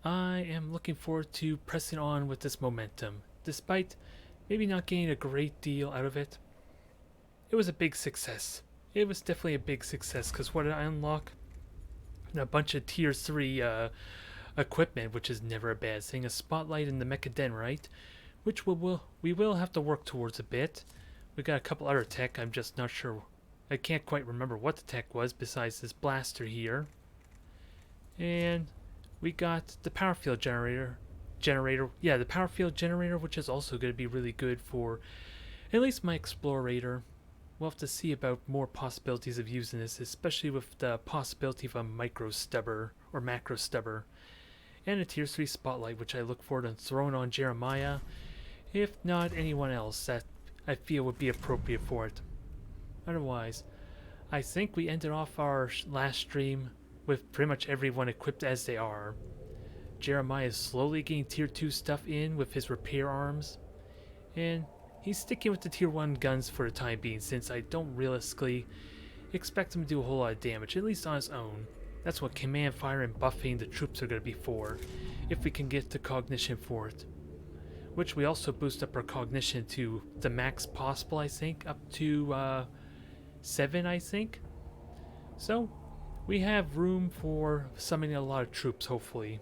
I am looking forward to pressing on with this momentum. Despite maybe not getting a great deal out of it, it was a big success. It was definitely a big success because what did I unlock? A bunch of tier 3 equipment, which is never a bad thing. A spotlight in the Mechanicus, which we will have to work towards a bit. We got a couple other tech, I'm just not sure. I can't quite remember what the tech was besides this blaster here. And we got the power field generator. Yeah, the power field generator, which is also going to be really good for at least my explorator. We'll have to see about more possibilities of using this, especially with the possibility of a micro stubber or macro stubber. And a tier 3 spotlight, which I look forward to throwing on Jeremiah, if not anyone else that I feel would be appropriate for it. Otherwise, I think we ended off our last stream with pretty much everyone equipped as they are. Jeremiah is slowly getting tier 2 stuff in with his repair arms, and he's sticking with the tier 1 guns for the time being, since I don't realistically expect him to do a whole lot of damage, at least on his own. That's what command fire and buffing the troops are going to be for, if we can get the cognition for it. Which we also boost up our cognition to the max possible, I think, up to 7, I think. So, we have room for summoning a lot of troops, hopefully.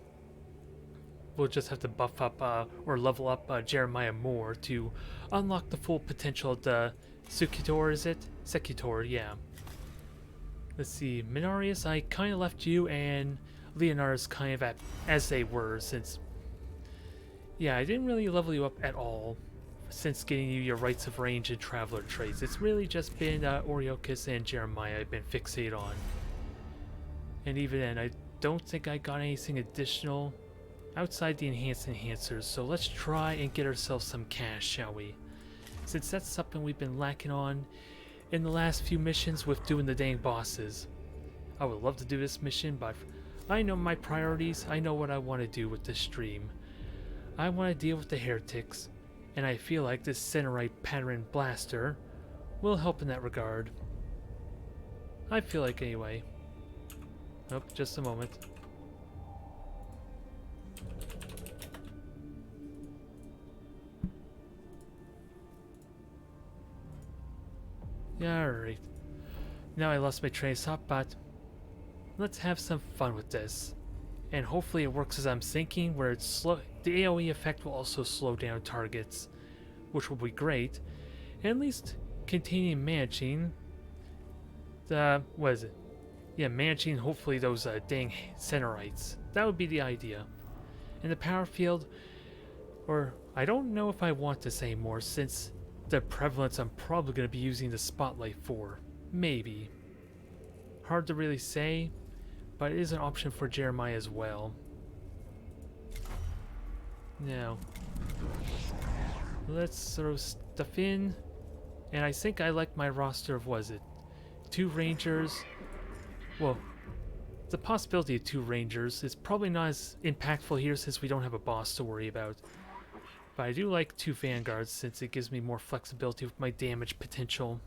We'll just have to buff up or level up Jeremiah more to unlock the full potential of the Secutor, is it? Secutor, yeah. Let's see, Minarius, I kind of left you and Leonard's kind of as they were, since... Yeah, I didn't really level you up at all since getting you your Rites of Range and Traveler traits. It's really just been Hereteks and Jeremiah I've been fixated on. And even then, I don't think I got anything additional outside the enhanced enhancers, so let's try and get ourselves some cash, shall we? Since that's something we've been lacking on in the last few missions with doing the dang bosses. I would love to do this mission, but I know my priorities, I know what I want to do with this stream. I want to deal with the Hereteks, and I feel like this Centerite pattern blaster will help in that regard. I feel like anyway. Oh, just a moment. Yeah, alright. Now I lost my train of thought, but let's have some fun with this. And hopefully it works as I'm thinking, where it's slow. The AoE effect will also slow down targets, which will be great. And at least continue managing the, what is it? Yeah, managing hopefully those dang Centerites. That would be the idea. And the power field, or I don't know if I want this anymore, since the prevalence I'm probably going to be using the spotlight for. Maybe. Hard to really say, but it is an option for Jeremiah as well. Now, let's throw stuff in. And I think I like my roster of, was it? 2 Rangers. Well, the possibility of 2 Rangers is probably not as impactful here since we don't have a boss to worry about. But I do like 2 Vanguards since it gives me more flexibility with my damage potential.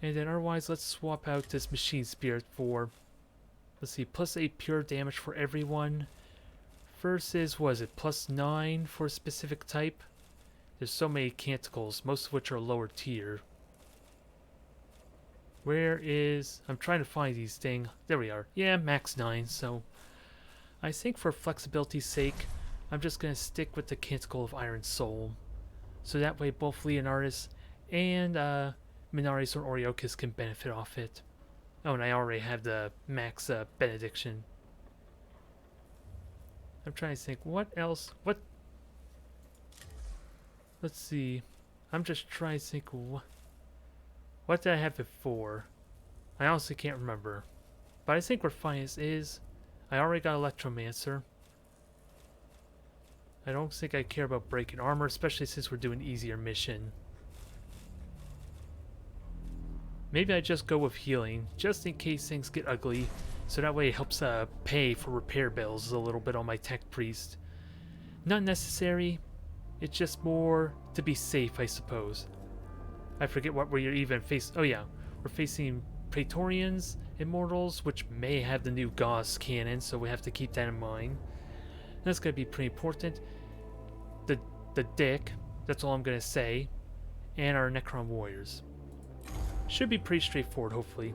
And then otherwise, let's swap out this Machine Spirit for, let's see, +8 pure damage for everyone. Versus, was it, +9 for a specific type? There's so many canticles, most of which are lower tier. Where is... I'm trying to find these things. There we are. Yeah, max 9, so... I think for flexibility's sake, I'm just going to stick with the Canticle of Iron Soul. So that way both Leonardus and Minarius or Hereteks can benefit off it. Oh, and I already have the max Benediction. I'm trying to think, what else? What? Let's see. I'm just trying to think, what did I have it for? I honestly can't remember. But I think we're fine as is. I already got Electromancer. I don't think I care about breaking armor, especially since we're doing an easier mission. Maybe I just go with healing, just in case things get ugly, so that way it helps pay for repair bills a little bit on my Tech Priest. Not necessary, it's just more to be safe, I suppose. I forget what we're even facing. Oh yeah, we're facing Praetorians Immortals, which may have the new Gauss cannon, so we have to keep that in mind. That's going to be pretty important. The Dick, that's all I'm going to say, and our Necron Warriors. Should be pretty straightforward, hopefully.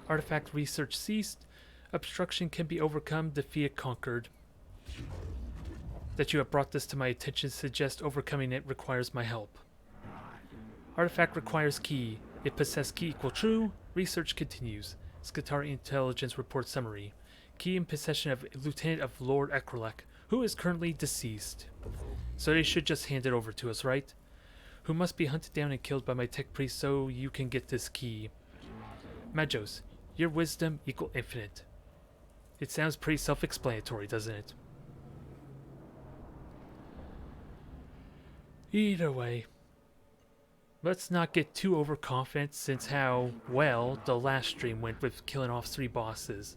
Artifact research ceased. Obstruction can be overcome, defeated, conquered. That you have brought this to my attention suggests overcoming it requires my help. Artifact requires key. If possessed key equal true, research continues. Skitarii Intelligence Report Summary. Key in possession of Lieutenant of Lord Ekrelek, who is currently deceased. So they should just hand it over to us, right? Who must be hunted down and killed by my tech priest so you can get this key. Majos, your wisdom equal infinite. It sounds pretty self-explanatory, doesn't it? Either way, let's not get too overconfident since how well the last stream went with killing off 3 bosses.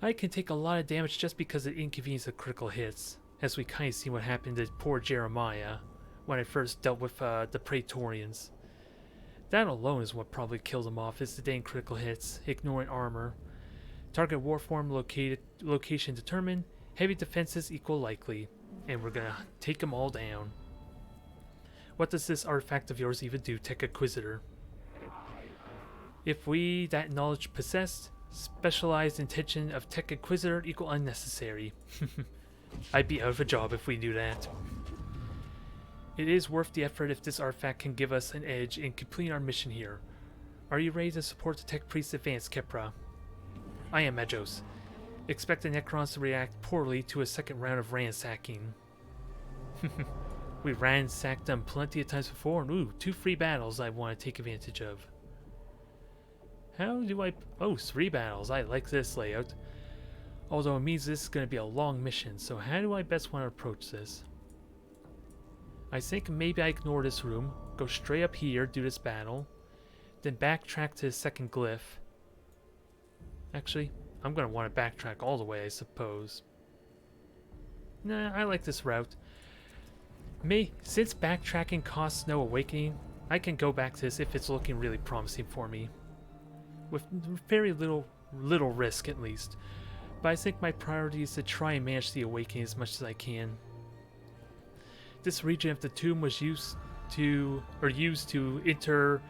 I can take a lot of damage just because of the inconvenience of critical hits, as we kind of see what happened to poor Jeremiah when I first dealt with the Praetorians. That alone is what probably killed him off, is the dang critical hits, ignoring armor. Target warform location determined, heavy defenses equal likely, and we're gonna take them all down. What does this artifact of yours even do, Tech Inquisitor? If we that knowledge possessed, specialized intention of Tech Inquisitor equal unnecessary. I'd be out of a job if we do that. It is worth the effort if this artifact can give us an edge in completing our mission here. Are you ready to support the Tech Priest's advance, Kepra? I am, Majos. Expect the Necrons to react poorly to a second round of ransacking. We ransacked them plenty of times before, and ooh, 2 free battles I want to take advantage of. How do I... Oh, 3 battles. I like this layout. Although it means this is going to be a long mission, so how do I best want to approach this? I think maybe I ignore this room, go straight up here, do this battle, then backtrack to the second glyph. Actually, I'm going to want to backtrack all the way, I suppose. Nah, I like this route. Since backtracking costs no awakening, I can go back to this if it's looking really promising for me. With very little risk, at least. But I think my priority is to try and manage the awakening as much as I can. This region of the tomb was used to enter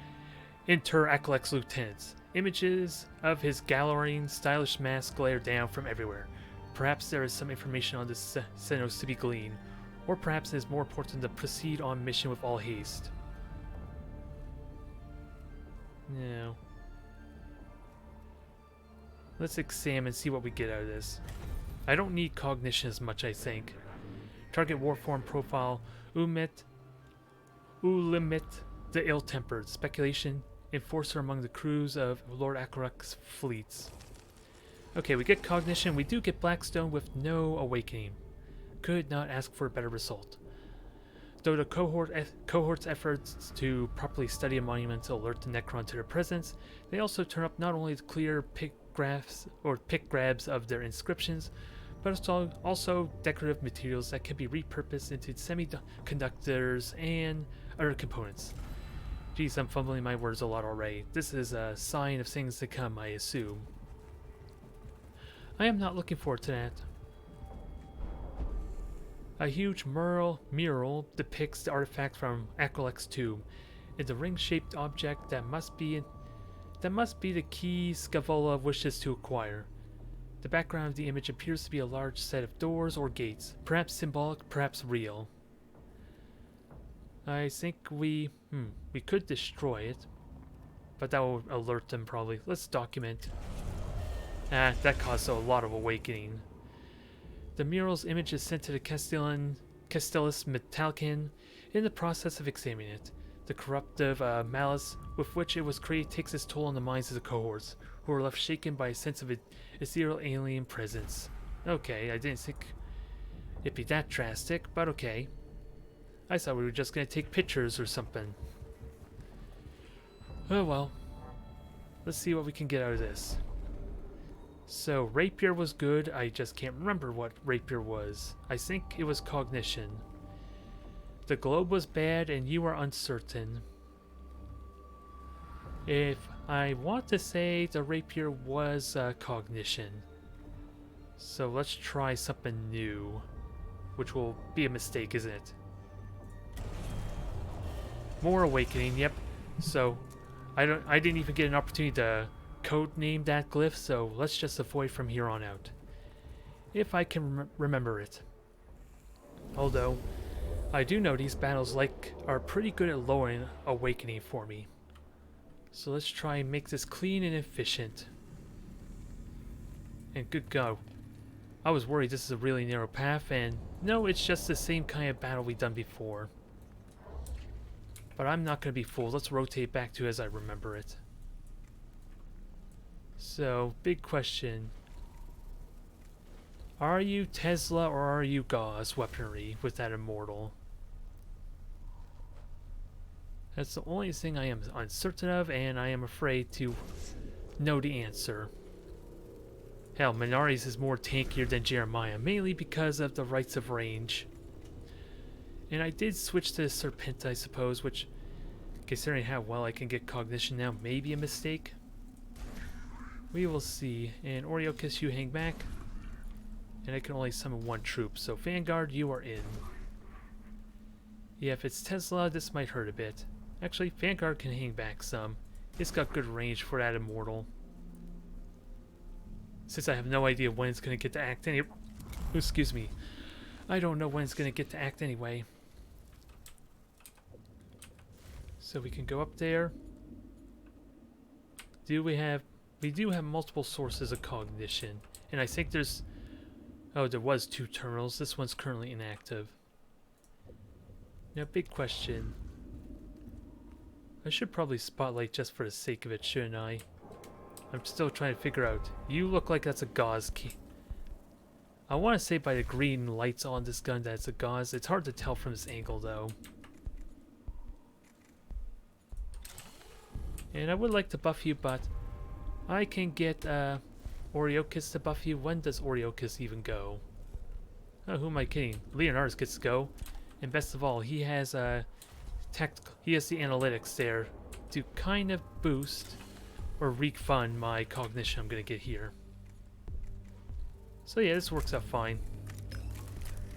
Ekrelek's lieutenants. Images of his glowering, stylish mask glare down from everywhere. Perhaps there is some information on this Xenos to be gleaned, or perhaps it is more important to proceed on mission with all haste. No. Let's examine and see what we get out of this. I don't need cognition as much, I think. Target warform profile, Ulimit the ill-tempered. Speculation, enforcer among the crews of Lord Ekrelek's fleets. Okay, we get cognition. We do get Blackstone with no awakening. Could not ask for a better result. Though the cohort's efforts to properly study a monument to alert the Necron to their presence, they also turn up not only the clear pick grabs of their inscriptions, but also decorative materials that can be repurposed into semiconductors and other components. Geez, I'm fumbling my words a lot already. This is a sign of things to come, I assume. I am not looking forward to that. A huge mural depicts the artifact from Ekrelek's tomb. It's a ring-shaped object that must be the key Scavola wishes to acquire. The background of the image appears to be a large set of doors or gates, perhaps symbolic, perhaps real. I think we could destroy it, but that will alert them probably. Let's document. That caused a lot of awakening. The mural's image is sent to the Castellus Metallicin. In the process of examining it, the corruptive malice with which it was created takes its toll on the minds of the cohorts, who are left shaken by a sense of ethereal alien presence. Okay, I didn't think it'd be that drastic, but okay. I thought we were just gonna take pictures or something. Oh well. Let's see what we can get out of this. So, rapier was good. I just can't remember what rapier was. I think it was cognition. The globe was bad and you are uncertain. If I want to say the rapier was cognition. So let's try something new, which will be a mistake, isn't it? More awakening, yep. So I didn't even get an opportunity to code name that glyph, so let's just avoid from here on out. If I can remember it. Although I do know these battles are pretty good at lowering awakening for me. So let's try and make this clean and efficient. And good go. I was worried this is a really narrow path, and no, it's just the same kind of battle we've done before. But I'm not going to be fooled. Let's rotate back to as I remember it. So, big question. Are you Tesla or are you Gauss weaponry with that immortal? That's the only thing I am uncertain of, and I am afraid to know the answer. Hell, Minari's is more tankier than Jeremiah, mainly because of the rights of range. And I did switch to Serpent, I suppose, which, considering how well I can get cognition now, may be a mistake. We will see. And Oriochis, you hang back. And I can only summon one troop, so Vanguard, you are in. Yeah, if it's Tesla, this might hurt a bit. Actually, Vanguard can hang back some. It's got good range for that immortal. Since I have no idea when it's going to get to act anyway. Excuse me. I don't know when it's going to get to act anyway. So we can go up there. We do have multiple sources of cognition. And I think there's... Oh, there was 2 terminals. This one's currently inactive. Now, big question. I should probably spotlight just for the sake of it, shouldn't I? I'm still trying to figure out. You look like that's a gauze key. I want to say by the green lights on this gun that it's a gauze. It's hard to tell from this angle, though. And I would like to buff you, but I can get Oriochis to buff you. When does Oriochis even go? Oh, who am I kidding? Leonardus gets to go. And best of all, he has he has the analytics there to kind of boost or refund my cognition I'm going to get here. So yeah, this works out fine.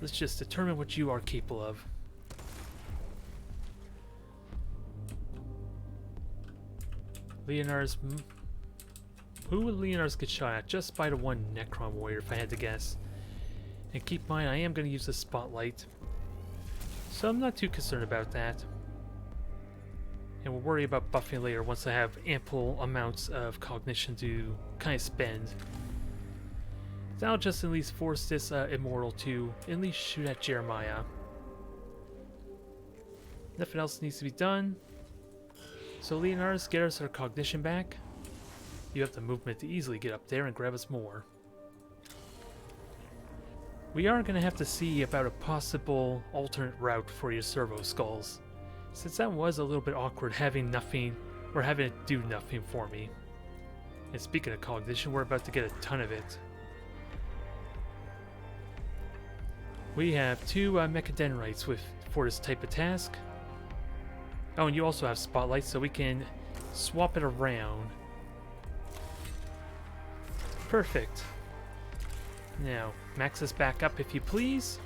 Let's just determine what you are capable of. Leonardus... Who would Leonardus get shot at? Just by the one Necron warrior, if I had to guess. And keep in mind, I am going to use the spotlight. So I'm not too concerned about that. And we'll worry about buffing later once I have ample amounts of cognition to kind of spend. That'll just at least force this immortal to at least shoot at Jeremiah. Nothing else needs to be done. So Leonardus, get us our cognition back. You have the movement to easily get up there and grab us more. We are going to have to see about a possible alternate route for your servo skulls, since that was a little bit awkward having nothing, or having it do nothing for me. And speaking of cognition, we're about to get a ton of it. We have 2 Mechadendrites for this type of task. Oh, and you also have Spotlight, so we can swap it around. Perfect. Now, max this back up if you please.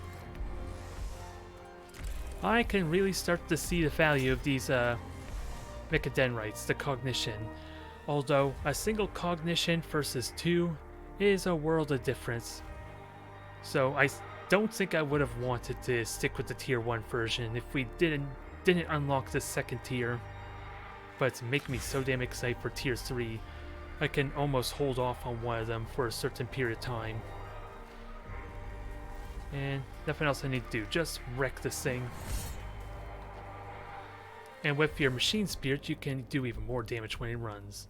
I can really start to see the value of these Mechadendrites, the cognition. Although, a single cognition versus 2 is a world of difference. So, I don't think I would have wanted to stick with the tier 1 version if we didn't unlock the second tier. But it's making me so damn excited for tier 3. I can almost hold off on one of them for a certain period of time. And nothing else I need to do, just wreck this thing. And with your machine spirit, you can do even more damage when it runs.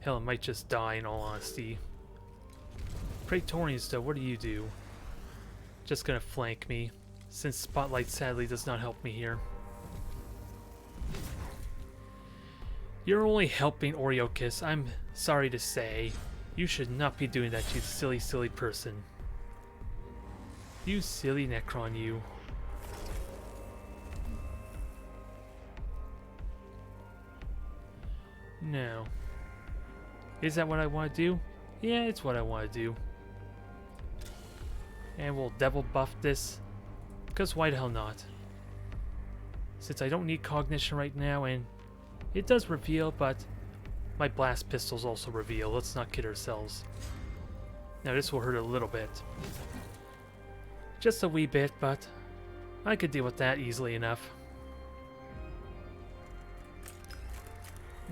Hell, it might just die in all honesty. Praetorians though, what do you do? Just gonna flank me, since Spotlight sadly does not help me here. You're only helping Oriochis, I'm sorry to say. You should not be doing that, you silly, silly person. You silly Necron, you. Now, Is that what I want to do? Yeah, it's what I want to do. And we'll devil buff this, because why the hell not? Since I don't need cognition right now, and it does reveal, but my blast pistols also reveal. Let's not kid ourselves. Now this will hurt a little bit. Just a wee bit, but I could deal with that easily enough.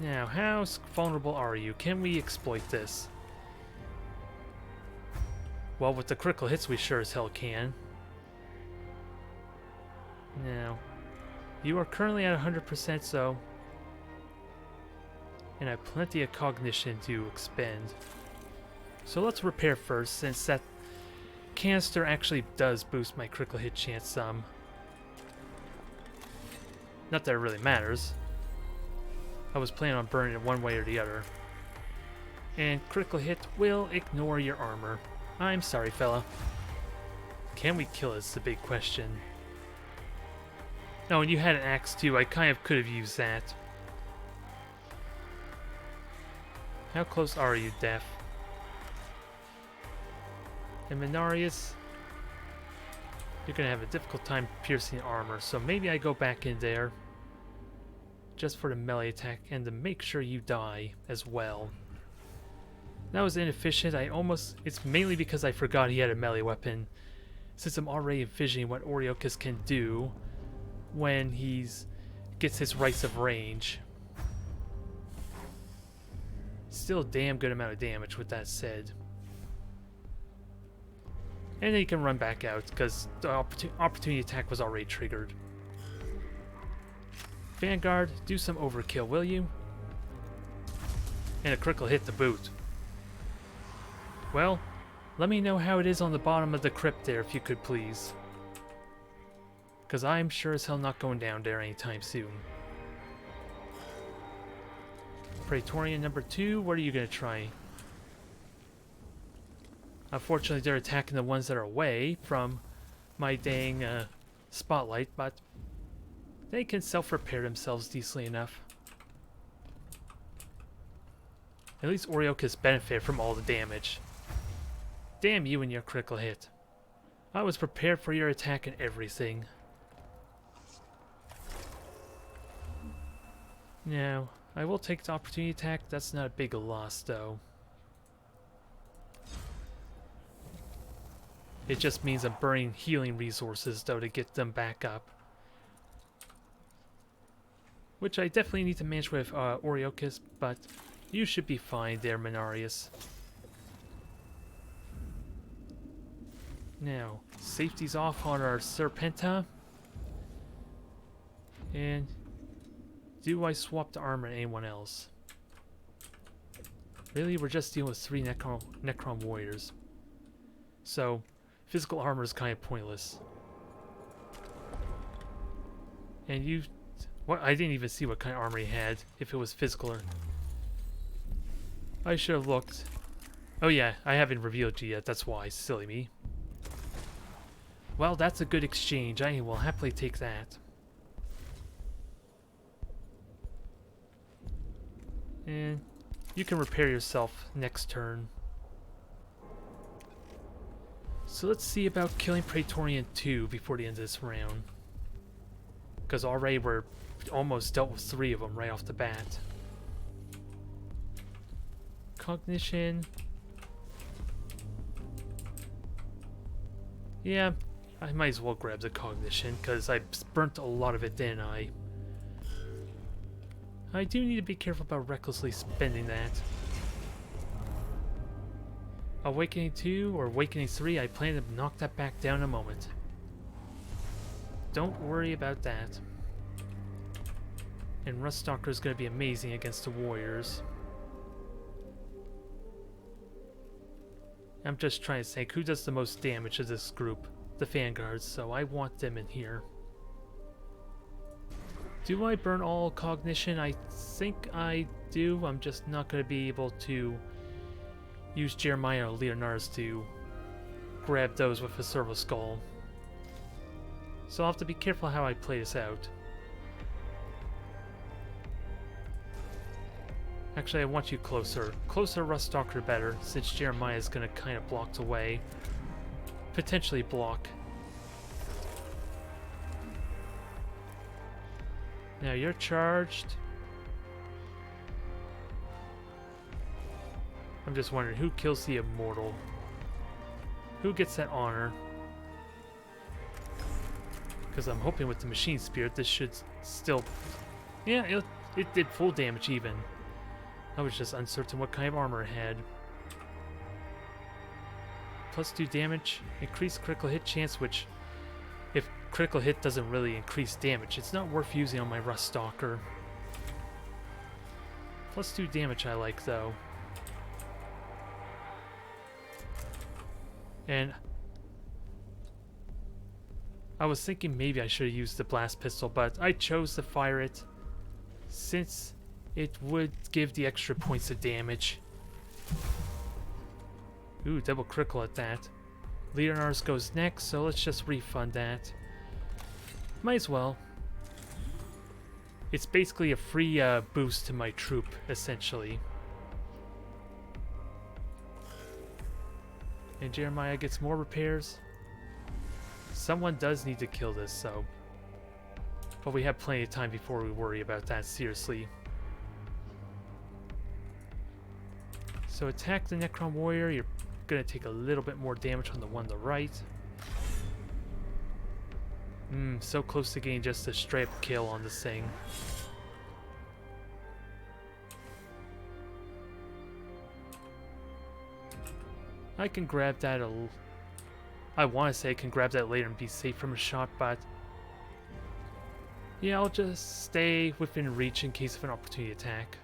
Now, how vulnerable are you? Can we exploit this? Well, with the critical hits we sure as hell can. Now, you are currently at 100%, so... and I have plenty of cognition to expend. So let's repair first, since that canister actually does boost my critical hit chance some. Not that it really matters. I was planning on burning it one way or the other. And critical hit will ignore your armor. I'm sorry, fella. Can we kill it? Is the big question. Oh, and you had an axe too. I kind of could have used that. How close are you, Def? And Mechanicus, you're gonna have a difficult time piercing armor, so maybe I go back in there just for the melee attack and to make sure you die as well. That was inefficient. It's mainly because I forgot he had a melee weapon, since I'm already envisioning what Hereteks can do when gets his rights of range. Still a damn good amount of damage with that said. And then you can run back out, because the opportunity attack was already triggered. Vanguard, do some overkill, will you? And a critical hit to boot. Well, let me know how it is on the bottom of the crypt there, if you could please. Because I'm sure as hell not going down there anytime soon. Praetorian number 2, what are you going to try? Unfortunately, they're attacking the ones that are away from my dang spotlight, but they can self-repair themselves decently enough. At least Hereteks benefit from all the damage. Damn you and your critical hit. I was prepared for your attack and everything. Now, I will take the opportunity attack. That's not a big loss, though. It just means I'm burning healing resources, though, to get them back up. Which I definitely need to manage with Hereteks, but you should be fine there, Mechanicus. Now, safety's off on our Serpenta. And do I swap the armor to anyone else? Really, we're just dealing with 3 Necron warriors. So, physical armor is kind of pointless. And you... what? I didn't even see what kind of armor he had, if it was physical or... I should have looked. Oh yeah, I haven't revealed you yet, that's why. Silly me. Well, that's a good exchange. I will happily take that. And you can repair yourself next turn. So let's see about killing Praetorian 2 before the end of this round. Because already we're almost dealt with 3 of them right off the bat. Cognition. Yeah, I might as well grab the cognition because I burnt a lot of it, didn't I? I do need to be careful about recklessly spending that. Awakening 2 or Awakening 3, I plan to knock that back down in a moment. Don't worry about that. And Ruststalker is going to be amazing against the warriors. I'm just trying to think who does the most damage to this group. The Vanguards, so I want them in here. Do I burn all cognition? I think I do. I'm just not going to be able to use Jeremiah or Leonard's to grab those with a Servo Skull. So I'll have to be careful how I play this out. Actually, I want you closer. Closer, Rust Stalker better, since Jeremiah is going to kind of block away. Potentially block. Now you're charged. I'm just wondering, who kills the immortal? Who gets that honor? Because I'm hoping with the machine spirit this should still... Yeah, it did full damage even. I was just uncertain what kind of armor it had. +2 damage, increased critical hit chance, which if critical hit doesn't really increase damage, it's not worth using on my Rust Stalker. +2 damage I like though. And I was thinking maybe I should have used the blast pistol, but I chose to fire it since it would give the extra points of damage. Ooh, double critical at that. Leonard's goes next, so let's just refund that. Might as well. It's basically a free boost to my troop, essentially. And Jeremiah gets more repairs. Someone does need to kill this, so... But we have plenty of time before we worry about that seriously. So attack the Necron Warrior. You're gonna take a little bit more damage on the one on the right. So close to getting just a straight up kill on this thing. I can grab that I want to say I can grab that later and be safe from a shot, but yeah, I'll just stay within reach in case of an opportunity attack.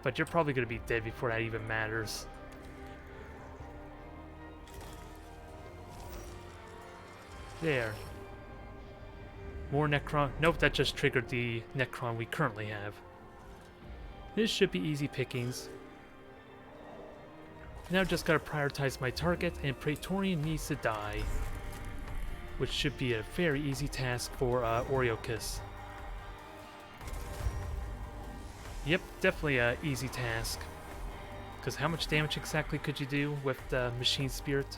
But you're probably going to be dead before that even matters. There. More Necron. Nope, that just triggered the Necron we currently have. This should be easy pickings. Now just gotta prioritize my target, and Praetorian needs to die. Which should be a very easy task for Hereteks. Yep, definitely an easy task. Because how much damage exactly could you do with the Machine Spirit?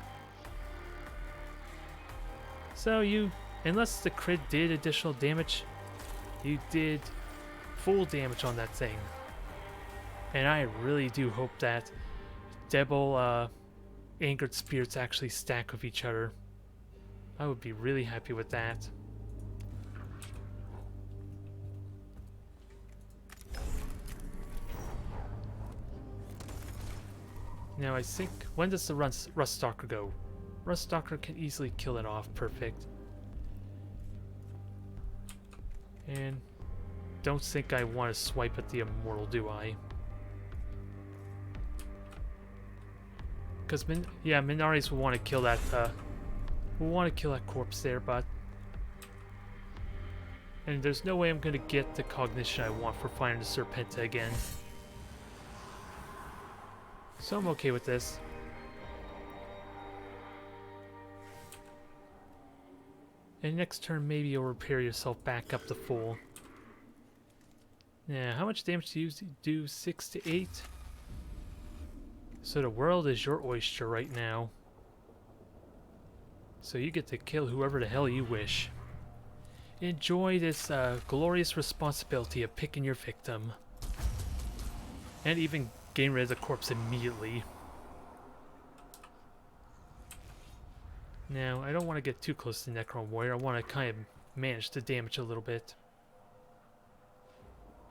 So you, unless the crit did additional damage, you did full damage on that thing. And I really do hope that double angered spirits actually stack with each other. I would be really happy with that. Now I think, when does the Rust Stalker go? Rust Stalker can easily kill it off, perfect. And don't think I want to swipe at the Immortal, do I? Because Minaris will want to kill that corpse there, but and there's no way I'm gonna get the cognition I want for finding the Serpenta again. So I'm okay with this. And next turn maybe you'll repair yourself back up to full. Yeah, how much damage do you do? 6 to 8? So the world is your oyster right now. So you get to kill whoever the hell you wish. Enjoy this glorious responsibility of picking your victim. And even getting rid of the corpse immediately. Now, I don't want to get too close to Necron Warrior. I want to kind of manage the damage a little bit.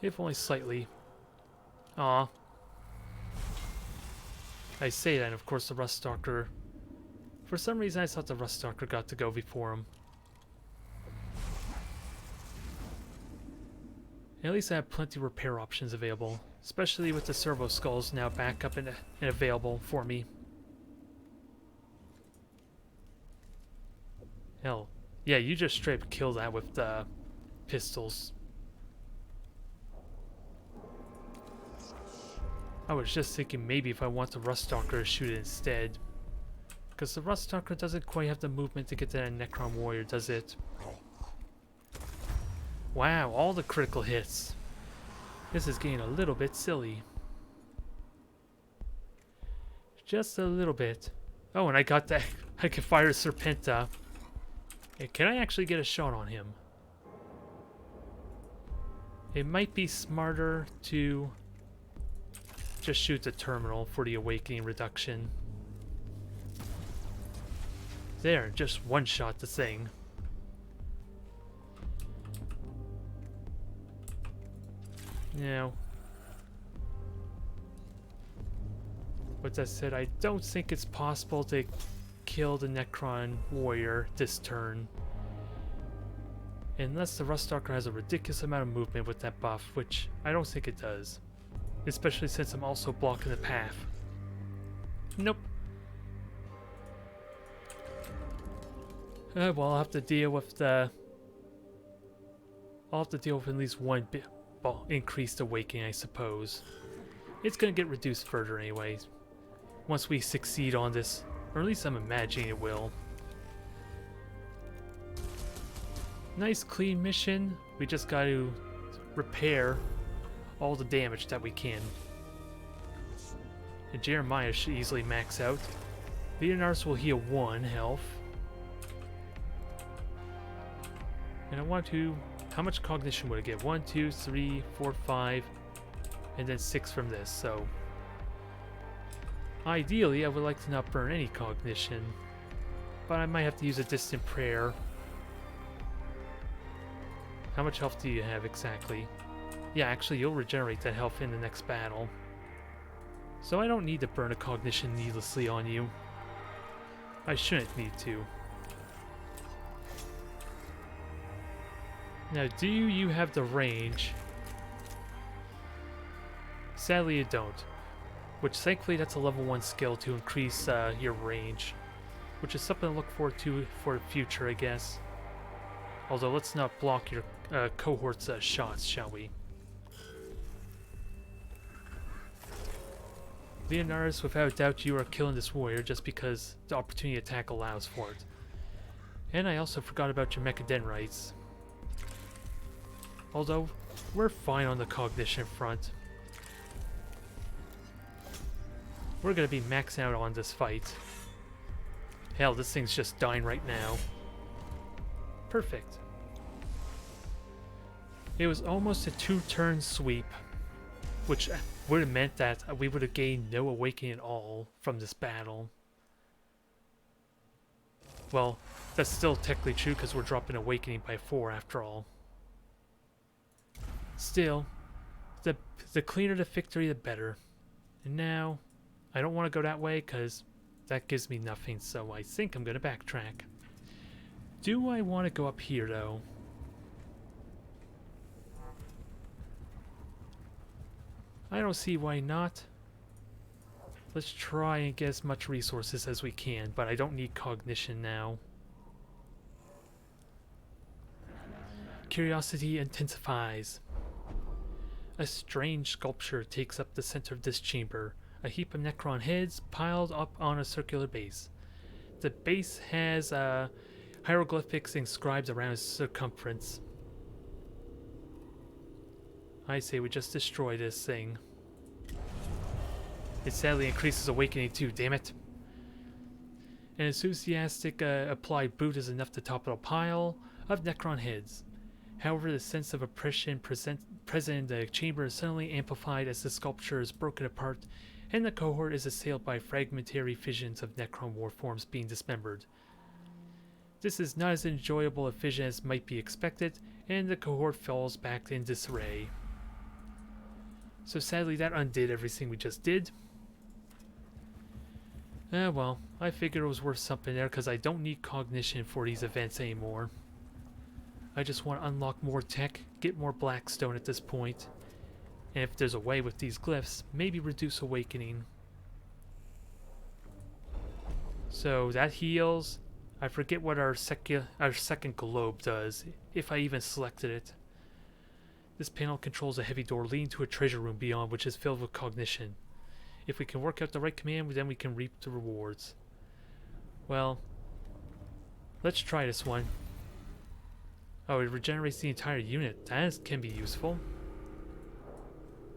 If only slightly. Aw. I say that, and of course the Rust Stalker... For some reason I thought the Rust Stalker got to go before him. At least I have plenty of repair options available. Especially with the Servo Skulls now back up and available for me. Hell. Yeah, you just straight up kill that with the pistols. I was just thinking maybe if I want the Rust Stalker to shoot it instead. Because the Rust Stalker doesn't quite have the movement to get to that Necron Warrior, does it? Wow, all the critical hits. This is getting a little bit silly. Just a little bit. Oh, and I got that. I can fire a Serpenta. Hey, can I actually get a shot on him? It might be smarter to just shoot the terminal for the awakening reduction. There, just one shot the thing. Now, with that said, I don't think it's possible to kill the Necron warrior this turn. Unless the Ruststalker has a ridiculous amount of movement with that buff, which I don't think it does. Especially since I'm also blocking the path. Nope. Well, I'll have to deal with the... I'll have to deal with at least one bit. Well, increased awakening, I suppose. It's gonna get reduced further anyways. Once we succeed on this. Or at least I'm imagining it will. Nice clean mission. We just gotta repair all the damage that we can. And Jeremiah should easily max out. Leonardus will heal 1 health. And I want to... How much cognition would I get? 1, 2, 3, 4, 5, and then 6 from this, so... Ideally, I would like to not burn any cognition. But I might have to use a distant prayer. How much health do you have exactly? Yeah, actually, you'll regenerate that health in the next battle. So I don't need to burn a cognition needlessly on you. I shouldn't need to. Now, do you have the range? Sadly, you don't. Which, thankfully, that's a level 1 skill to increase your range. Which is something to look forward to for the future, I guess. Although, let's not block your cohort's shots, shall we? Leonardus, without doubt, you are killing this warrior just because the opportunity attack allows for it. And I also forgot about your Mechadendrites. Although, we're fine on the cognition front. We're gonna be maxed out on this fight. Hell, this thing's just dying right now. Perfect. It was almost a 2-turn sweep, which would have meant that we would have gained no awakening at all from this battle. Well, that's still technically true because we're dropping awakening by 4 after all. Still, the cleaner the victory, the better. And now, I don't want to go that way because that gives me nothing, so I think I'm going to backtrack. Do I want to go up here, though? I don't see why not. Let's try and get as much resources as we can, but I don't need cognition now. Curiosity intensifies. A strange sculpture takes up the center of this chamber, a heap of Necron heads piled up on a circular base. The base has hieroglyphics inscribed around its circumference. I say we just destroy this thing. It sadly increases awakening too, damn it. An enthusiastic applied boot is enough to topple a pile of Necron heads. However, the sense of oppression present in the chamber is suddenly amplified as the sculpture is broken apart and the cohort is assailed by fragmentary visions of Necron warforms being dismembered. This is not as enjoyable a vision as might be expected, and the cohort falls back in disarray. So sadly that undid everything we just did. Well, I figured it was worth something there because I don't need cognition for these events anymore. I just want to unlock more tech, get more Blackstone at this point, and if there's a way with these glyphs, maybe reduce awakening. So that heals. I forget what our second globe does, if I even selected it. This panel controls a heavy door leading to a treasure room beyond, which is filled with cognition. If we can work out the right command, then we can reap the rewards. Well, let's try this one. Oh, it regenerates the entire unit. That can be useful.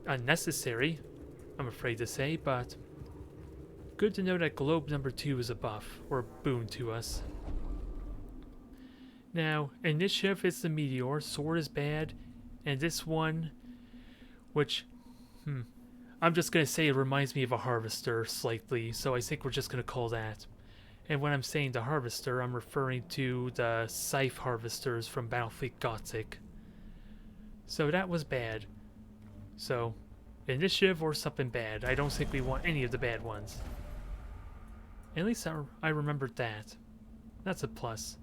unnecessary, I'm afraid to say, but good to know that globe number 2 is a buff, or a boon to us. Now, initiative is the meteor, sword is bad, and this one, which, I'm just going to say it reminds me of a harvester slightly, so I think we're just going to call that. And when I'm saying the harvester, I'm referring to the scythe harvesters from Battlefield Gothic. So that was bad. So, initiative or something bad. I don't think we want any of the bad ones. At least I remembered that. That's a plus.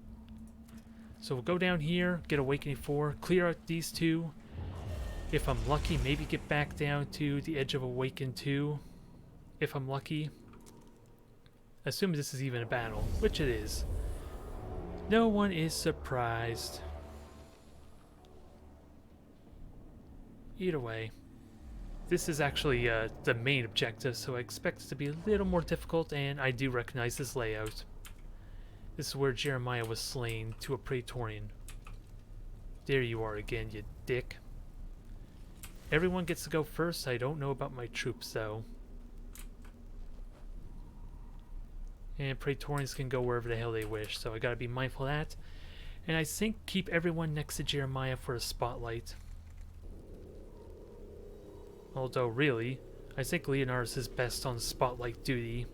So we'll go down here, get Awakening 4, clear out these two. If I'm lucky, maybe get back down to the edge of Awaken 2. If I'm lucky. Assuming this is even a battle, which it is. No one is surprised. Either way. This is actually the main objective, so I expect it to be a little more difficult, and I do recognize this layout. This is where Jeremiah was slain to a Praetorian. There you are again, you dick. Everyone gets to go first. I don't know about my troops, though. And Praetorians can go wherever the hell they wish, so I gotta be mindful of that. And I think keep everyone next to Jeremiah for a spotlight. Although, really, I think Leonardus is best on spotlight duty.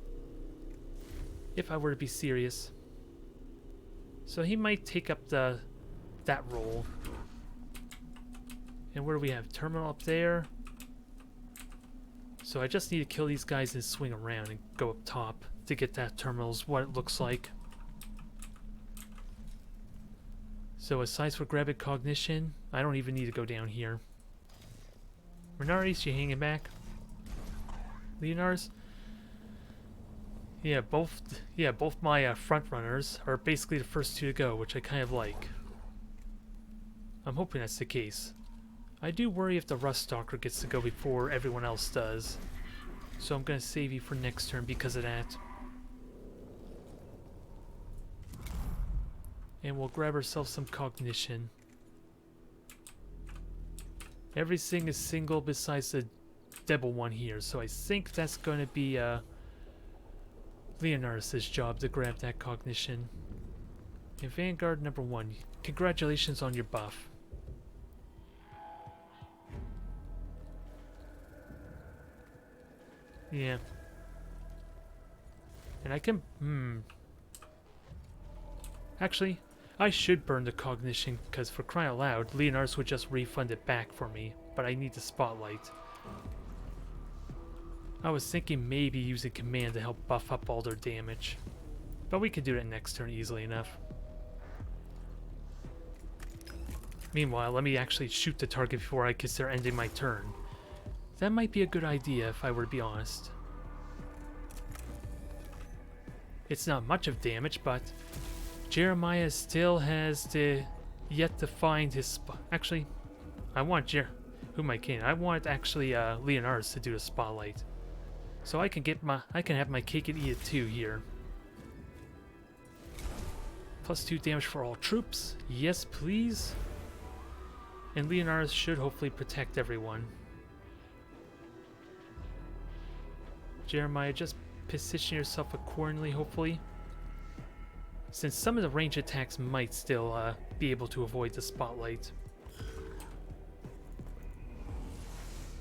If I were to be serious. So he might take up that role. And where do we have? Terminal up there. So I just need to kill these guys and swing around and go up top to get that terminal's what it looks like. So aside for grabbing cognition, I don't even need to go down here. Renaris, you hanging back? Leonars? Yeah, both my front runners are basically the first two to go, which I kind of like. I'm hoping that's the case. I do worry if the Rust Stalker gets to go before everyone else does. So I'm going to save you for next turn because of that. And we'll grab ourselves some cognition. Everything is single besides the double one here, so I think that's going to be Leonardus' job to grab that cognition. And Vanguard number 1, congratulations on your buff. Yeah. And I can... Actually, I should burn the cognition, because for crying out loud, Leonardus would just refund it back for me, but I need the spotlight. I was thinking maybe using command to help buff up all their damage. But we could do that next turn easily enough. Meanwhile, let me actually shoot the target before I consider ending my turn. That might be a good idea if I were to be honest. It's not much of damage, but Jeremiah still has yet to find his spot. Actually, I want who am I kidding? I want actually Leonardus to do the spotlight. So I can have my cake and eat it too here. +2 damage for all troops. Yes, please. And Leonardus should hopefully protect everyone. Jeremiah, just position yourself accordingly, hopefully. Since some of the range attacks might still be able to avoid the spotlight.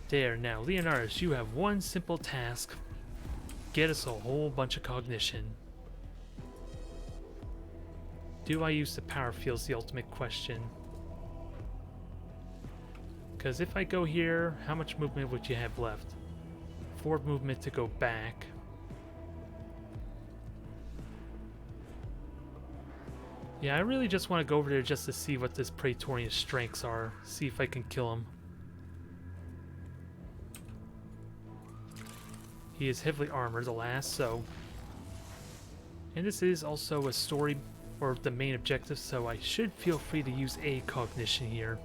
There, now, Leonardus, you have one simple task. Get us a whole bunch of cognition. Do I use the power field's the ultimate question. Because if I go here, how much movement would you have left? 4 movement to go back. Yeah, I really just want to go over there just to see what this Praetorian's strengths are. See if I can kill him. He is heavily armored, alas, so... And this is also a story, or the main objective, so I should feel free to use a cognition here.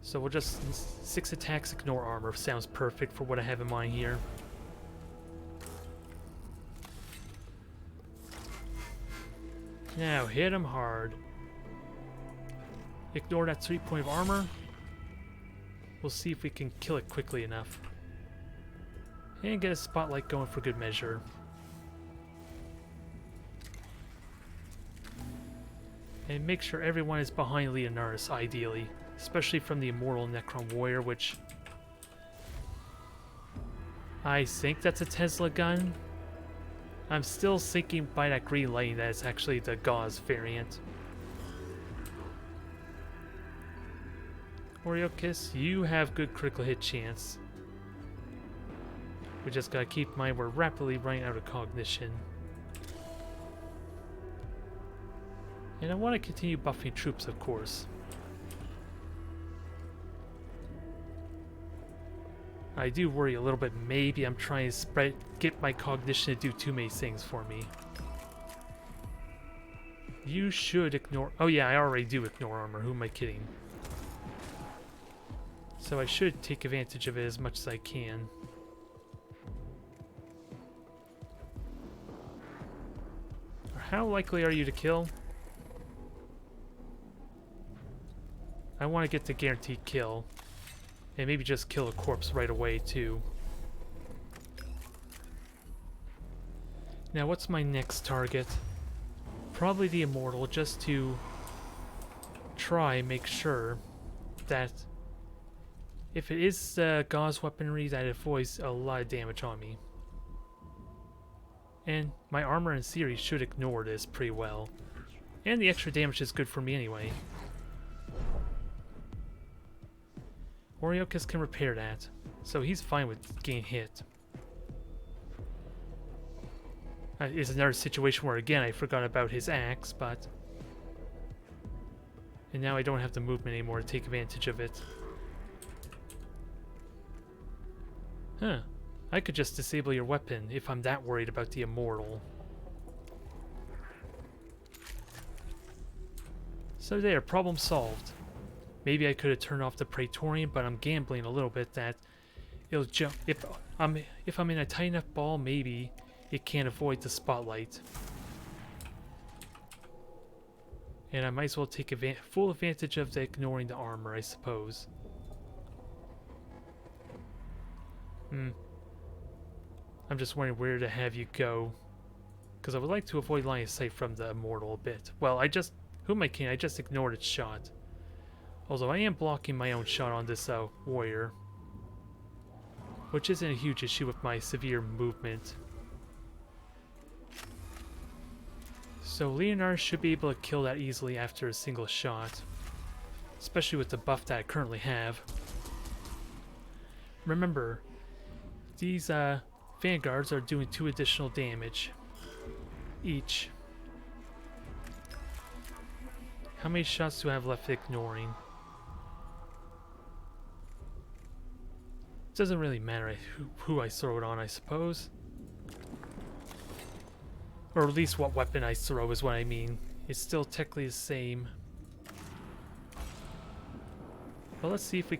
So we'll just... 6 attacks, ignore armor. Sounds perfect for what I have in mind here. Now, hit him hard. Ignore that 3 point of armor. We'll see if we can kill it quickly enough. And get a spotlight going for good measure. And make sure everyone is behind Leonardus, ideally. Especially from the Immortal Necron Warrior, which... I think that's a Tesla gun. I'm still thinking by that green lighting that it's actually the Gauze variant. Hereteks, you have good critical hit chance. We just gotta keep in mind we're rapidly running out of cognition. And I want to continue buffing troops, of course. I do worry a little bit. Maybe I'm trying to get my cognition to do too many things for me. You should ignore... Oh yeah, I already do ignore armor. Who am I kidding? So I should take advantage of it as much as I can. How likely are you to kill? I want to get the guaranteed kill. And maybe just kill a corpse right away, too. Now, what's my next target? Probably the Immortal, just to try and make sure that if it is gauze weaponry, that it avoids a lot of damage on me. And my armor in theory should ignore this pretty well. And the extra damage is good for me anyway. Hereteks can repair that, so he's fine with getting hit. It's another situation where, again, I forgot about his axe, but... And now I don't have the movement anymore to take advantage of it. Huh. I could just disable your weapon if I'm that worried about the Immortal. So there, problem solved. Maybe I could have turned off the Praetorian, but I'm gambling a little bit that it'll jump. If I'm in a tight enough ball, maybe it can't avoid the spotlight. And I might as well take full advantage of the ignoring the armor, I suppose. I'm just wondering where to have you go, because I would like to avoid line of sight from the Immortal a bit. Well, who am I kidding? I just ignored its shot. Although I am blocking my own shot on this warrior, which isn't a huge issue with my severe movement. So Leonard should be able to kill that easily after a single shot, especially with the buff that I currently have. Remember, these vanguards are doing 2 additional damage each. How many shots do I have left ignoring? Doesn't really matter who I throw it on, I suppose. Or at least what weapon I throw is what I mean. It's still technically the same. Well, let's see if we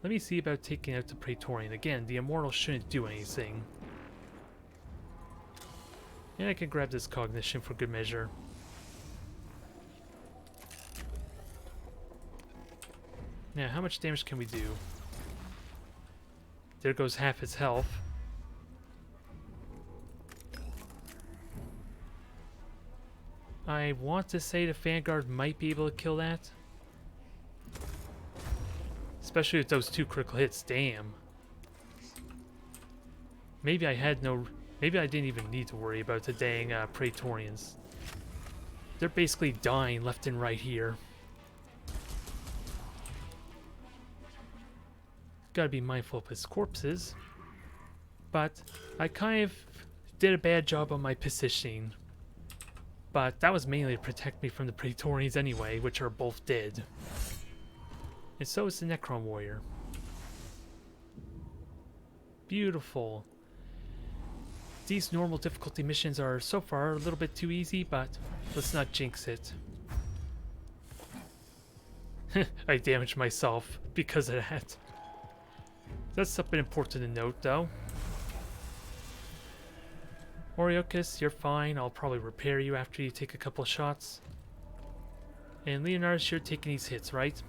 Let me see about taking out the Praetorian. Again, the Immortal shouldn't do anything. And I can grab this cognition for good measure. Now, how much damage can we do? There goes half its health. I want to say the Vanguard might be able to kill that. Especially with those 2 critical hits, damn. Maybe I didn't even need to worry about the dang Praetorians. They're basically dying left and right here. Gotta be mindful of his corpses. But I kind of did a bad job on my positioning. But that was mainly to protect me from the Praetorians anyway, which are both dead. And so is the Necron Warrior. Beautiful. These normal difficulty missions are so far a little bit too easy, but let's not jinx it. I damaged myself because of that. That's something important to note, though. Hereteks, you're fine. I'll probably repair you after you take a couple of shots. And Leonard's, you're taking these hits, right?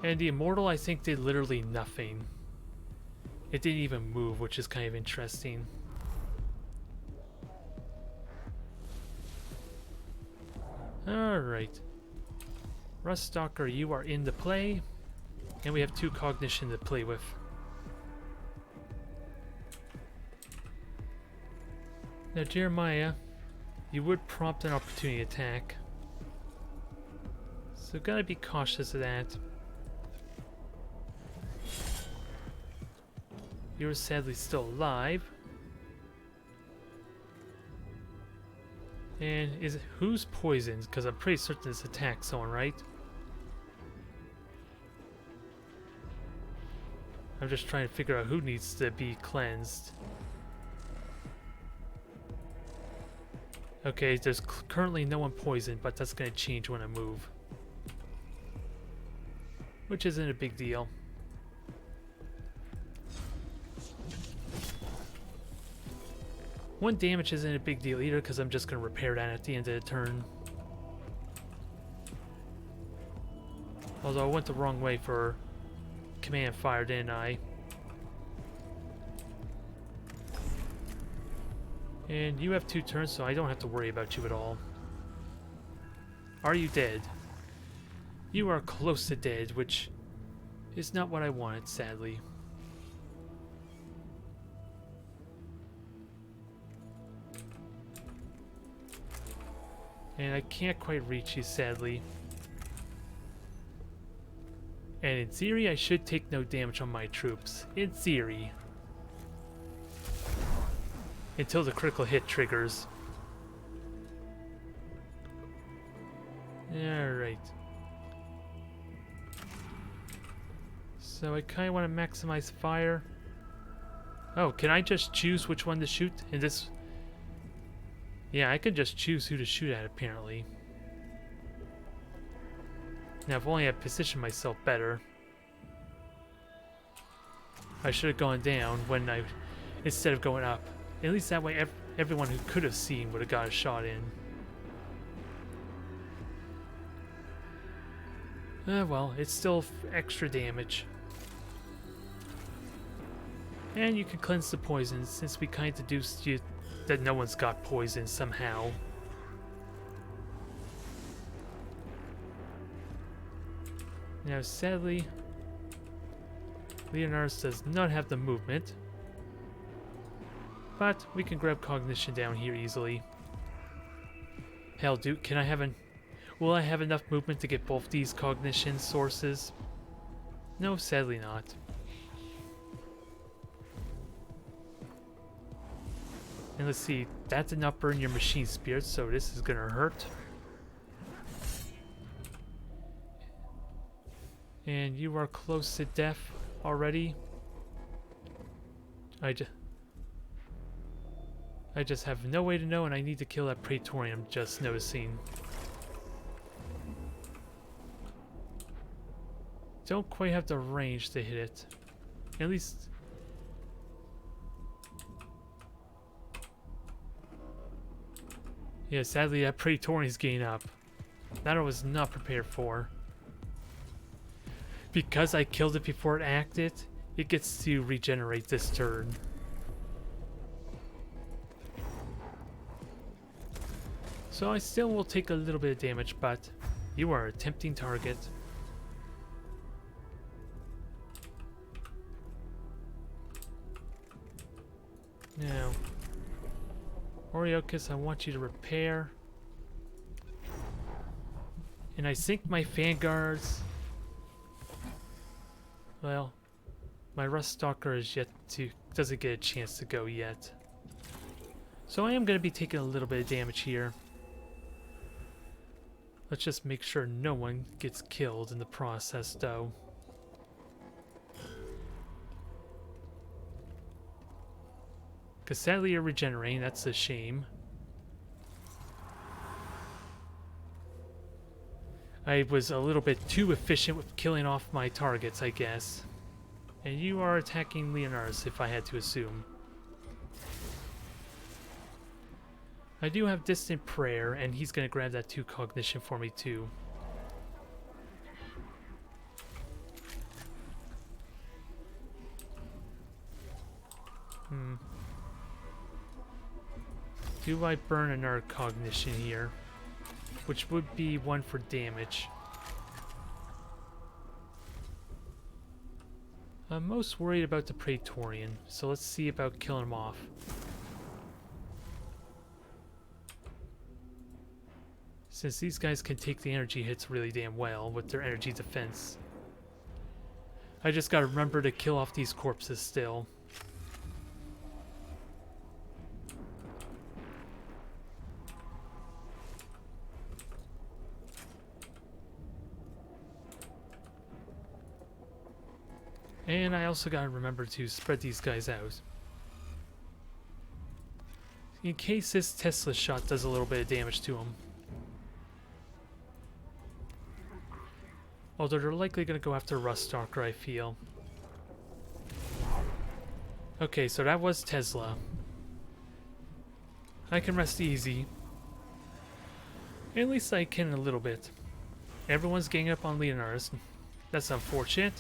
And the Immortal, I think, did literally nothing. It didn't even move, which is kind of interesting. Alright. Ruststalker, you are in the play. And we have 2 cognition to play with. Now, Jeremiah, you would prompt an opportunity attack. So gotta be cautious of that. You're sadly still alive. And who's poisoned? Because I'm pretty certain this attacks someone, right? I'm just trying to figure out who needs to be cleansed. Okay, there's currently no one poisoned, but that's going to change when I move. Which isn't a big deal. One damage isn't a big deal either, because I'm just going to repair that at the end of the turn. Although I went the wrong way for command fire, didn't I? And you have 2 turns, so I don't have to worry about you at all. Are you dead? You are close to dead, which is not what I wanted, sadly. And I can't quite reach you, sadly. And in theory, I should take no damage on my troops. In theory. Until the critical hit triggers. Alright. So I kind of want to maximize fire. Oh, can I just choose which one to shoot? In this... Yeah, I could just choose who to shoot at, apparently. Now, if only I positioned myself better. I should have gone down when instead of going up. At least that way everyone who could have seen would have got a shot in. Well, it's still extra damage. And you can cleanse the poison, since we kind of deduced that no one's got poison somehow. Now, sadly, Leonard's does not have the movement. But we can grab cognition down here easily. Hell, dude, can I have will I have enough movement to get both these cognition sources? No, sadly not. And let's see, that did not burn your machine spirit, so this is gonna hurt. And you are close to death already. I just have no way to know, and I need to kill that Praetorian, I'm just noticing. Don't quite have the range to hit it. At least... Yeah, sadly that Praetorian's getting up. That I was not prepared for. Because I killed it before it acted, it gets to regenerate this turn. So I still will take a little bit of damage, but you are a tempting target. Now, Hereteks, I want you to repair. And I think my Vanguards... Well, my Ruststalker is doesn't get a chance to go yet. So I am going to be taking a little bit of damage here. Let's just make sure no one gets killed in the process, though. Because sadly you're regenerating, that's a shame. I was a little bit too efficient with killing off my targets, I guess. And you are attacking Leonard's, if I had to assume. I do have Distant Prayer, and he's going to grab that 2 cognition for me too. Do I burn another cognition here? Which would be 1 for damage. I'm most worried about the Praetorian, so let's see about killing him off. Since these guys can take the energy hits really damn well with their energy defense. I just gotta remember to kill off these corpses still. And I also gotta remember to spread these guys out. In case this Tesla shot does a little bit of damage to them. Although they're likely gonna go after Ruststalker, I feel. Okay, so that was Tesla. I can rest easy. At least I can a little bit. Everyone's ganging up on Leonard's. That's unfortunate.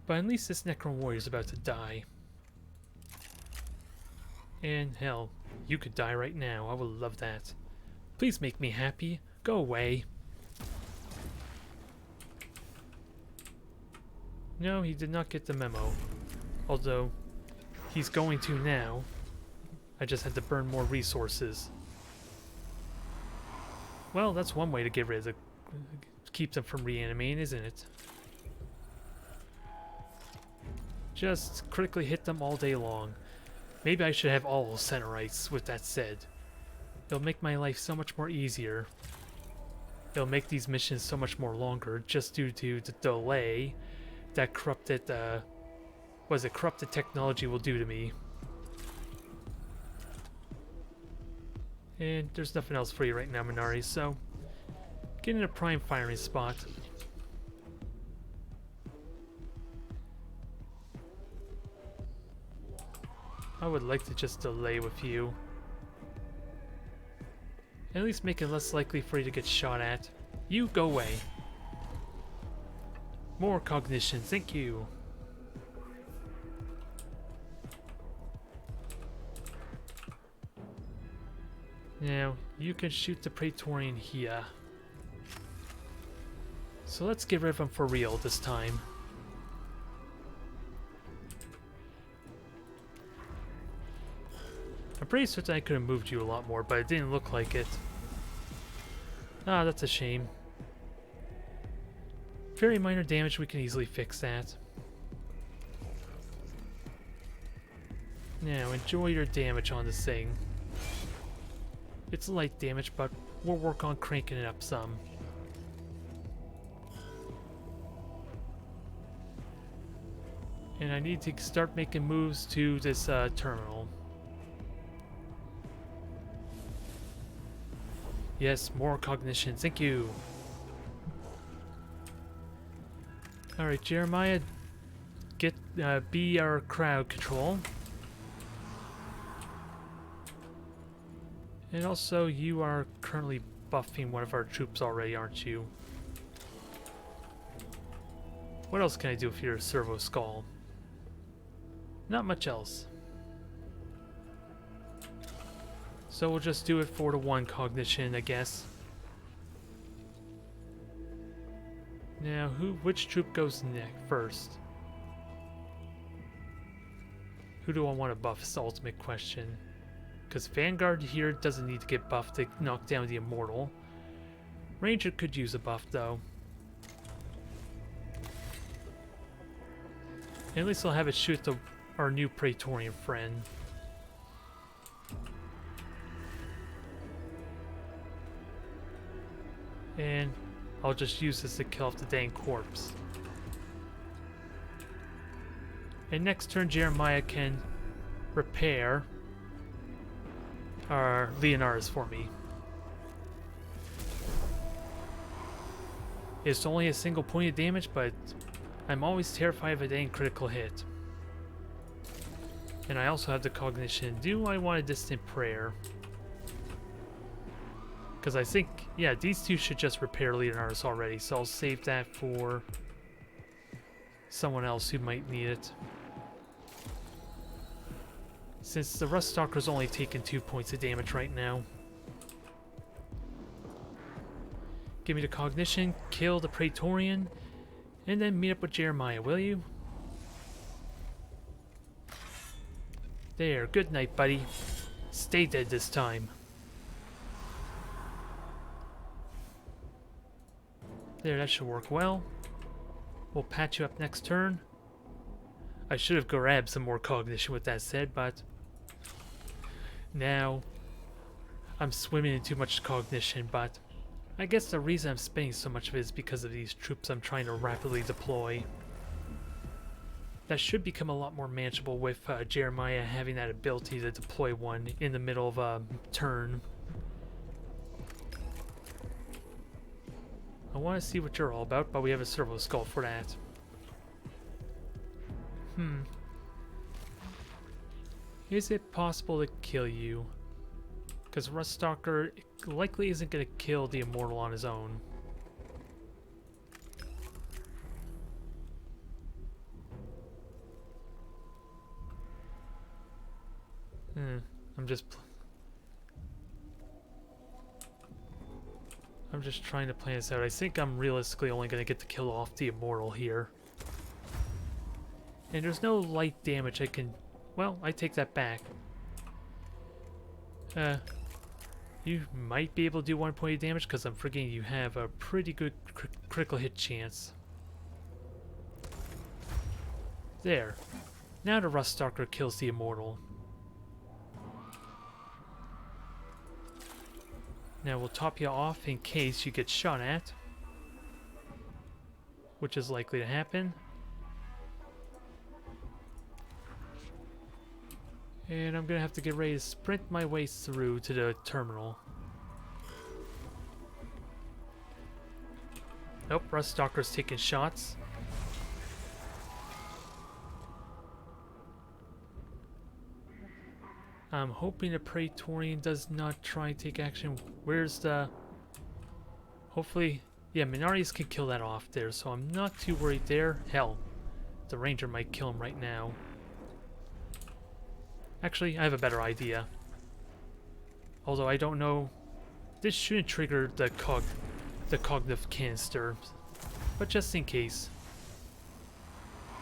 But at least this Necron Warrior's about to die. And hell, you could die right now. I would love that. Please make me happy. Go away. No, he did not get the memo. Although, he's going to now. I just had to burn more resources. Well, that's one way to get rid of the... keep them from reanimating, isn't it? Just critically hit them all day long. Maybe I should have all Centerites, with that said. It'll make my life so much more easier. It'll make these missions so much more longer, just due to the delay that corrupted, corrupted technology will do to me. And there's nothing else for you right now, Minari, so get in a prime firing spot. I would like to just delay with you. At least make it less likely for you to get shot at. You go away. More cognition, thank you. Now, you can shoot the Praetorian here. So let's get rid of him for real this time. I'm pretty certain I could have moved you a lot more, but it didn't look like it. Ah, that's a shame. Very minor damage, we can easily fix that. Now, enjoy your damage on this thing. It's light damage, but we'll work on cranking it up some. And I need to start making moves to this terminal. Yes, more cognition, thank you. Alright, Jeremiah, be our crowd control. And also, you are currently buffing one of our troops already, aren't you? What else can I do with your servo skull? Not much else. So we'll just do it 4 to 1 cognition, I guess. Now, which troop goes first? Who do I want to buff is the ultimate question. Because Vanguard here doesn't need to get buffed to knock down the Immortal. Ranger could use a buff though. And at least I'll have it shoot our new Praetorian friend. And I'll just use this to kill off the dang corpse. And next turn Jeremiah can repair our Leonard's for me. It's only a single point of damage, but I'm always terrified of a dang critical hit. And I also have the cognition. Do I want a distant prayer? Because I think, yeah, these two should just repair Leonardus already, so I'll save that for someone else who might need it. Since the Rust Stalker's only taking 2 points of damage right now. Give me the cognition, kill the Praetorian, and then meet up with Jeremiah, will you? There, good night, buddy. Stay dead this time. There, that should work well. We'll patch you up next turn. I should have grabbed some more cognition with that said, but now I'm swimming in too much cognition, but I guess the reason I'm spending so much of it is because of these troops I'm trying to rapidly deploy. That should become a lot more manageable with Jeremiah having that ability to deploy one in the middle of a turn. I want to see what you're all about, but we have a servo skull for that. Is it possible to kill you? Because Rust Stalker likely isn't going to kill the Immortal on his own. I'm just trying to plan this out. I think I'm realistically only going to get to kill off the Immortal here. And there's no light damage I can... Well, I take that back. You might be able to do 1 point of damage because I'm forgetting you have a pretty good critical hit chance. There. Now the Rust Stalker kills the Immortal. Now we'll top you off in case you get shot at, which is likely to happen. And I'm gonna have to get ready to sprint my way through to the terminal. Nope, Rust Stalker's taking shots. I'm hoping the Praetorian does not try and take action. Where's the... Hopefully... Yeah, Menares can kill that off there, so I'm not too worried there. Hell, the Ranger might kill him right now. Actually, I have a better idea. Although I don't know... This shouldn't trigger the cognitive canister. But just in case.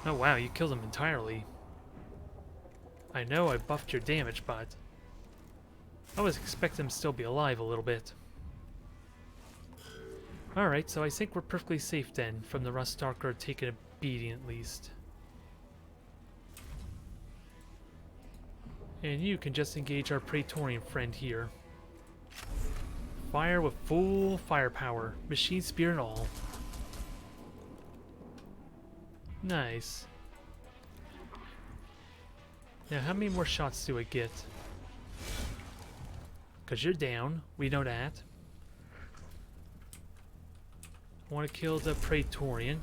Oh wow, you killed him entirely. I know I buffed your damage, but I was expecting him to still be alive a little bit. Alright, so I think we're perfectly safe then, from the Rust Stalker taking a beating at least. And you can just engage our Praetorian friend here. Fire with full firepower, machine spear and all. Nice. Now, how many more shots do I get? Because you're down. We know that. I want to kill the Praetorian.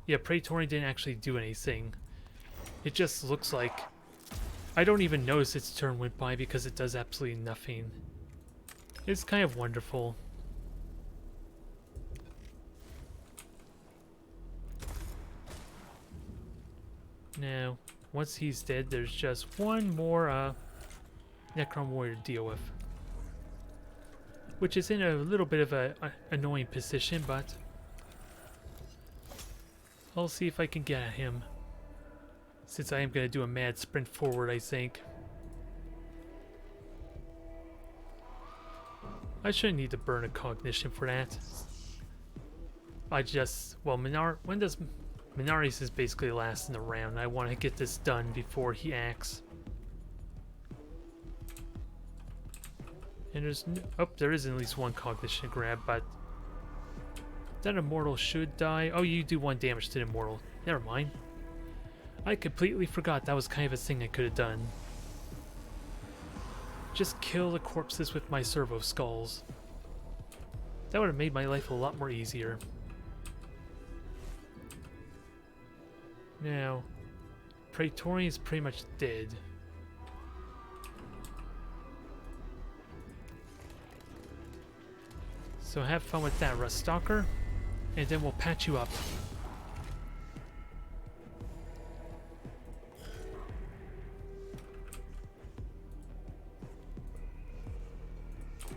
Yeah, Praetorian didn't actually do anything. It just looks like... I don't even notice its turn went by because it does absolutely nothing. It's kind of wonderful. Now... Once he's dead, there's just one more Necron Warrior to deal with. Which is in a little bit of a annoying position, but I'll see if I can get at him. Since I am going to do a mad sprint forward, I think. I shouldn't need to burn a cognition for that. I just... Well, when does... Menares is basically last in the round. I want to get this done before he acts. And there's no, oh, there is at least one cognition grab, but that Immortal should die. Oh, you do 1 damage to the Immortal. Never mind. I completely forgot that was kind of a thing I could have done. Just kill the corpses with my servo skulls. That would have made my life a lot more easier. Now, Praetorian is pretty much dead. So have fun with that, Rust Stalker, and then we'll patch you up.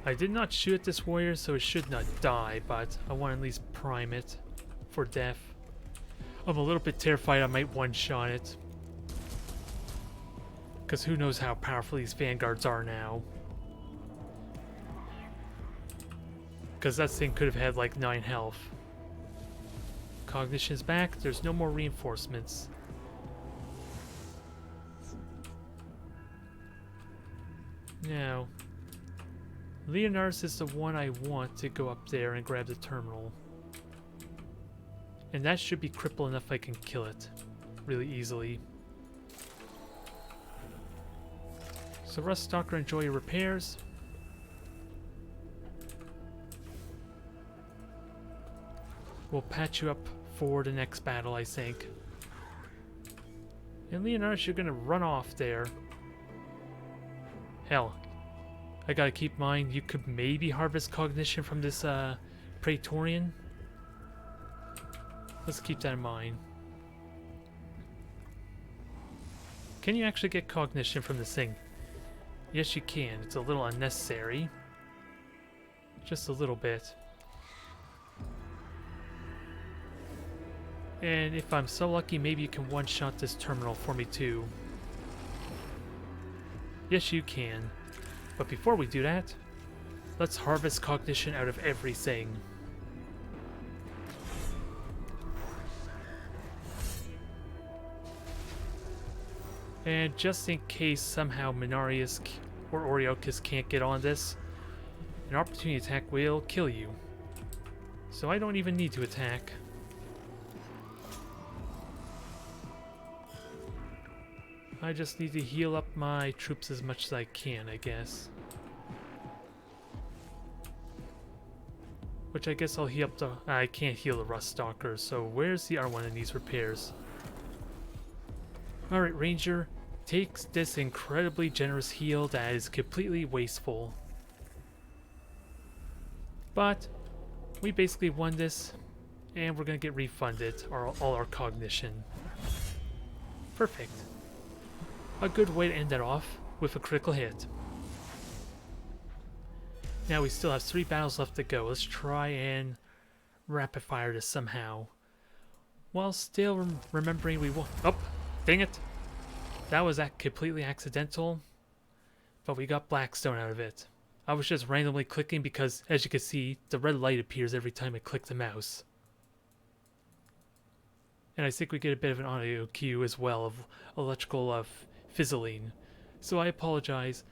I did not shoot at this warrior, so it should not die, but I want to at least prime it for death. I'm a little bit terrified I might one-shot it. Because who knows how powerful these vanguards are now. Because that thing could have had like 9 health. Cognition's back, there's no more reinforcements. Now, Leonard's is the one I want to go up there and grab the terminal. And that should be crippled enough I can kill it really easily. So Rust Stalker, enjoy your repairs. We'll patch you up for the next battle, I think. And Leonardus, you're gonna run off there. Hell, I gotta keep in mind, you could maybe harvest cognition from this Praetorian. Let's keep that in mind. Can you actually get cognition from this thing? Yes, you can. It's a little unnecessary. Just a little bit. And if I'm so lucky, maybe you can one-shot this terminal for me too. Yes, you can. But before we do that, let's harvest cognition out of everything. And just in case somehow Minarius or Oriochus can't get on this, an opportunity attack will kill you. So I don't even need to attack. I just need to heal up my troops as much as I can, I guess. Which I guess I'll heal up the... I can't heal the Rust Stalker, so where's the R1 in these repairs? Alright, Ranger, takes this incredibly generous heal that is completely wasteful. But we basically won this, and we're gonna get refunded all our cognition. Perfect. A good way to end that off with a critical hit. Now we still have 3 battles left to go. Let's try and rapid fire this somehow. While still remembering we won. Oh, dang it! That was completely accidental, but we got Blackstone out of it. I was just randomly clicking because, as you can see, the red light appears every time I click the mouse. And I think we get a bit of an audio cue as well of electrical fizzling. So I apologize.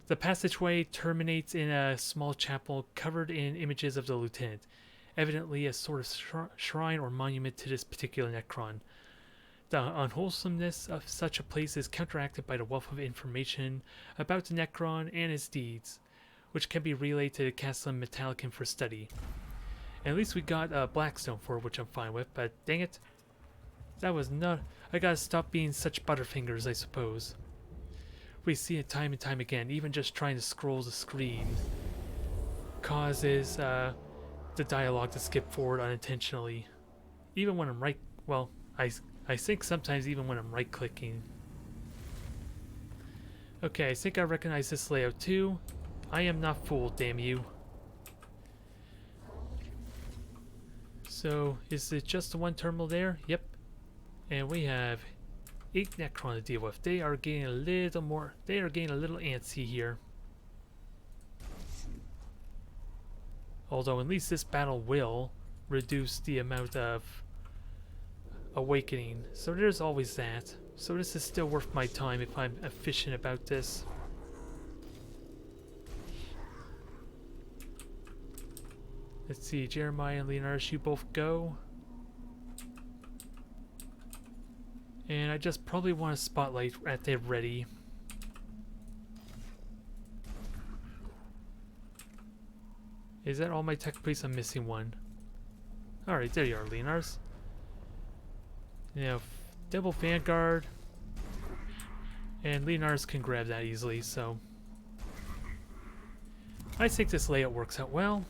The passageway terminates in a small chapel covered in images of the lieutenant, evidently a sort of shrine or monument to this particular Necron. The unwholesomeness of such a place is counteracted by the wealth of information about the Necron and his deeds, which can be relayed to the Castellum Metallicum for study. And at least we got Blackstone for it, which I'm fine with, but dang it. That was not... I gotta stop being such butterfingers, I suppose. We see it time and time again, even just trying to scroll the screen causes the dialogue to skip forward unintentionally. Even when I'm right... Well, I think sometimes even when I'm right-clicking. Okay, I think I recognize this layout too. I am not fooled, damn you. So, is it just the one terminal there? Yep. And we have 8 Necron to deal with. They are getting a little more... They are getting a little antsy here. Although at least this battle will reduce the amount of awakening. So there's always that. So this is still worth my time if I'm efficient about this. Let's see, Jeremiah and Leonardus, you both go. And I just probably want a spotlight at the ready. Is that all my tech priests? I'm missing one. Alright, there you are, Leonardus. Now, Double Vanguard. And Leonardus can grab that easily, so... I think this layout works out well.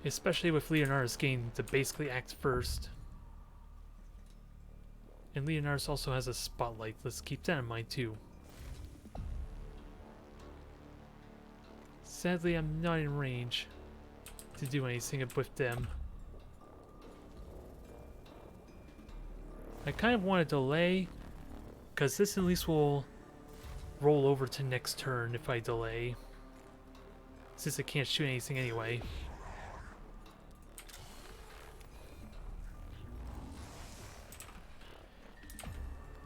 Especially with Leonardus getting to basically act first. And Leonardus also has a spotlight. Let's keep that in mind too. Sadly, I'm not in range to do anything with them. I kind of want to delay, because this at least will roll over to next turn if I delay. Since I can't shoot anything anyway.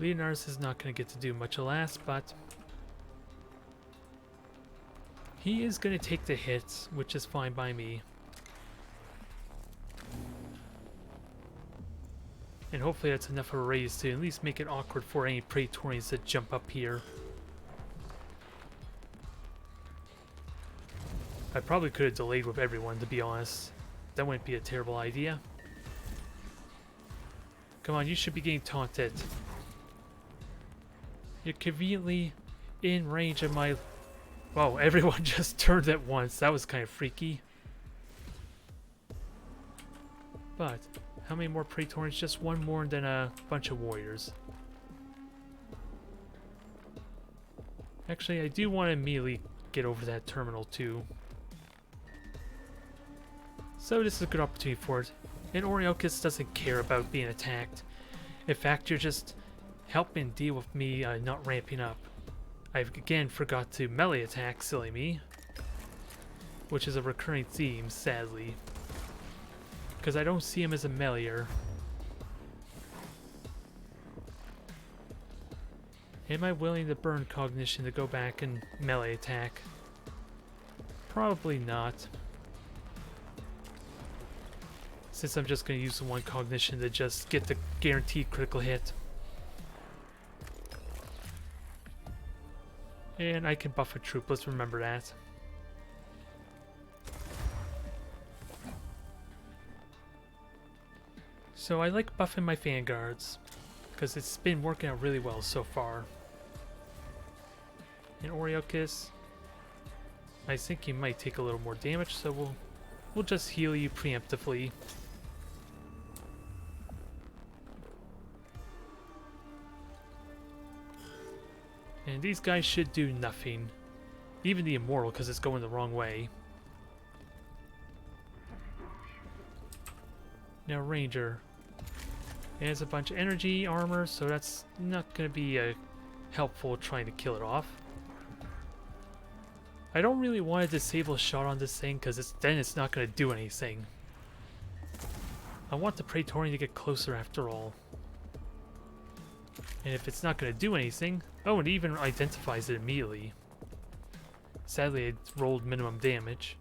Leonardus is not going to get to do much alas, but he is going to take the hits, which is fine by me. And hopefully that's enough of a raise to at least make it awkward for any Praetorians that jump up here. I probably could have delayed with everyone, to be honest. That wouldn't be a terrible idea. Come on, you should be getting taunted. You're conveniently in range of my... Whoa, everyone just turned at once. That was kind of freaky. But, how many more Praetorians? Just one more than a bunch of warriors. Actually, I do want to immediately get over that terminal too. So this is a good opportunity for it. And Hereteks doesn't care about being attacked. In fact, you're just helping deal with me not ramping up. I again forgot to melee attack, silly me. Which is a recurring theme, sadly. Because I don't see him as a meleeer. Am I willing to burn cognition to go back and melee attack? Probably not. Since I'm just going to use the one cognition to just get the guaranteed critical hit. And I can buff a troop, let's remember that. So I like buffing my vanguards, because it's been working out really well so far. And Hereteks, I think you might take a little more damage, so we'll just heal you preemptively. And these guys should do nothing. Even the Immortal, because it's going the wrong way. Now Ranger. It has a bunch of energy armor, so that's not going to be helpful trying to kill it off. I don't really want to disable a shot on this thing, because then it's not going to do anything. I want the Praetorian to get closer after all. And if it's not going to do anything... Oh, it even identifies it immediately. Sadly, it rolled minimum damage.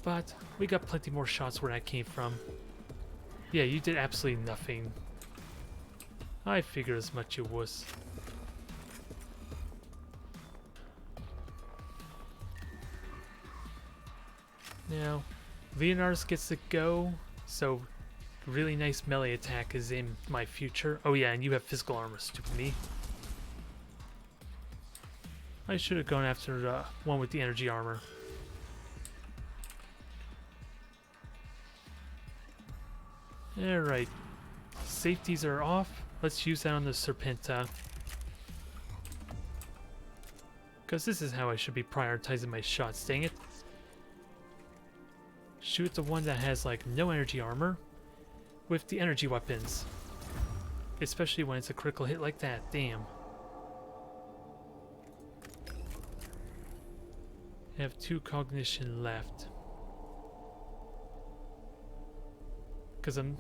But we got plenty more shots where that came from. Yeah, you did absolutely nothing. I figured as much, you wuss. Now, Leonardus gets to go, so... Really nice melee attack is in my future. Oh yeah, and you have physical armor, stupid me. I should have gone after the one with the energy armor. Alright. Safeties are off. Let's use that on the Serpenta. Because this is how I should be prioritizing my shots, dang it. Shoot the one that has like no energy armor. With the energy weapons. Especially when it's a critical hit like that. Damn. I have 2 cognition left. Because I'm...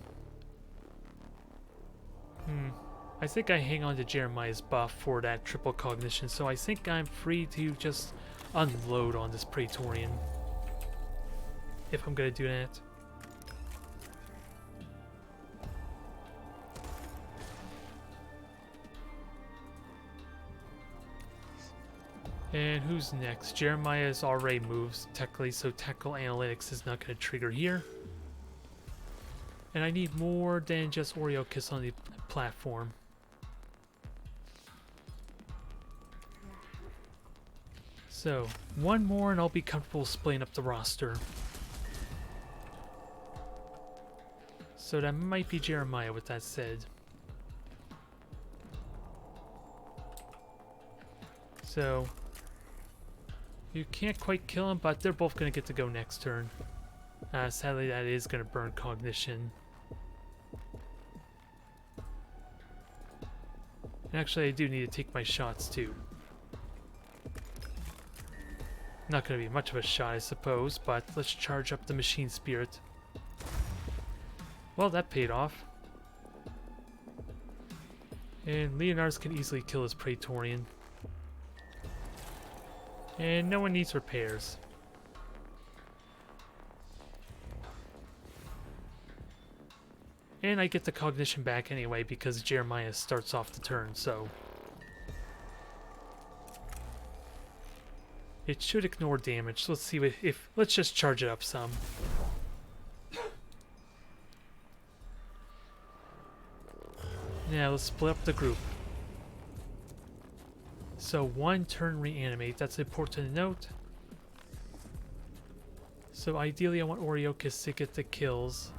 I think I hang on to Jeremiah's buff for that triple cognition, so I think I'm free to just unload on this Praetorian. If I'm gonna do that. And who's next? Jeremiah's already moves technically, so Technical Analytics is not going to trigger here. And I need more than just Hereteks on the platform. So, one more and I'll be comfortable splitting up the roster. So that might be Jeremiah with that said. So, you can't quite kill him, but they're both going to get to go next turn. Sadly, that is going to burn cognition. And actually, I do need to take my shots too. Not going to be much of a shot, I suppose, but let's charge up the machine spirit. Well, that paid off. And Leonard's can easily kill his Praetorian. And no one needs repairs. And I get the cognition back anyway because Jeremiah starts off the turn, so... It should ignore damage. Let's see if let's just charge it up some. Now let's split up the group. So one turn reanimate, that's important to note. So ideally I want Hereteks to get the kills.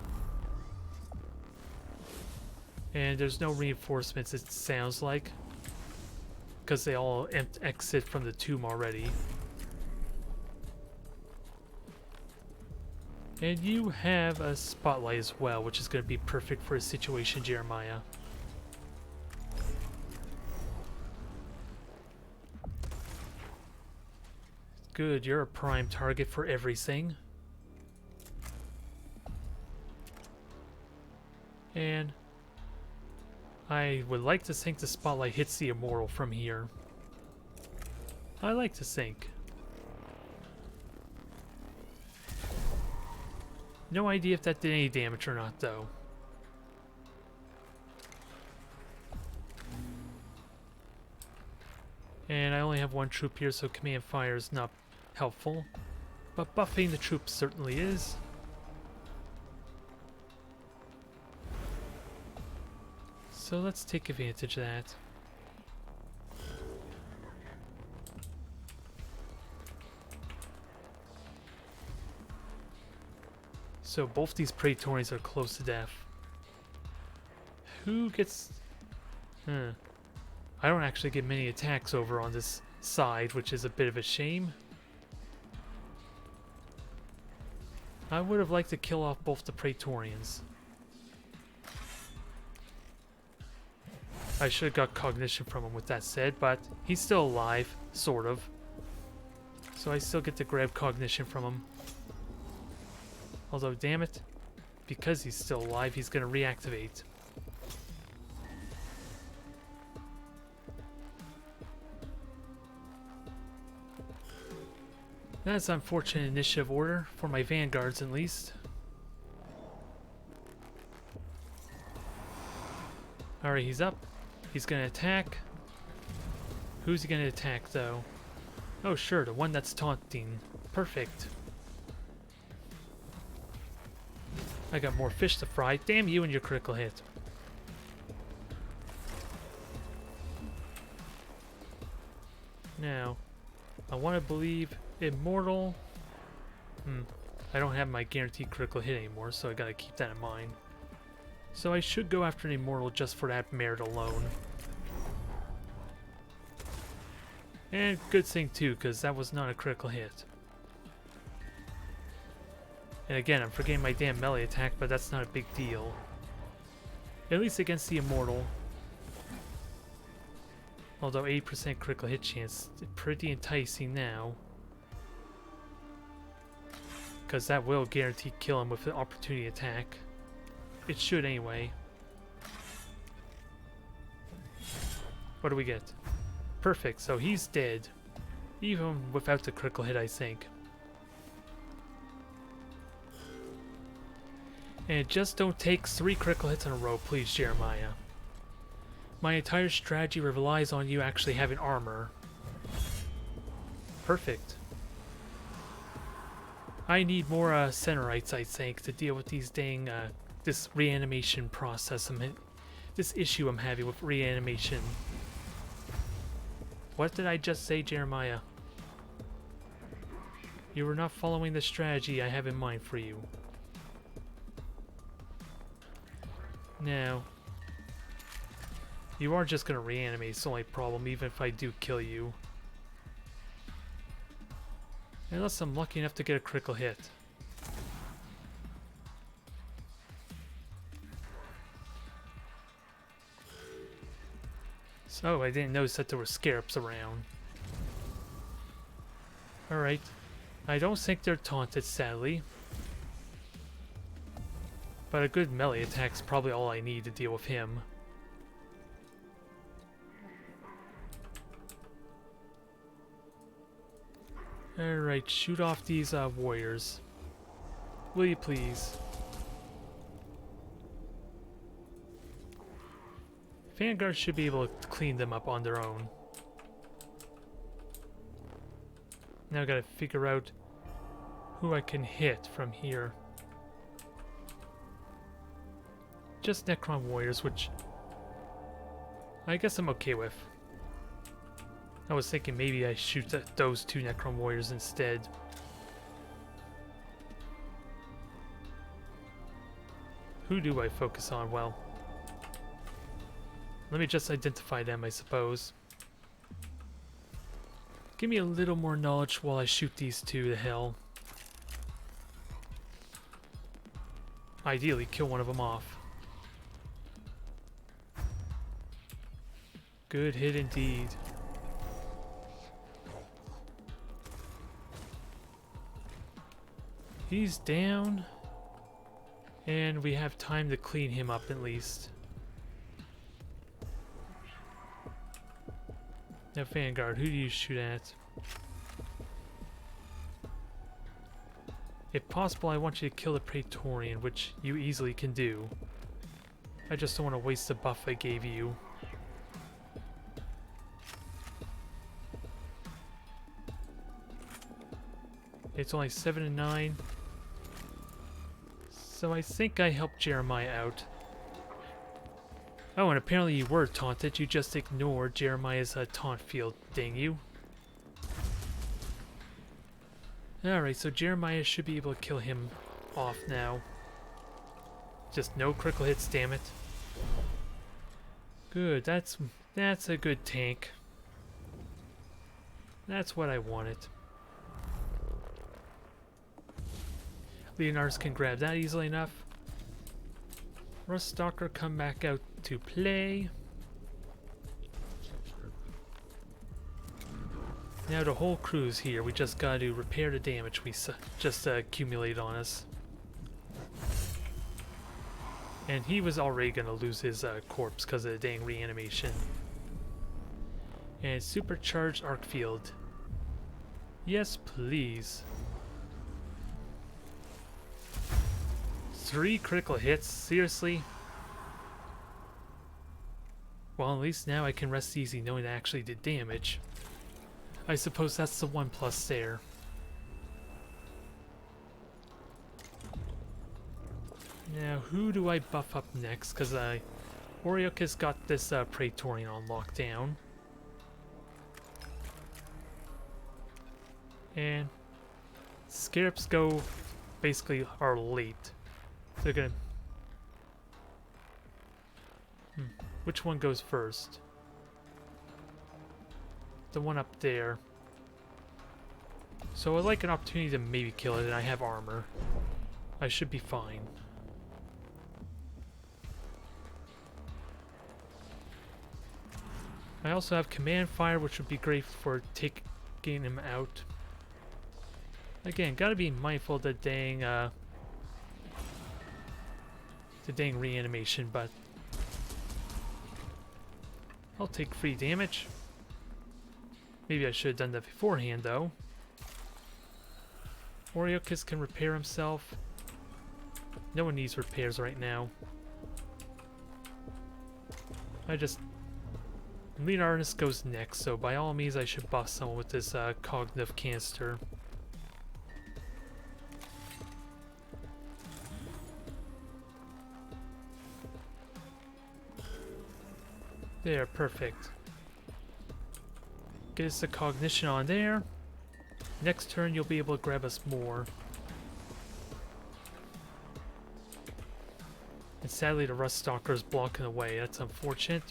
And there's no reinforcements, it sounds like. Because they all exit from the tomb already. And you have a spotlight as well, which is going to be perfect for a situation, Jeremiah. Good, you're a prime target for everything. And I would like to think the spotlight hits the immortal from here. I like to think. No idea if that did any damage or not, though. And I only have one troop here, so command fire is not helpful. But buffing the troops certainly is. So let's take advantage of that. So both these Praetorians are close to death. Who gets... I don't actually get many attacks over on this side, which is a bit of a shame. I would have liked to kill off both the Praetorians. I should have got cognition from him with that said, but he's still alive, sort of. So I still get to grab cognition from him. Although, damn it, because he's still alive, he's going to reactivate. That's unfortunate initiative order, for my vanguards at least. Alright, he's up. He's going to attack. Who's he going to attack, though? Oh, sure, the one that's taunting. Perfect. I got more fish to fry. Damn you and your critical hit. Now, I want to believe Immortal. I don't have my guaranteed critical hit anymore, so I gotta keep that in mind. So I should go after an Immortal just for that merit alone. And good thing too, because that was not a critical hit. And again, I'm forgetting my damn melee attack, but that's not a big deal. At least against the Immortal. Although 80% critical hit chance, pretty enticing now. Because that will guarantee kill him with an opportunity attack. It should anyway. What do we get? Perfect, so he's dead. Even without the critical hit, I think. And just don't take 3 critical hits in a row, please, Jeremiah. My entire strategy relies on you actually having armor. Perfect. I need more Centerites, I think, to deal with these dang this reanimation process. This issue I'm having with reanimation. What did I just say, Jeremiah? You were not following the strategy I have in mind for you. Now, you are just gonna reanimate, it's the only problem, even if I do kill you. Unless I'm lucky enough to get a critical hit. So, I didn't notice that there were scarabs around. Alright. I don't think they're taunted, sadly. But a good melee attack's probably all I need to deal with him. Alright, shoot off these warriors. Will you please? Vanguard should be able to clean them up on their own. Now I gotta figure out who I can hit from here. Just Necron warriors, which I guess I'm okay with. I was thinking maybe I shoot at those 2 Necron warriors instead. Who do I focus on? Well, let me just identify them, I suppose. Give me a little more knowledge while I shoot these 2 to hell. Ideally, kill one of them off. Good hit indeed. He's down. And we have time to clean him up at least. Now Vanguard, who do you shoot at? If possible, I want you to kill the Praetorian, which you easily can do. I just don't want to waste the buff I gave you. It's only 7 and 9. So I think I helped Jeremiah out. Oh, and apparently you were taunted. You just ignored Jeremiah's taunt field, dang you. Alright, so Jeremiah should be able to kill him off now. Just no critical hits, damn it. Good, that's a good tank. That's what I wanted. Leonardus can grab that easily enough. Ruststalker come back out to play. Now the whole crew's here. We just got to repair the damage we just accumulated on us. And he was already going to lose his corpse because of the dang reanimation. And supercharged arc field. Yes, please. 3 critical hits? Seriously? Well, at least now I can rest easy knowing I actually did damage. I suppose that's the 1+ there. Now, who do I buff up next? Because Hereteks got this Praetorian on lockdown. And Scarabs go basically are late. They're gonna... Which one goes first? The one up there. So I'd like an opportunity to maybe kill it, and I have armor. I should be fine. I also have command fire, which would be great for taking him out. Again, gotta be mindful of the dang reanimation, but I'll take free damage. Maybe I should have done that beforehand, though. Hereteks can repair himself. No one needs repairs right now. Leonardus goes next, so by all means I should buff someone with this cognitive canister. There, perfect. Get us the cognition on there. Next turn you'll be able to grab us more. And sadly the Rust Stalker is blocking the way. That's unfortunate.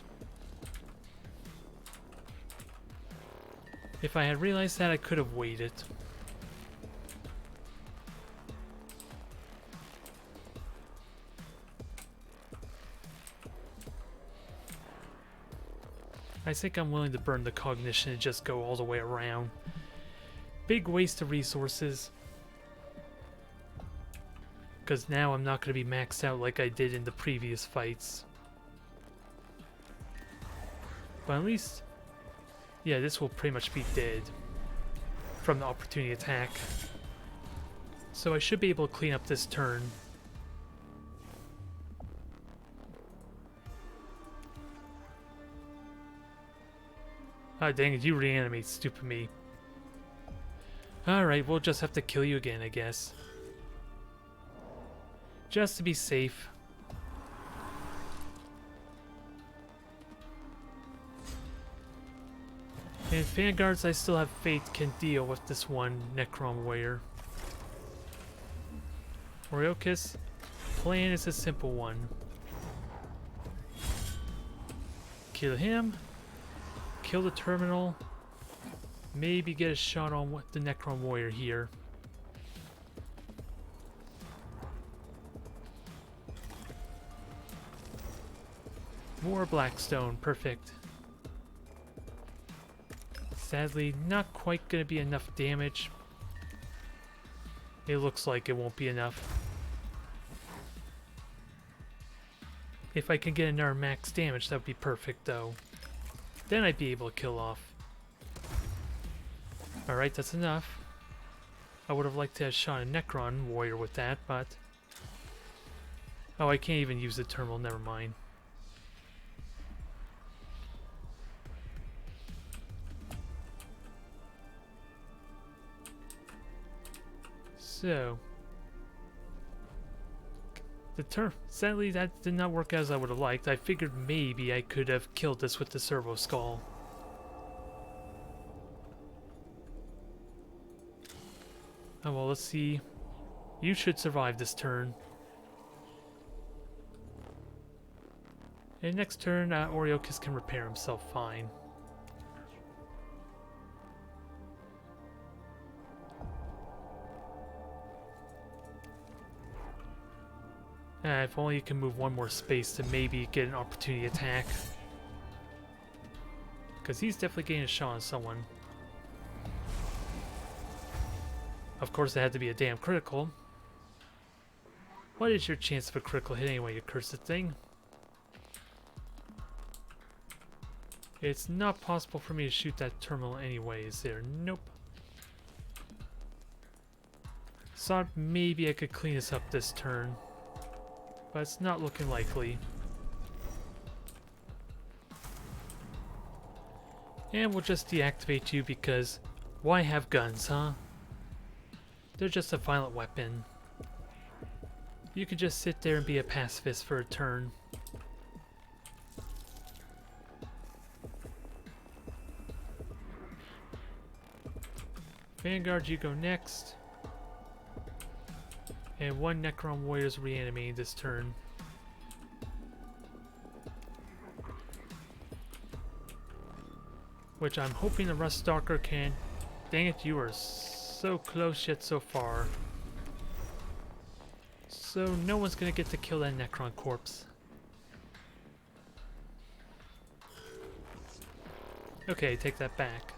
If I had realized that, I could have waited. I think I'm willing to burn the cognition and just go all the way around. Big waste of resources. Because now I'm not going to be maxed out like I did in the previous fights. But at least, yeah, this will pretty much be dead from the opportunity attack. So I should be able to clean up this turn. Ah, dang it, you reanimate, stupid me. Alright, we'll just have to kill you again, I guess. Just to be safe. And Vanguards, I still have faith can deal with this one Necron Warrior. Hereteks, plan is a simple one. Kill him. Kill the terminal. Maybe get a shot on the Necron Warrior here. More Blackstone, perfect. Sadly, not quite going to be enough damage. It looks like it won't be enough. If I can get another max damage, that would be perfect though. Then I'd be able to kill off. Alright, that's enough. I would have liked to have shot a Necron Warrior with that, but... oh, I can't even use the terminal, never mind. So... sadly, that did not work as I would have liked. I figured maybe I could have killed this with the Servo Skull. Oh well, let's see. You should survive this turn. And next turn, Hereteks can repair himself fine. If only you can move one more space to maybe get an opportunity attack. Because he's definitely getting a shot on someone. Of course, it had to be a damn critical. What is your chance of a critical hit anyway, you cursed thing? It's not possible for me to shoot that terminal anyway, is there? Nope. Thought maybe I could clean this up this turn. But it's not looking likely. And we'll just deactivate you because why have guns, huh? They're just a violent weapon. You could just sit there and be a pacifist for a turn. Vanguard, you go next. And one Necron Warrior is reanimating this turn. Which I'm hoping the Rust Stalker can... dang it, you are so close yet so far. So no one's gonna get to kill that Necron corpse. Okay, take that back.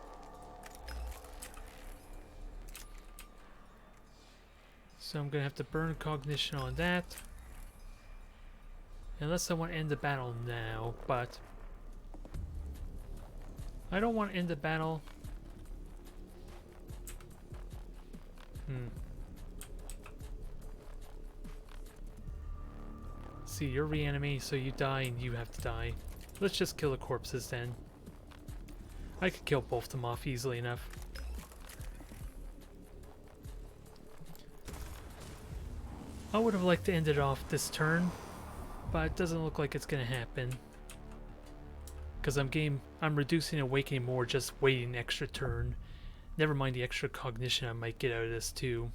So I'm gonna have to burn cognition on that. Unless I want to end the battle now, but I don't want to end the battle. See, you're reanimating, so you die and you have to die. Let's just kill the corpses then. I could kill both of them off easily enough. I would have liked to end it off this turn, but it doesn't look like it's going to happen. Because I'm reducing awakening more, just waiting an extra turn. Never mind the extra cognition I might get out of this too.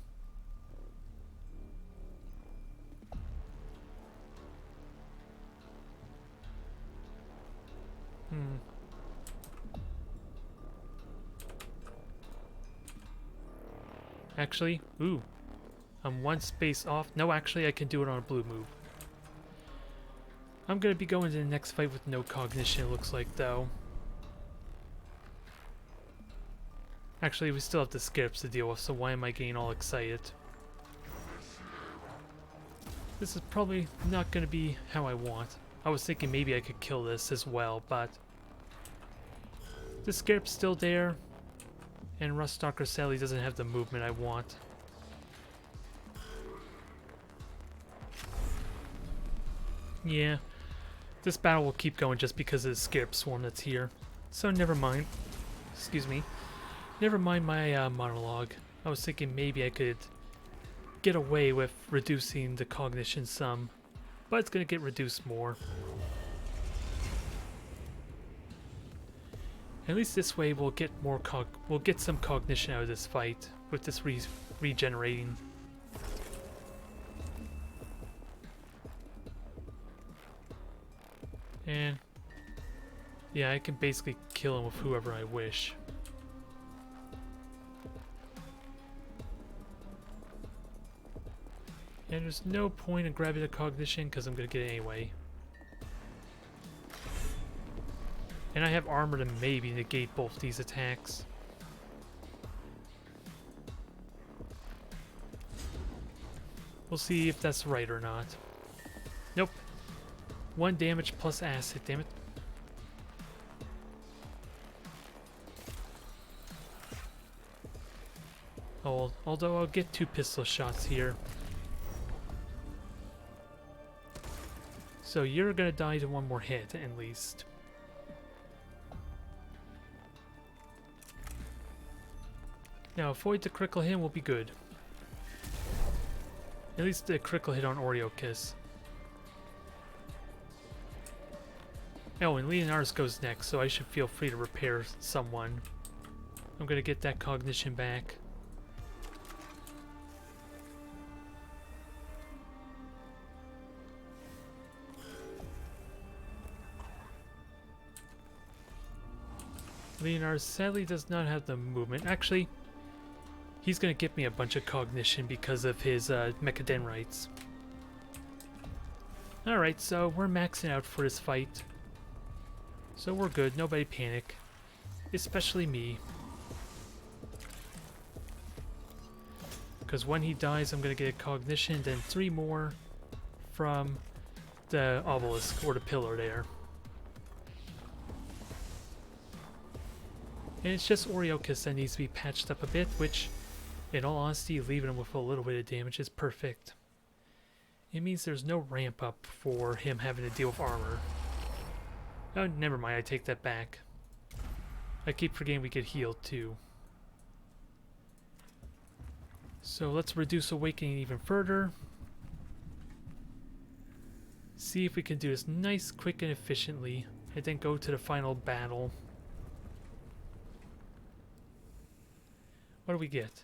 Actually, ooh. I'm one space off. No, actually I can do it on a blue move. I'm gonna be going to the next fight with no cognition, it looks like, though. Actually, we still have the skips to deal with, so why am I getting all excited? This is probably not gonna be how I want. I was thinking maybe I could kill this as well, but the skip's still there, and Ruststalker sadly doesn't have the movement I want. Yeah, this battle will keep going just because of the skip swarm that's here. So never mind. Excuse me. Never mind my monologue. I was thinking maybe I could get away with reducing the cognition some, but it's gonna get reduced more. At least this way we'll get some cognition out of this fight with this regenerating. And yeah, I can basically kill him with whoever I wish. And there's no point in grabbing the cognition because I'm going to get it anyway. And I have armor to maybe negate both these attacks. We'll see if that's right or not. Nope. 1 damage plus acid, damn it. Oh, although I'll get 2 pistol shots here. So you're gonna die to 1 more hit, at least. Now, avoid the critical hit will be good. At least the critical hit on Hereteks. Oh, and Leonard's goes next, so I should feel free to repair someone. I'm gonna get that cognition back. Leonard sadly does not have the movement. Actually, he's gonna give me a bunch of cognition because of his Mechanicus. Alright, so we're maxing out for this fight. So we're good, nobody panic. Especially me. Because when he dies, I'm gonna get a cognition, then 3 more from the obelisk, or the pillar there. And it's just Hereteks that needs to be patched up a bit, which, in all honesty, leaving him with a little bit of damage is perfect. It means there's no ramp up for him having to deal with armor. Oh, never mind, I take that back. I keep forgetting we get healed too. So let's reduce awakening even further. See if we can do this nice, quick, and efficiently, and then go to the final battle. What do we get?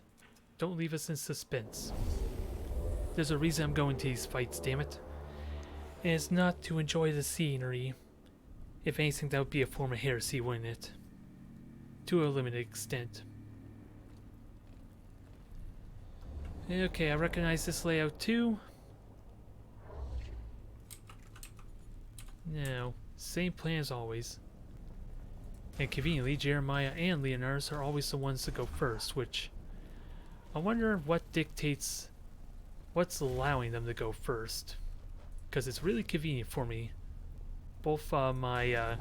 Don't leave us in suspense. There's a reason I'm going to these fights, damn it. And it's not to enjoy the scenery. If anything, that would be a form of heresy, wouldn't it? To a limited extent. Okay, I recognize this layout too. Now, same plan as always. And conveniently, Jeremiah and Leonard's are always the ones to go first, which I wonder what dictates what's allowing them to go first. Because it's really convenient for me. Both my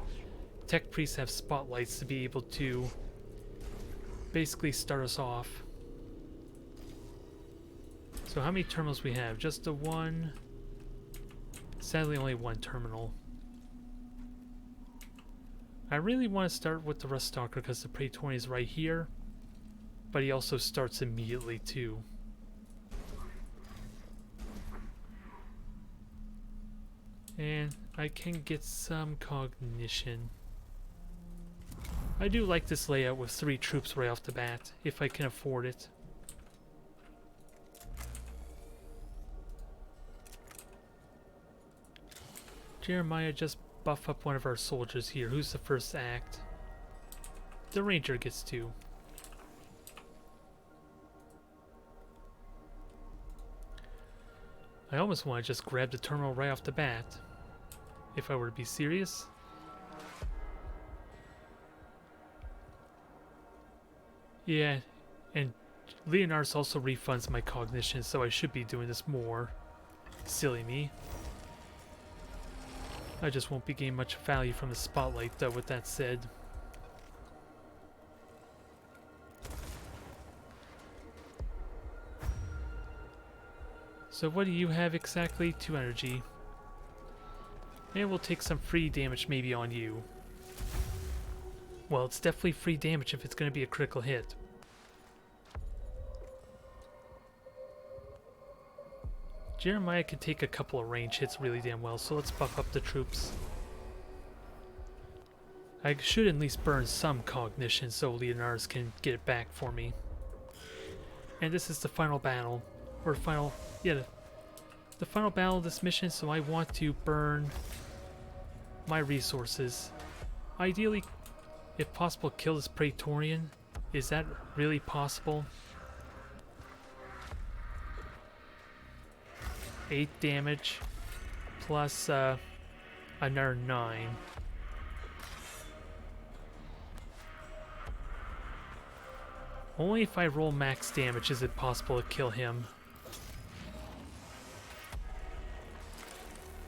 tech priests have spotlights to be able to basically start us off. So how many terminals we have? Just the one. Sadly, only 1 terminal. I really want to start with the Ruststalker because the Praetorian is right here, but he also starts immediately too. And I can get some cognition. I do like this layout with 3 troops right off the bat, if I can afford it. Jeremiah, just buff up one of our soldiers here. Who's the first to act? The ranger gets to. I almost want to just grab the terminal right off the bat, if I were to be serious. Yeah, and Leonard's also refunds my cognition, so I should be doing this more. Silly me. I just won't be getting much value from the spotlight, though, with that said. So what do you have exactly? 2 energy. And we'll take some free damage maybe on you. Well, it's definitely free damage if it's going to be a critical hit. Jeremiah can take a couple of range hits really damn well, so let's buff up the troops. I should at least burn some cognition so Leonard's can get it back for me. And this is the final battle. Or final... yeah, the final battle of this mission, so I want to burn my resources. Ideally, if possible, kill this Praetorian. Is that really possible? 8 damage plus another 9. Only if I roll max damage is it possible to kill him.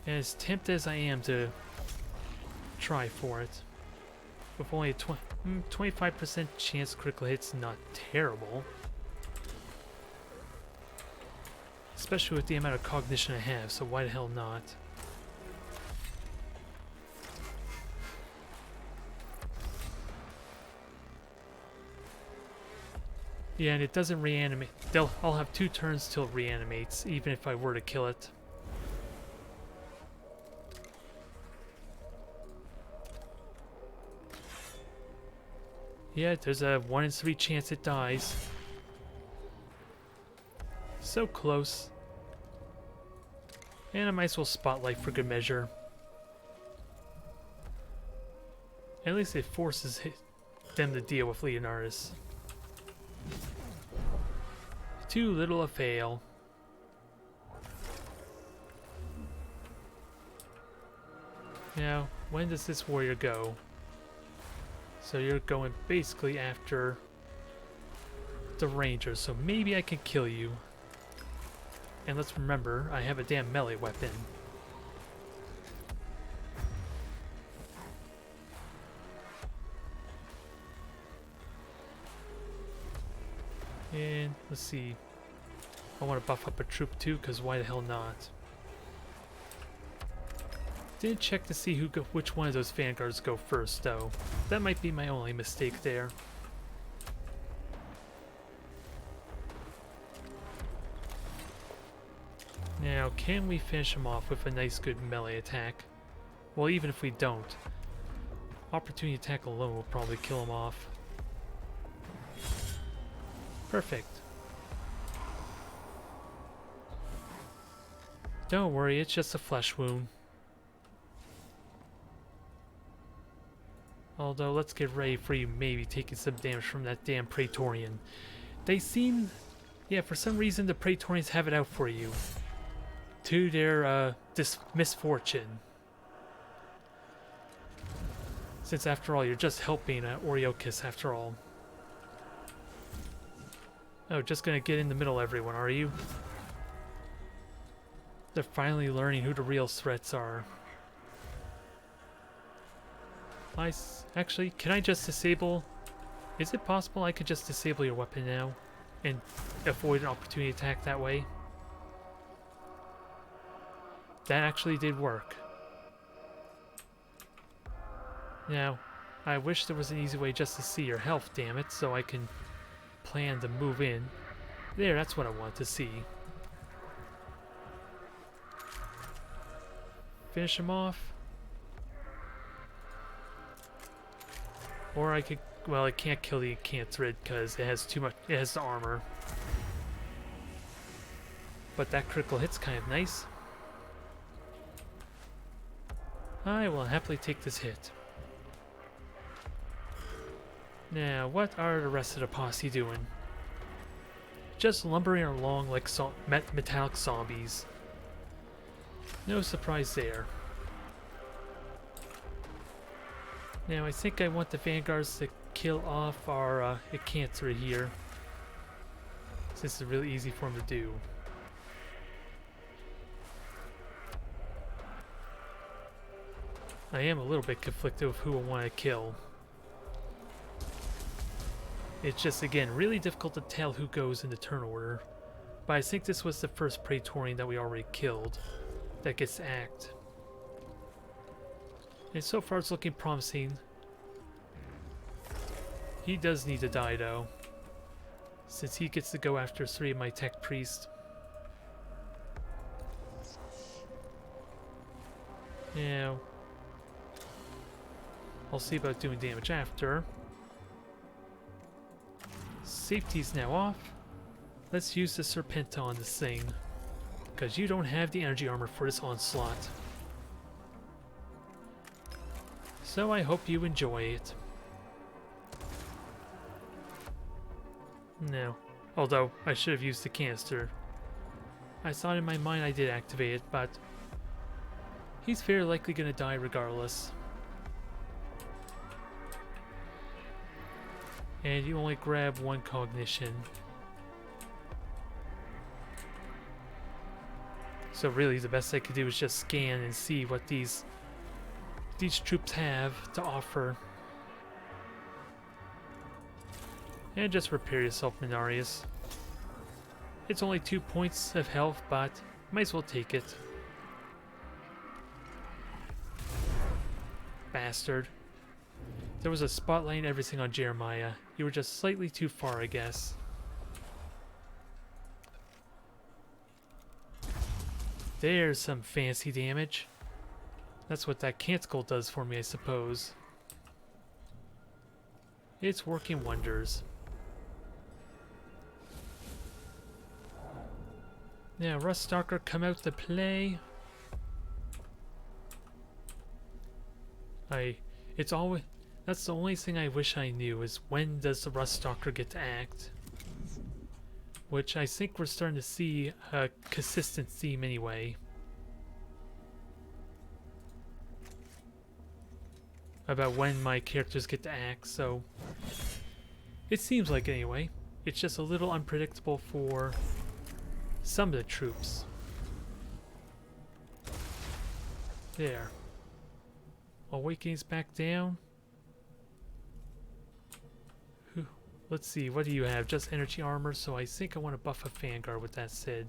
And as tempted as I am to try for it, with only a 25% chance critical hit's not terrible. Especially with the amount of cognition I have, so why the hell not? Yeah, and it doesn't reanimate. I'll have 2 turns till it reanimates, even if I were to kill it. Yeah, there's a 1 in 3 chance it dies. So close. And I might as well spotlight for good measure. At least it forces them to deal with Leonardus. Too little a fail. Now, when does this warrior go? So you're going basically after the ranger, so maybe I can kill you. And let's remember, I have a damn melee weapon. And let's see. I want to buff up a troop too, because why the hell not? Didn't check to see which one of those vanguards go first, though. That might be my only mistake there. Now, can we finish him off with a nice good melee attack? Well, even if we don't, opportunity attack alone will probably kill him off. Perfect. Don't worry, it's just a flesh wound. Although, let's get ready for you maybe taking some damage from that damn Praetorian. They seem... yeah, for some reason the Praetorians have it out for you. To their misfortune. Since after all, you're just helping Hereteks after all. Oh, just gonna get in the middle everyone, are you? They're finally learning who the real threats are. Actually, can I just disable... is it possible I could just disable your weapon now? And avoid an opportunity attack that way? That actually did work. Now, I wish there was an easy way just to see your health, damn it, so I can plan to move in. There, that's what I want to see. Finish him off. Or I could, well, I can't kill the Cantrid because it has too much, it has the armor. But that critical hit's kind of nice. I will happily take this hit. Now, what are the rest of the posse doing? Just lumbering along like metallic zombies. No surprise there. Now, I think I want the vanguards to kill off our Icantrid here. This is really easy for them to do. I am a little bit conflicted with who I want to kill. It's just, again, really difficult to tell who goes in the turn order. But I think this was the first Praetorian that we already killed that gets to act. And so far it's looking promising. He does need to die though, since he gets to go after 3 of my tech priests. Now, I'll see about doing damage after. Safety's now off. Let's use the Serpenta on this thing, because you don't have the energy armor for this onslaught. So I hope you enjoy it. No. Although, I should have used the canister. I thought in my mind I did activate it, but he's very likely going to die regardless. And you only grab 1 cognition. So really the best I could do is just scan and see what these troops have to offer. And just repair yourself, Minarius. It's only 2 points of health, but might as well take it. Bastard. There was a spotlight and everything on Jeremiah. You were just slightly too far, I guess. There's some fancy damage. That's what that Canticle does for me, I suppose. It's working wonders. Now, Ruststalker, come out to play. It's always... That's the only thing I wish I knew, is when does the Ruststalker get to act? Which I think we're starting to see a consistent theme anyway. About when my characters get to act, so... It seems like it anyway. It's just a little unpredictable for some of the troops. There. Awakening's back down. Let's see, what do you have? Just energy armor, so I think I want to buff a Vanguard with that said.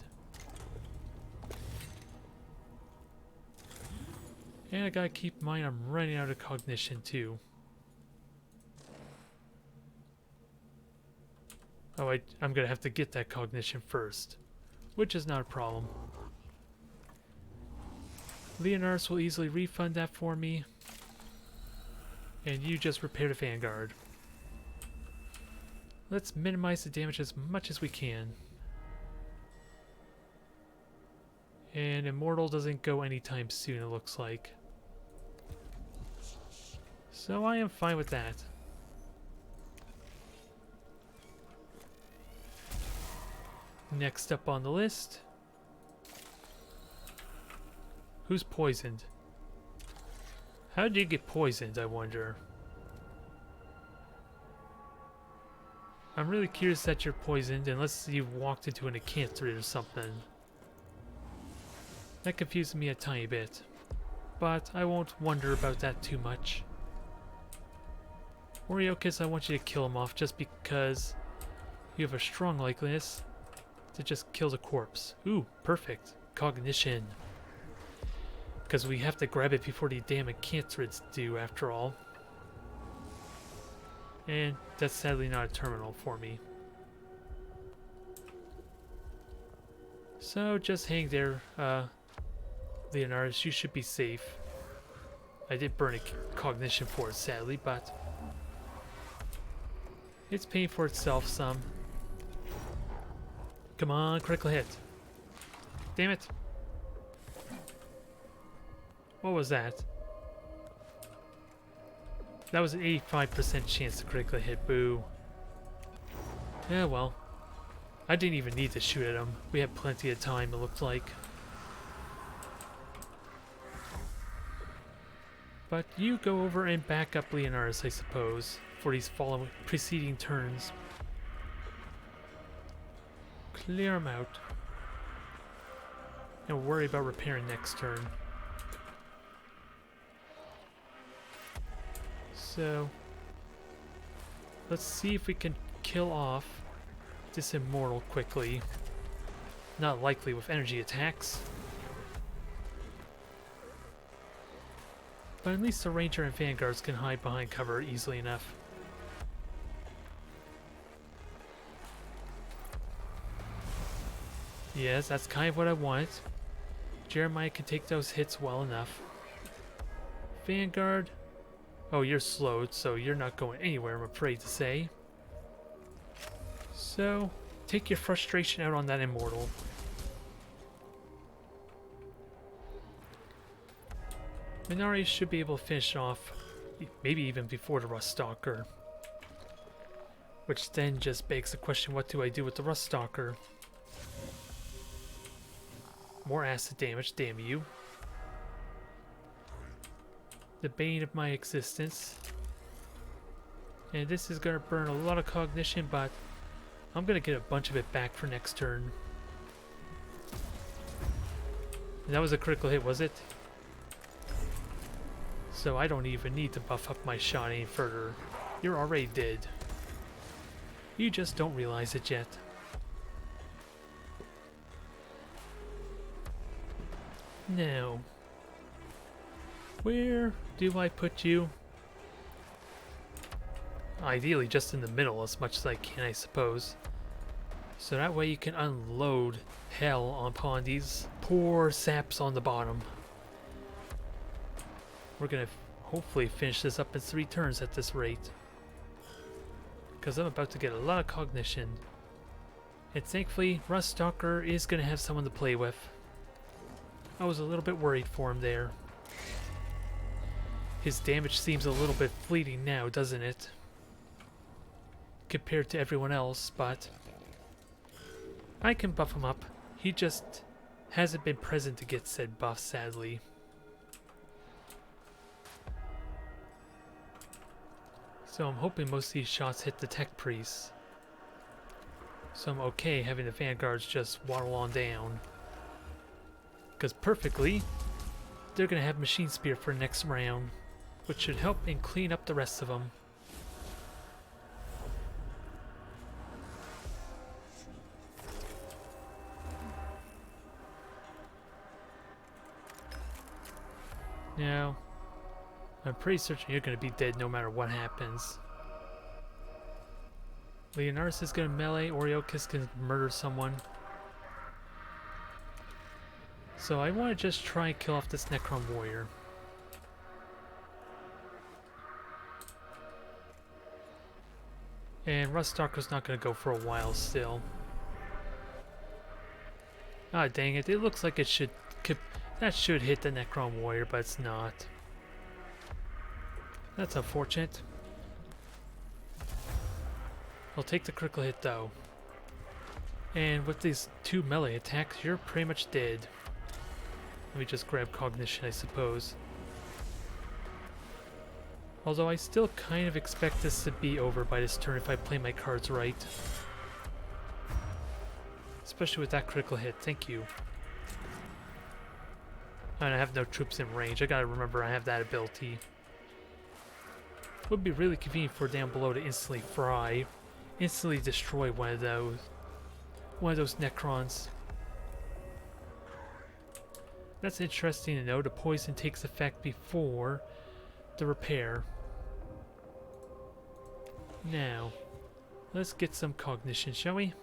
And I gotta keep in mind I'm running out of cognition too. Oh, I'm gonna have to get that cognition first, which is not a problem. Leonardus will easily refund that for me. And you just repair the Vanguard. Let's minimize the damage as much as we can. And Immortal doesn't go anytime soon, it looks like. So I am fine with that. Next up on the list. Who's poisoned? How did you get poisoned, I wonder? I'm really curious that you're poisoned, unless you've walked into an Icantrid or something. That confuses me a tiny bit, but I won't wonder about that too much. Hereteks, I want you to kill him off just because you have a strong likeliness to just kill the corpse. Ooh, perfect. Cognition. Because we have to grab it before the damn Icantrids do, after all. And that's sadly not a terminal for me. So just hang there, Leonardus, you should be safe. I did burn a cognition for it, sadly, but It's paying for itself some. Come on, critical hit. Damn it. What was that? That was an 85% chance to critically hit. Boo. Yeah, well. I didn't even need to shoot at him. We had plenty of time, it looked like. But you go over and back up Leonardus, I suppose, for these preceding turns. Clear them out. And worry about repairing next turn. So, let's see if we can kill off this immortal quickly. Not likely with energy attacks. But at least the Ranger and Vanguards can hide behind cover easily enough. Yes, that's kind of what I want. Jeremiah can take those hits well enough. Vanguard. Oh, you're slowed, so you're not going anywhere, I'm afraid to say. So, take your frustration out on that immortal. Minari should be able to finish off, maybe even before the Rust Stalker. Which then just begs the question, what do I do with the Rust Stalker? More acid damage, damn you. The bane of my existence. And this is going to burn a lot of cognition, but I'm going to get a bunch of it back for next turn. And that was a critical hit, was it? So I don't even need to buff up my shot any further. You're already dead. You just don't realize it yet. Now, where do I put you? Ideally just in the middle as much as I can, I suppose. So that way you can unload hell upon these poor saps on the bottom. We're gonna hopefully finish this up in 3 turns at this rate. Because I'm about to get a lot of cognition. And thankfully, Rust Stalker is gonna have someone to play with. I was a little bit worried for him there. His damage seems a little bit fleeting now, doesn't it? Compared to everyone else, but I can buff him up. He just hasn't been present to get said buff, sadly. So I'm hoping most of these shots hit the tech priests. So I'm okay having the vanguards just waddle on down. Because perfectly, they're going to have Machine Spear for next round, which should help and clean up the rest of them. Now, I'm pretty certain you're going to be dead no matter what happens. Leonardus is going to melee, Oriochis can murder someone. So I want to just try and kill off this Necron Warrior. And Rust Stalker's not going to go for a while still. Ah, dang it. It looks like it should... that should hit the Necron Warrior, but it's not. That's unfortunate. I'll take the critical hit though. And with these 2 melee attacks, you're pretty much dead. Let me just grab cognition, I suppose. Although I still kind of expect this to be over by this turn if I play my cards right. Especially with that critical hit, thank you. And I have no troops in range, I gotta remember I have that ability. Would be really convenient for down below to instantly destroy one of those Necrons. That's interesting to know. The poison takes effect before the repair. Now, let's get some cognition, shall we?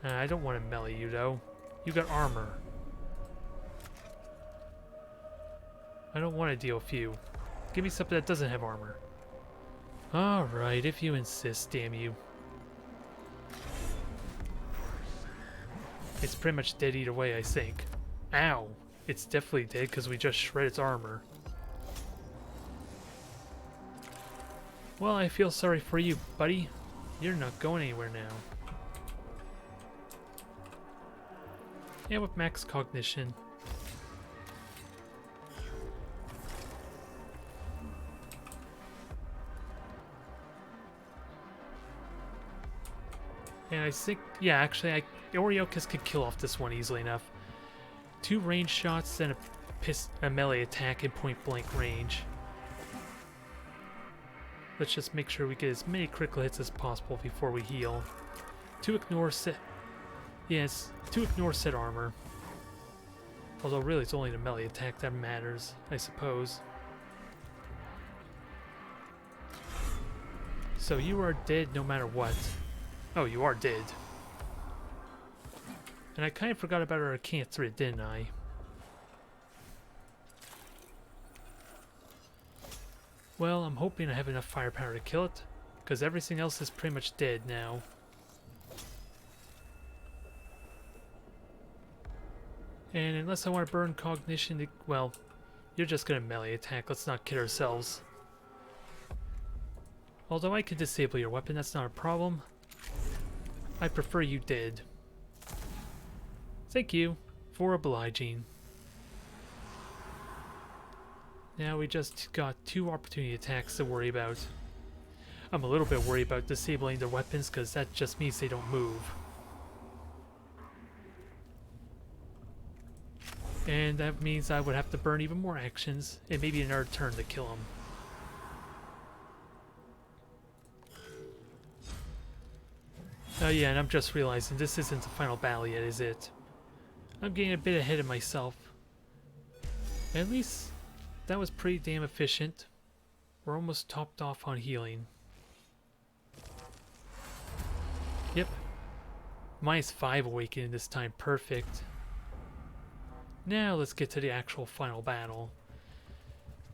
I don't want to melee you, though. You got armor. I don't want to deal with you. Give me something that doesn't have armor. Alright, if you insist, damn you. It's pretty much dead either way, I think. Ow! It's definitely dead because we just shred its armor. Well, I feel sorry for you, buddy. You're not going anywhere now. And with max cognition. And I think, yeah, actually, Hereteks could kill off this one easily enough. 2 range shots and a melee attack in point blank range. Let's just make sure we get as many critical hits as possible before we heal. To ignore set armor. Although really it's only the melee attack that matters, I suppose. So you are dead no matter what. Oh, you are dead. And I kind of forgot about our Arcana thread, didn't I? Well, I'm hoping I have enough firepower to kill it, because everything else is pretty much dead now. And unless I want to burn cognition, well, you're just going to melee attack, let's not kid ourselves. Although I can disable your weapon, that's not a problem. I prefer you dead. Thank you for obliging. Now we just got 2 opportunity attacks to worry about. I'm a little bit worried about disabling their weapons because that just means they don't move. And that means I would have to burn even more actions and maybe another turn to kill them. Oh yeah, and I'm just realizing this isn't the final battle yet, is it? I'm getting a bit ahead of myself. At least that was pretty damn efficient. We're almost topped off on healing. Yep. -5 awakening this time, perfect. Now let's get to the actual final battle.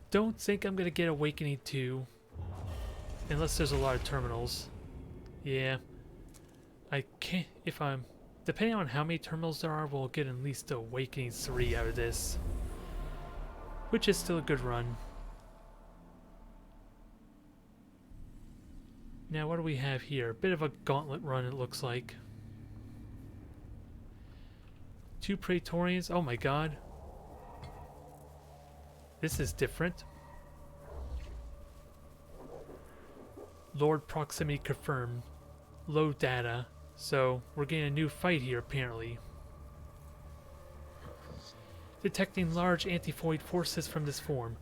Don't think I'm gonna get Awakening 2. Unless there's a lot of terminals. Yeah. I can't, depending on how many terminals there are, we'll get at least Awakening 3 out of this. Which is still a good run. Now what do we have here? A bit of a gauntlet run, it looks like. 2 Praetorians, oh my god. This is different. Lord proximity confirmed. Low data. So we're getting a new fight here apparently. Detecting large anti-void forces from this form.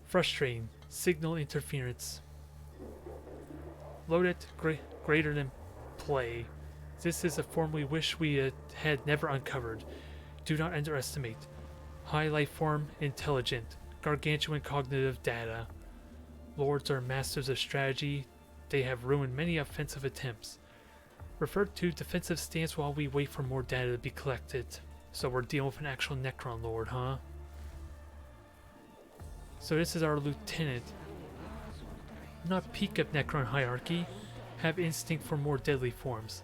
Frustrating. Signal interference. Loaded greater than play. This is a form we wish we had never uncovered. Do not underestimate. High life form, intelligent. Gargantuan cognitive data. Lords are masters of strategy. They have ruined many offensive attempts. Refer to defensive stance while we wait for more data to be collected. So we're dealing with an actual Necron Lord, huh? So this is our lieutenant. Not peak of Necron hierarchy. Have instinct for more deadly forms.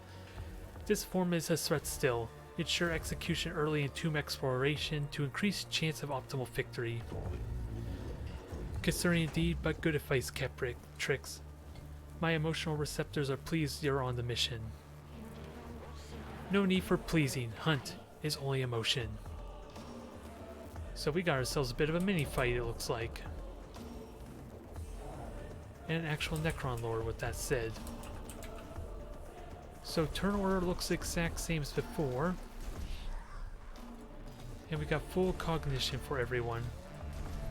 This form is a threat still. Ensure execution early in tomb exploration to increase chance of optimal victory. Concerning indeed, but good advice, Trix. My emotional receptors are pleased you're on the mission. No need for pleasing. Hunt is only emotion. So we got ourselves a bit of a mini fight, it looks like. And an actual Necron Lord with that said. So turn order looks the exact same as before. And we got full cognition for everyone.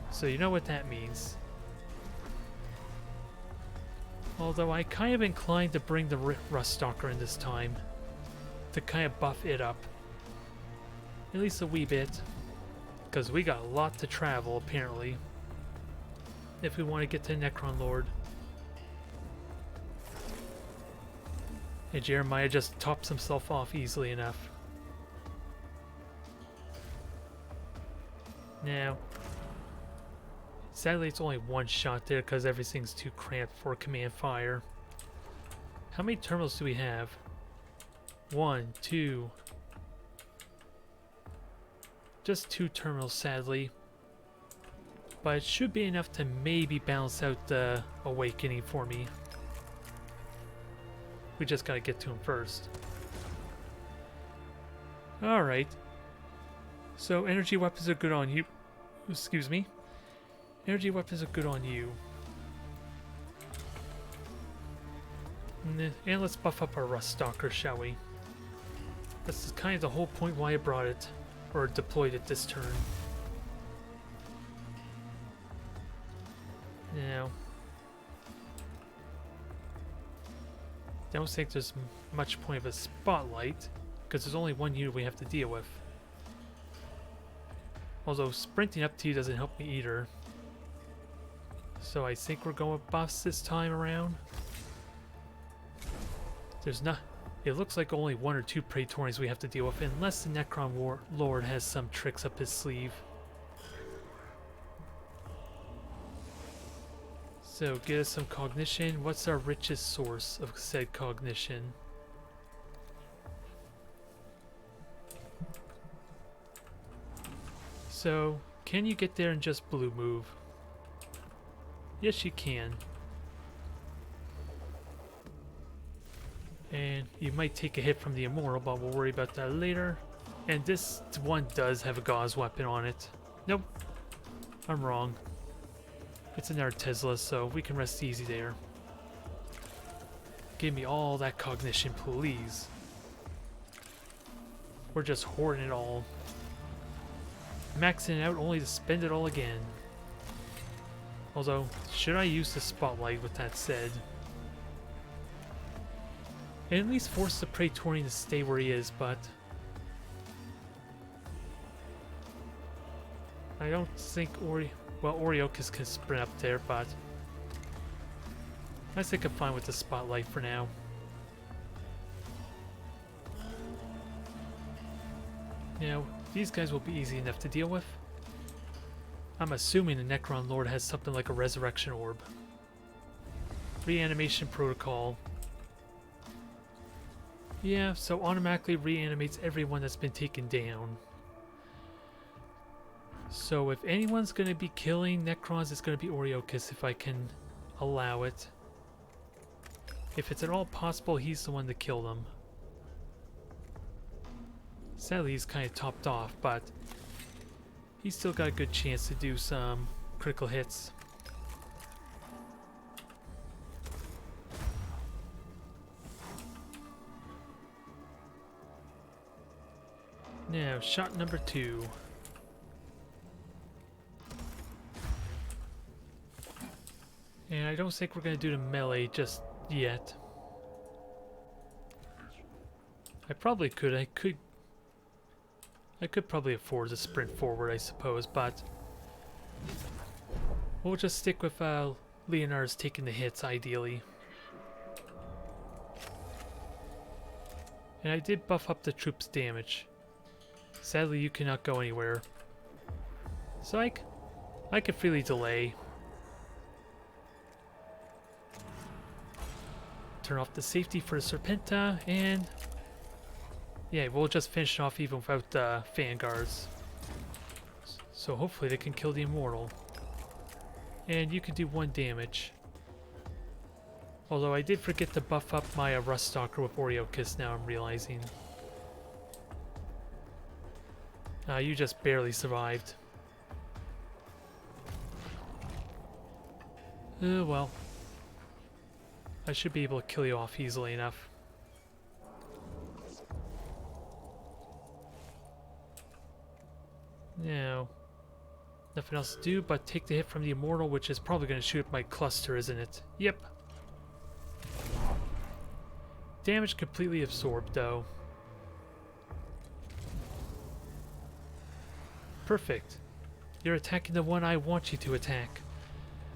So you know what that means. Although I kind of inclined to bring the Ruststalker in this time. To kind of buff it up. At least a wee bit. Because we got a lot to travel apparently. If we want to get to Necron Lord. And Jeremiah just tops himself off easily enough. Now, Sadly, it's only one shot there because everything's too cramped for command fire. How many terminals do we have? 1, 2. Just 2 terminals, sadly. But it should be enough to maybe balance out the awakening for me. We just gotta get to him first. Alright. So energy weapons are good on you. Excuse me. Energy weapons are good on you. And let's buff up our Rust Stalker, shall we? That's kind of the whole point why I brought it. Or deployed it this turn. Now, I don't think there's much point of a spotlight, because there's only one unit we have to deal with. Although sprinting up to you doesn't help me either. So I think we're going with buffs this time around. There's not... It looks like only 1 or 2 Praetorians we have to deal with, unless the Necron Lord has some tricks up his sleeve. So, get us some cognition. What's our richest source of said cognition? So, can you get there and just blue move? Yes, you can. And you might take a hit from the Immortal, but we'll worry about that later. And this one does have a gauze weapon on it. Nope. I'm wrong. It's an Tesla, so we can rest easy there. Give me all that cognition, please. We're just hoarding it all. Maxing it out only to spend it all again. Although, should I use the spotlight with that said? And at least force the Praetorian to stay where he is, but... I don't think Hereteks can sprint up there, but... I think I'm fine with the spotlight for now. Now, these guys will be easy enough to deal with. I'm assuming the Necron Lord has something like a Resurrection Orb. Reanimation Protocol. Yeah, so automatically reanimates everyone that's been taken down. So if anyone's going to be killing Necrons, it's going to be Hereteks if I can allow it. If it's at all possible, he's the one to kill them. Sadly, he's kind of topped off, but he's still got a good chance to do some critical hits. Now, shot number 2. And I don't think we're going to do the melee just yet. I probably could. I could probably afford to sprint forward, I suppose, but we'll just stick with Leonard's taking the hits, ideally. And I did buff up the troops' damage. Sadly, you cannot go anywhere. So I could freely delay. Turn off the safety for the Serpenta, and yeah, we'll just finish it off even without the Vanguards. So hopefully they can kill the Immortal. And you can do 1 damage. Although I did forget to buff up my Rust Stalker with Hereteks, now I'm realizing. You just barely survived. Well. I should be able to kill you off easily enough. Now, nothing else to do but take the hit from the Immortal, which is probably going to shoot up my cluster, isn't it? Yep. Damage completely absorbed, though. Perfect. You're attacking the one I want you to attack.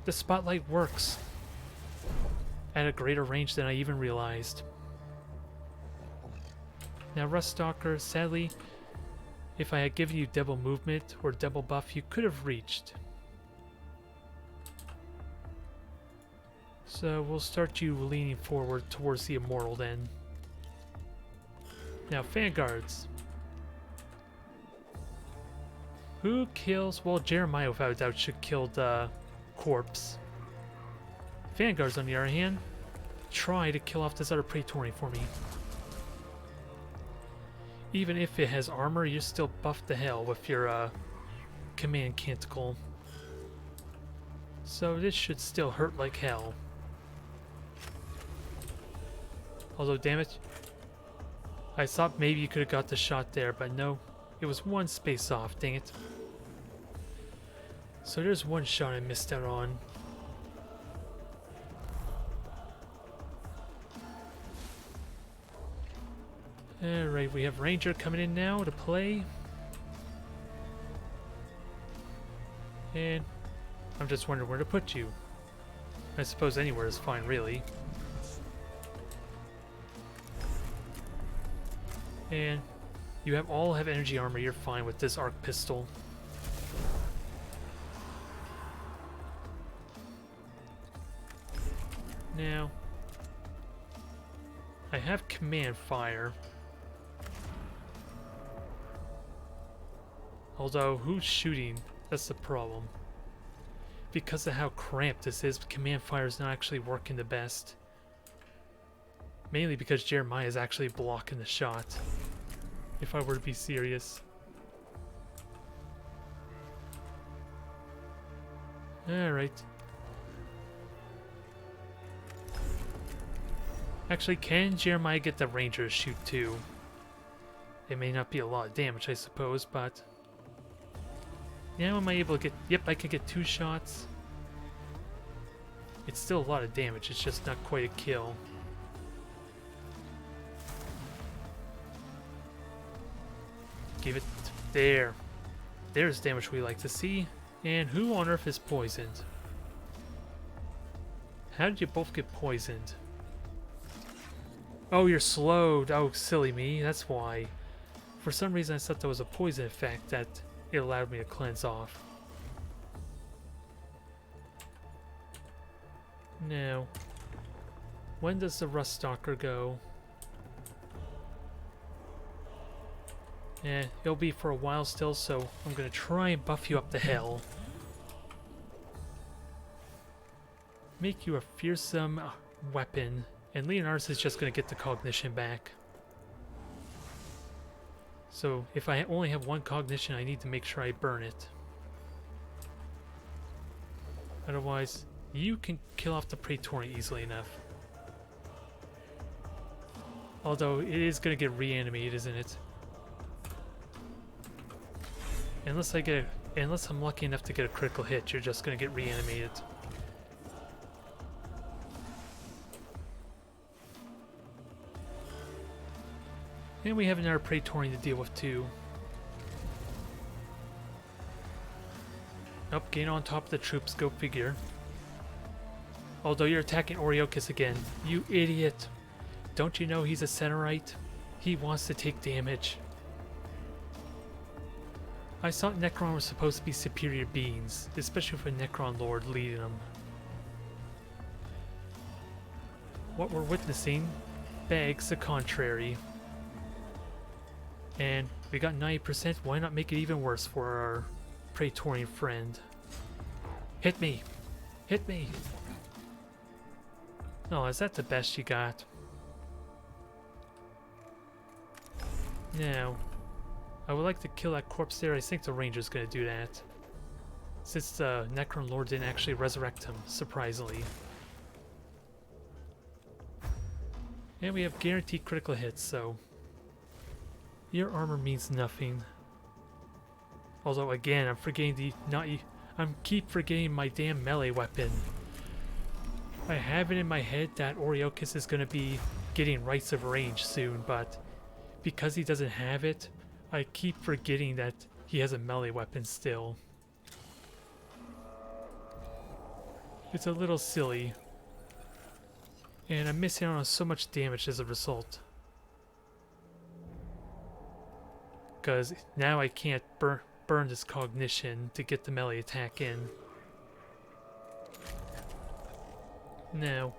The spotlight works. At a greater range than I even realized. Now, Rust Stalker, sadly, if I had given you double movement or double buff, you could have reached. So we'll start you leaning forward towards the immortal then. Now, vanguards. Who kills? Well, Jeremiah without a doubt should kill the corpse. Vanguards, on the other hand, try to kill off this other Praetorian for me. Even if it has armor, you're still buffed to hell with your command canticle. So this should still hurt like hell. Although, damn it, I thought maybe you could have got the shot there, but no. It was one space off, dang it. So there's one shot I missed out on. Alright, we have Ranger coming in now to play. And I'm just wondering where to put you. I suppose anywhere is fine, really. And you all have energy armor, you're fine with this arc pistol. Now, I have command fire. Although, who's shooting? That's the problem. Because of how cramped this is, command fire is not actually working the best. Mainly because Jeremiah is actually blocking the shot. If I were to be serious. Alright. Actually, can Jeremiah get the Ranger to shoot too? It may not be a lot of damage, I suppose, but... Now am I able to get... Yep, I could get 2 shots. It's still a lot of damage, it's just not quite a kill. Give it there. There's damage we like to see. And who on earth is poisoned? How did you both get poisoned? Oh, you're slowed. Oh, silly me. That's why. For some reason I thought there was a poison effect that it allowed me to cleanse off. Now, when does the Rust Stalker go? It'll be for a while still, so I'm gonna try and buff you up to hell. Make you a fearsome weapon, and Leonardus is just gonna get the cognition back. So if I only have 1 cognition, I need to make sure I burn it. Otherwise, you can kill off the Praetorian easily enough. Although it is gonna get reanimated, isn't it? Unless I'm lucky enough to get a critical hit, you're just gonna get reanimated. And we have another Praetorian to deal with too. Nope, gain on top of the troops, go figure. Although you're attacking Oriochus again. You idiot! Don't you know he's a Centerite? He wants to take damage. I thought Necron was supposed to be superior beings, especially with a Necron Lord leading them. What we're witnessing begs the contrary. And we got 90%, why not make it even worse for our Praetorian friend? Hit me! Hit me! Oh, is that the best you got? Now, I would like to kill that corpse there. I think the Ranger's gonna do that. Since the Necron Lord didn't actually resurrect him, surprisingly. And we have guaranteed critical hits, so... Your armor means nothing. Although again, I'm keep forgetting my damn melee weapon. I have it in my head that Oriochus is gonna be getting rights of range soon, but because he doesn't have it, I keep forgetting that he has a melee weapon still. It's a little silly. And I'm missing out on so much damage as a result. Because now I can't burn this cognition to get the melee attack in. Now,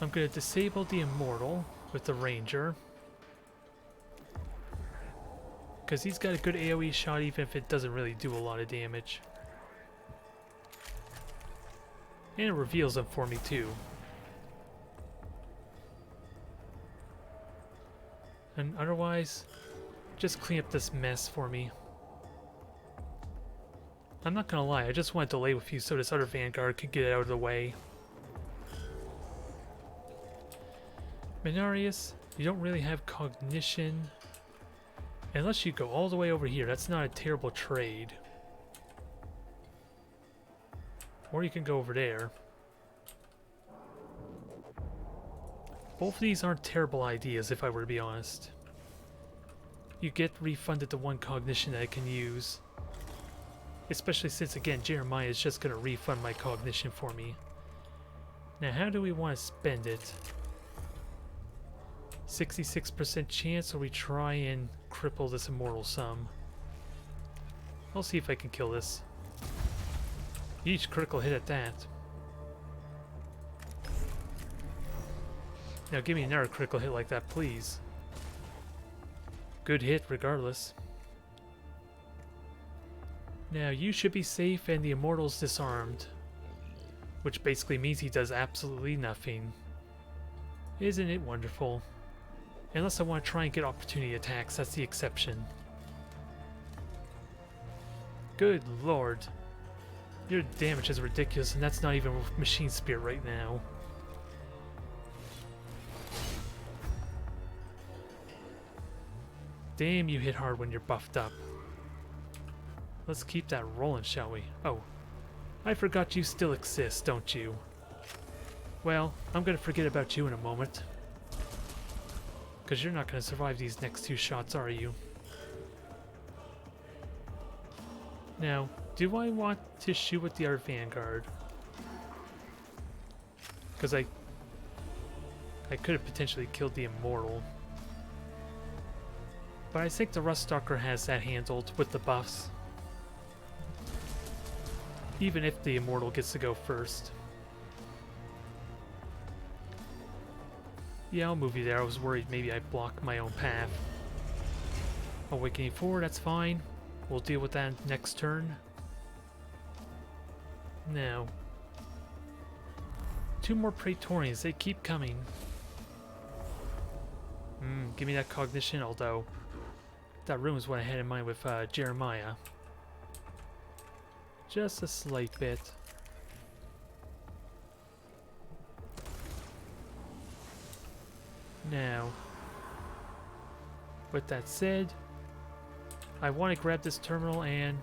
I'm going to disable the Immortal with the Ranger. Because he's got a good AoE shot even if it doesn't really do a lot of damage. And it reveals them for me too. And otherwise, just clean up this mess for me. I'm not gonna lie, I just want to delay with you so this other Vanguard could get out of the way. Mechanicus, you don't really have cognition. Unless you go all the way over here, that's not a terrible trade. Or you can go over there. Both of these aren't terrible ideas, if I were to be honest. You get refunded the 1 cognition that I can use. Especially since, again, Jeremiah is just going to refund my cognition for me. Now, how do we want to spend it? 66% chance, or we try and cripple this Immortal some? I'll see if I can kill this. Each critical hit at that. Now give me another critical hit like that, please. Good hit regardless. Now you should be safe and the Immortal's disarmed. Which basically means he does absolutely nothing. Isn't it wonderful? Unless I want to try and get opportunity attacks, that's the exception. Good lord. Your damage is ridiculous, and that's not even with Machine Spear right now. Damn, you hit hard when you're buffed up. Let's keep that rolling, shall we? Oh, I forgot you still exist, don't you? Well, I'm gonna forget about you in a moment. Because you're not gonna survive these next 2 shots, are you? Now, do I want to shoot with the other Vanguard? Because I could have potentially killed the Immortal. But I think the Ruststalker has that handled with the buffs. Even if the Immortal gets to go first. Yeah, I'll move you there. I was worried maybe I blocked my own path. Awakening 4, that's fine. We'll deal with that next turn. Now, 2 more Praetorians, they keep coming. Give me that cognition, although that room is what I had in mind with Jeremiah. Just a slight bit. Now, with that said, I want to grab this terminal and...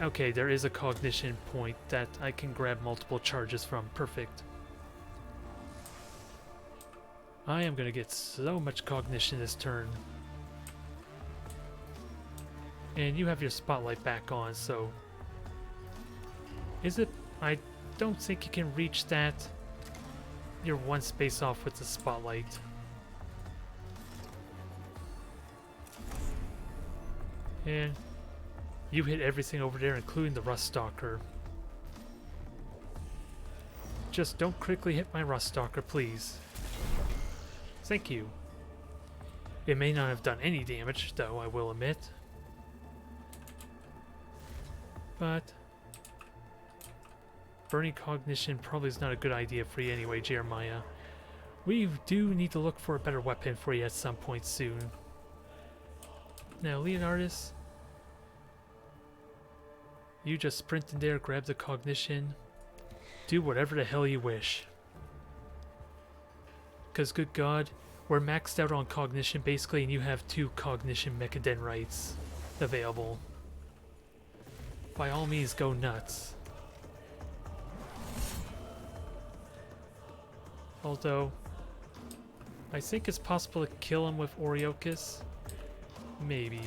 Okay, there is a cognition point that I can grab multiple charges from. Perfect. I am going to get so much cognition this turn. And you have your spotlight back on, so... Is it... I don't think you can reach that. You're 1 space off with the spotlight. And you hit everything over there, including the Ruststalker. Just don't critically hit my Ruststalker, please. Thank you. It may not have done any damage, though, I will admit. But burning cognition probably is not a good idea for you anyway, Jeremiah. We do need to look for a better weapon for you at some point soon. Now, Leonardus, you just sprint in there, grab the cognition, do whatever the hell you wish. Because, good God, we're maxed out on cognition basically, and you have 2 cognition mechadendrites available. By all means, go nuts. Although, I think it's possible to kill him with Hereteks. Maybe.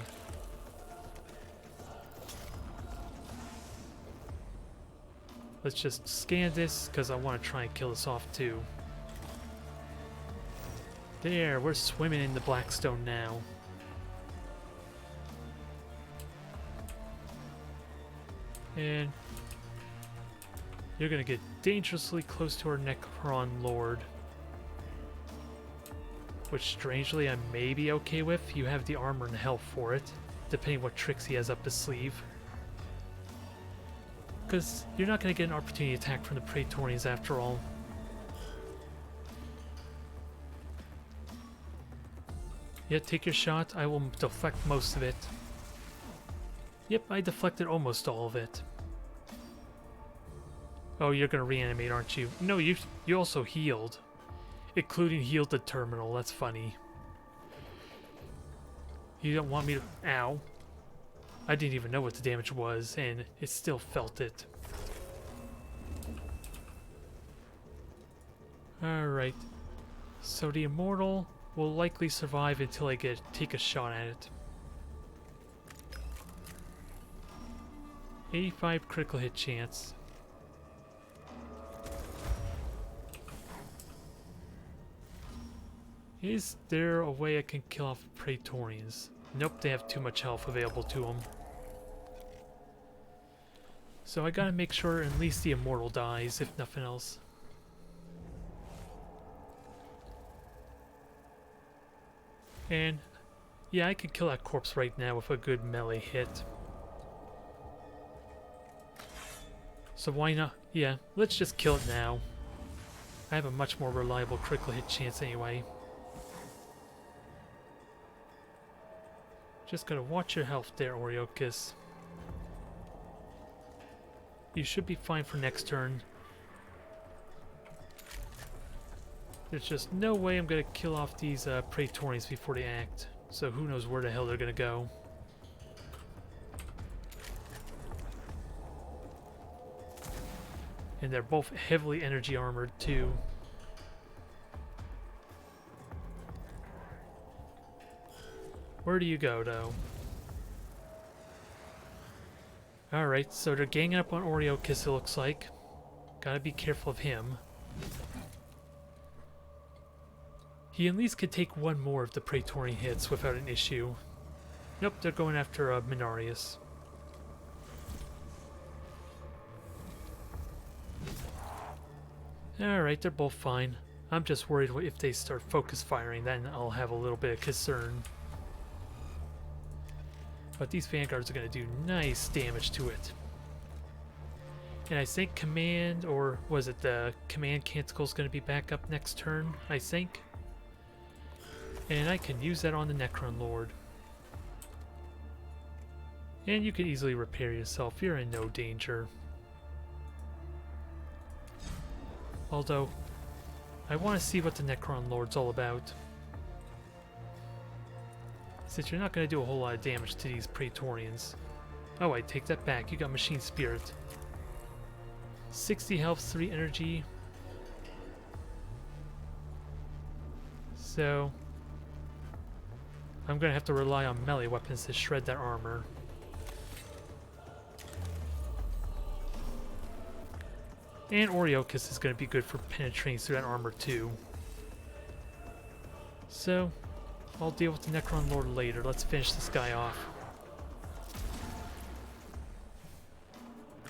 Let's just scan this, because I want to try and kill this off too. There, we're swimming in the Blackstone now. And You're gonna get dangerously close to our Necron Lord. Which, strangely, I may be okay with. You have the armor and health for it, depending what tricks he has up his sleeve. Because you're not gonna get an opportunity attack from the Praetorians after all. Yeah, take your shot. I will deflect most of it. Yep, I deflected almost all of it. Oh, you're gonna reanimate, aren't you? No, you also healed. Including healed the terminal. That's funny. You don't want me to... Ow. I didn't even know what the damage was, and it still felt it. Alright. So the Immortal will likely survive until I take a shot at it. 85 critical hit chance. Is there a way I can kill off Praetorians? Nope, they have too much health available to them. So I gotta make sure at least the Immortal dies, if nothing else. And yeah, I could kill that corpse right now with a good melee hit. So why not? Yeah, let's just kill it now. I have a much more reliable critical hit chance anyway. Just gotta watch your health there, Hereteks. You should be fine for next turn. There's just no way I'm gonna kill off these Praetorians before they act. So who knows where the hell they're gonna go. And they're both heavily energy armored too. Where do you go, though? Alright, so they're ganging up on Hereteks, it looks like. Gotta be careful of him. He at least could take one more of the Praetorian hits without an issue. Nope, they're going after Mechanicus. Alright, they're both fine. I'm just worried if they start focus firing, then I'll have a little bit of concern. But these Vanguards are going to do nice damage to it. And I think Command, or was it the Command Canticle is going to be back up next turn, I think. And I can use that on the Necron Lord. And you can easily repair yourself, you're in no danger. Although, I want to see what the Necron Lord's all about. Since you're not going to do a whole lot of damage to these Praetorians. Oh, I take that back. You got Machine Spirit. 60 health, 3 energy. So, I'm going to have to rely on melee weapons to shred that armor. And Hereteks is going to be good for penetrating through that armor too. So, I'll deal with the Necron Lord later. Let's finish this guy off.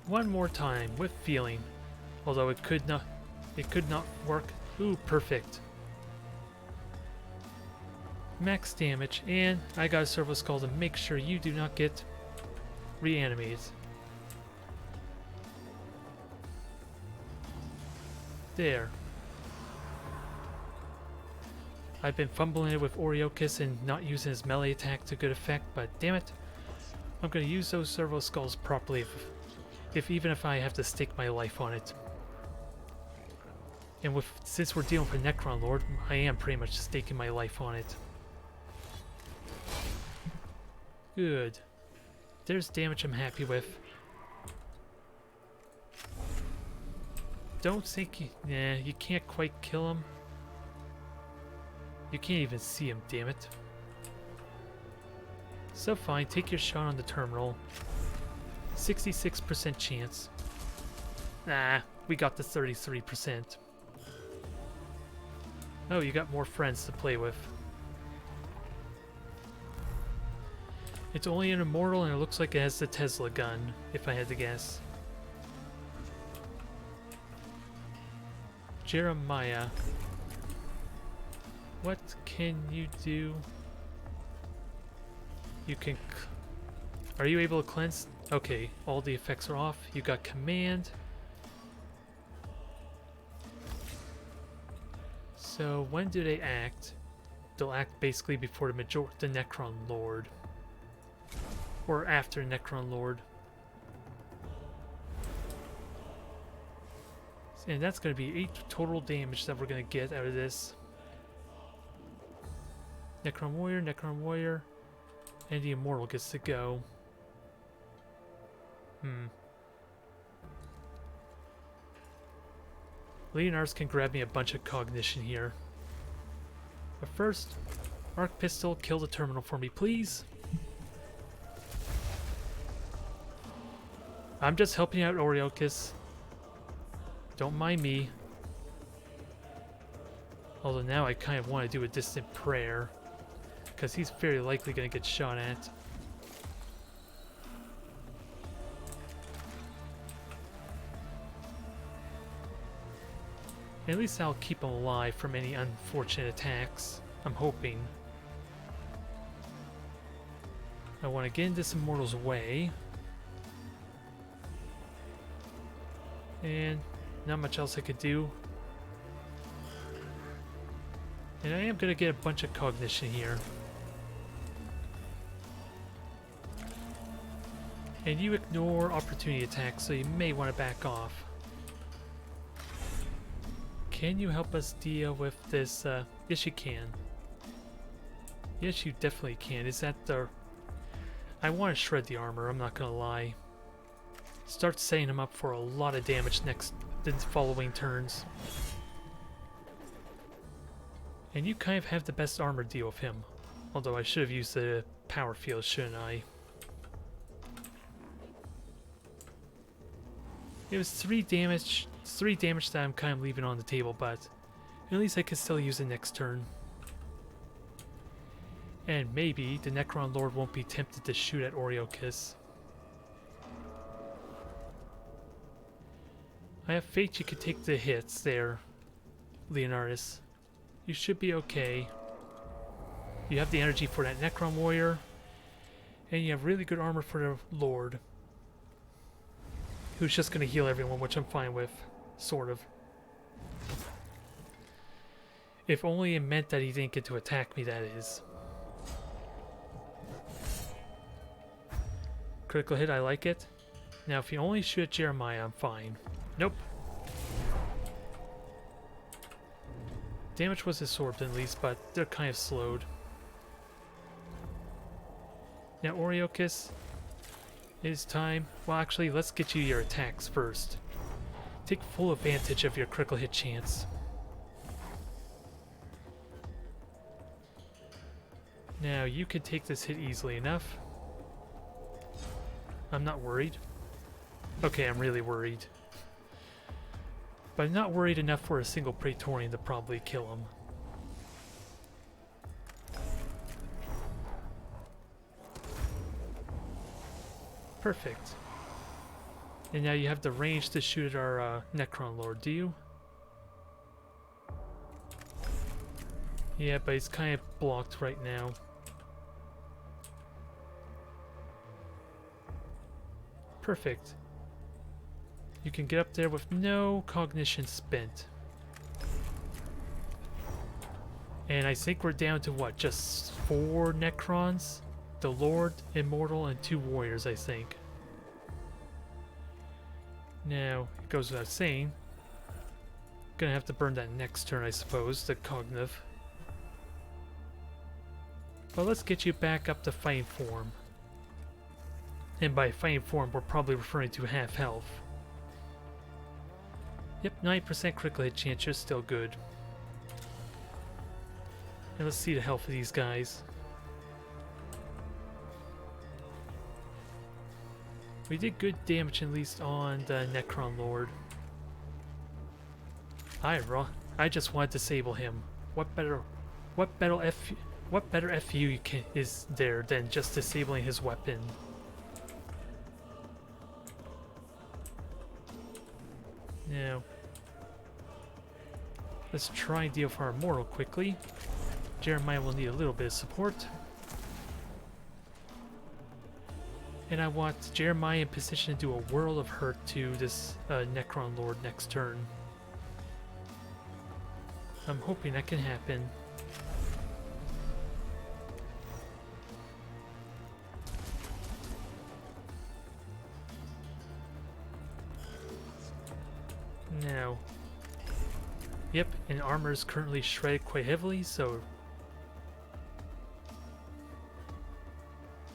One more time, with feeling. Although it could not work. Ooh, perfect. Max damage, and I got a Servo Skull to make sure you do not get reanimated. There. I've been fumbling it with Hereteks and not using his melee attack to good effect, but damn it, I'm going to use those Servo Skulls properly even if I have to stake my life on it. And since we're dealing with Necron Lord, I am pretty much staking my life on it. Good. There's damage I'm happy with. Don't think you can't quite kill him. You can't even see him, damn it. So fine, take your shot on the terminal. 66% chance. Nah, we got the 33%. Oh, you got more friends to play with. It's only an Immortal and it looks like it has the Tesla gun, if I had to guess. Jeremiah. What can you do? You can... Are you able to cleanse? Okay, all the effects are off. You got command. So when do they act? They'll act basically before the Necron Lord. Or after Necron Lord. And that's going to be 8 total damage that we're going to get out of this. Necron Warrior, and the Immortal gets to go. Leonard's can grab me a bunch of cognition here. But first, Arc Pistol, kill the terminal for me, please. I'm just helping out Hereteks. Don't mind me. Although now I kind of want to do a distant prayer, because he's very likely going to get shot at. At least I'll keep him alive from any unfortunate attacks. I'm hoping. I want to get in this Immortal's way. And not much else I could do. And I am going to get a bunch of cognition here. And you ignore opportunity attacks, so you may want to back off. Can you help us deal with this? Yes, you can. Yes, you definitely can. Is that the... I want to shred the armor, I'm not going to lie. Start setting him up for a lot of damage the following turns. And you kind of have the best armor deal with him. Although I should have used the power field, shouldn't I? It was 3 damage. It's 3 damage that I'm kind of leaving on the table, but at least I can still use it next turn. And maybe the Necron Lord won't be tempted to shoot at Hereteks. I have faith you could take the hits there, Leonardus. You should be okay. You have the energy for that Necron Warrior, and you have really good armor for the Lord, who's just going to heal everyone, which I'm fine with, sort of. If only it meant that he didn't get to attack me, that is. Critical hit, I like it. Now if you only shoot at Jeremiah, I'm fine. Nope. Damage was absorbed at least, but they're kind of slowed. Now Hereteks, it is time. Well, actually, let's get you your attacks first. Take full advantage of your critical hit chance. Now, you can take this hit easily enough. I'm not worried. Okay, I'm really worried. But I'm not worried enough for a single Praetorian to probably kill him. Perfect. And now you have the range to shoot at our Necron Lord, do you? Yeah, but he's kind of blocked right now. Perfect. You can get up there with no cognition spent. And I think we're down to what? Just 4 Necrons? The Lord, Immortal, and 2 Warriors, I think. Now, it goes without saying. Gonna have to burn that next turn, I suppose, the Cognitive. But let's get you back up to fighting form. And by fighting form, we're probably referring to half health. Yep, 9% critical hit chance, you're still good. And let's see the health of these guys. We did good damage at least on the Necron Lord. I just want to disable him. What better FU is there than just disabling his weapon? Now, Let's try and deal for our mortal quickly. Jeremiah will need a little bit of support. And I want Jeremiah in position to do a world of hurt to this Necron Lord next turn. I'm hoping that can happen. Now, yep, and armor is currently shredded quite heavily, so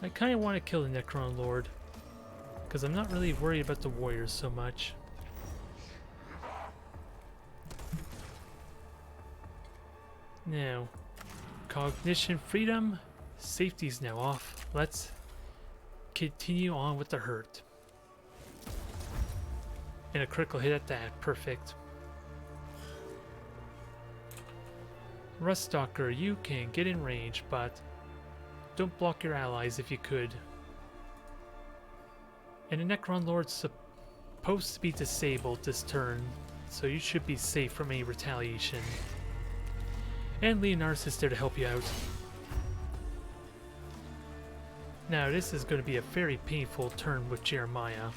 I kind of want to kill the Necron Lord, because I'm not really worried about the warriors so much. Now, cognition freedom, safety's now off. Let's continue on with the hurt. And a critical hit at that, perfect. Ruststalker, you can get in range, but don't block your allies if you could. And the Necron Lord's supposed to be disabled this turn, so you should be safe from any retaliation. And Leonardus is there to help you out. Now this is going to be a very painful turn with Jeremiah,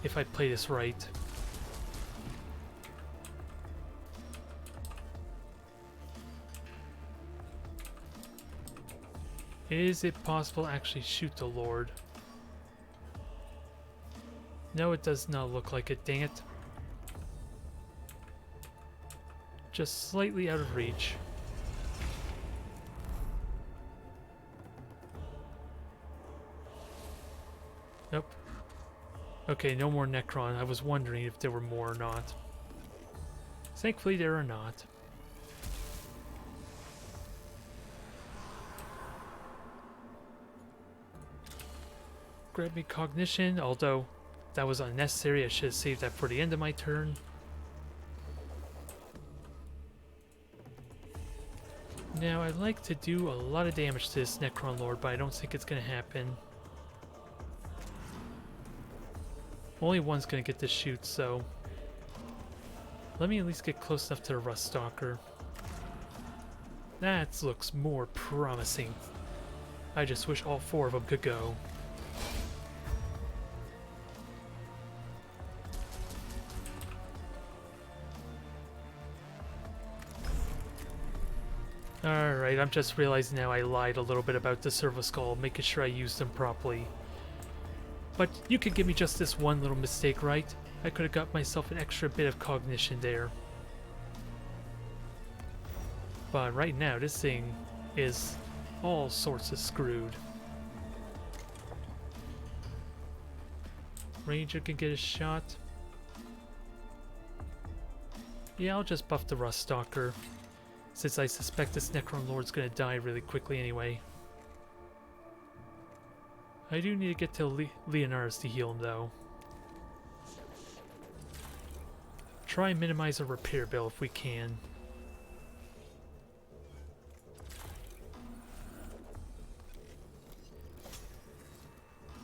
if I play this right. Is it possible to actually shoot the Lord? No, it does not look like it, dang it. Just slightly out of reach. Nope. Okay, no more Necron. I was wondering if there were more or not. Thankfully there are not. Grab me cognition, although that was unnecessary. I should have saved that for the end of my turn. Now, I'd like to do a lot of damage to this Necron Lord, but I don't think it's going to happen. Only one's going to get to shoot, so let me at least get close enough to the Ruststalker. That looks more promising. I just wish all four of them could go. Alright, I'm just realizing now I lied a little bit about the Servo Skull, making sure I used them properly. But you could give me just this one little mistake, right? I could have got myself an extra bit of cognition there. But right now, this thing is all sorts of screwed. Ranger can get a shot. Yeah, I'll just buff the Ruststalker, since I suspect this Necron Lord's gonna die really quickly anyway. I do need to get to Leonardus to heal him, though. Try and minimize a repair bill if we can.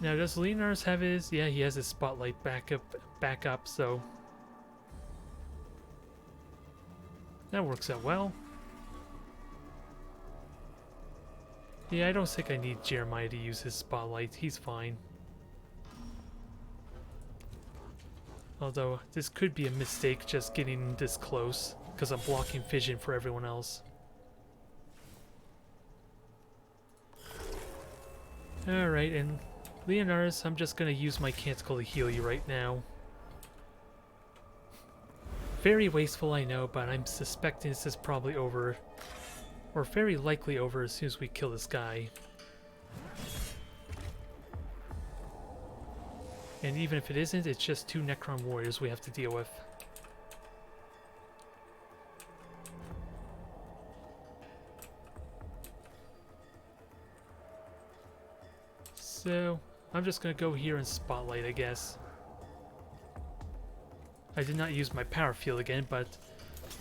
Now, does Leonardus have his... Yeah, he has his spotlight back up, so... that works out well. Yeah, I don't think I need Jeremiah to use his spotlight. He's fine. Although, this could be a mistake just getting this close, because I'm blocking vision for everyone else. Alright, and Leonardus, I'm just going to use my Canticle to heal you right now. Very wasteful, I know, but I'm suspecting this is probably over. Or very likely over as soon as we kill this guy. And even if it isn't, it's just two Necron warriors we have to deal with. So, I'm just gonna go here and spotlight, I guess. I did not use my power field again, but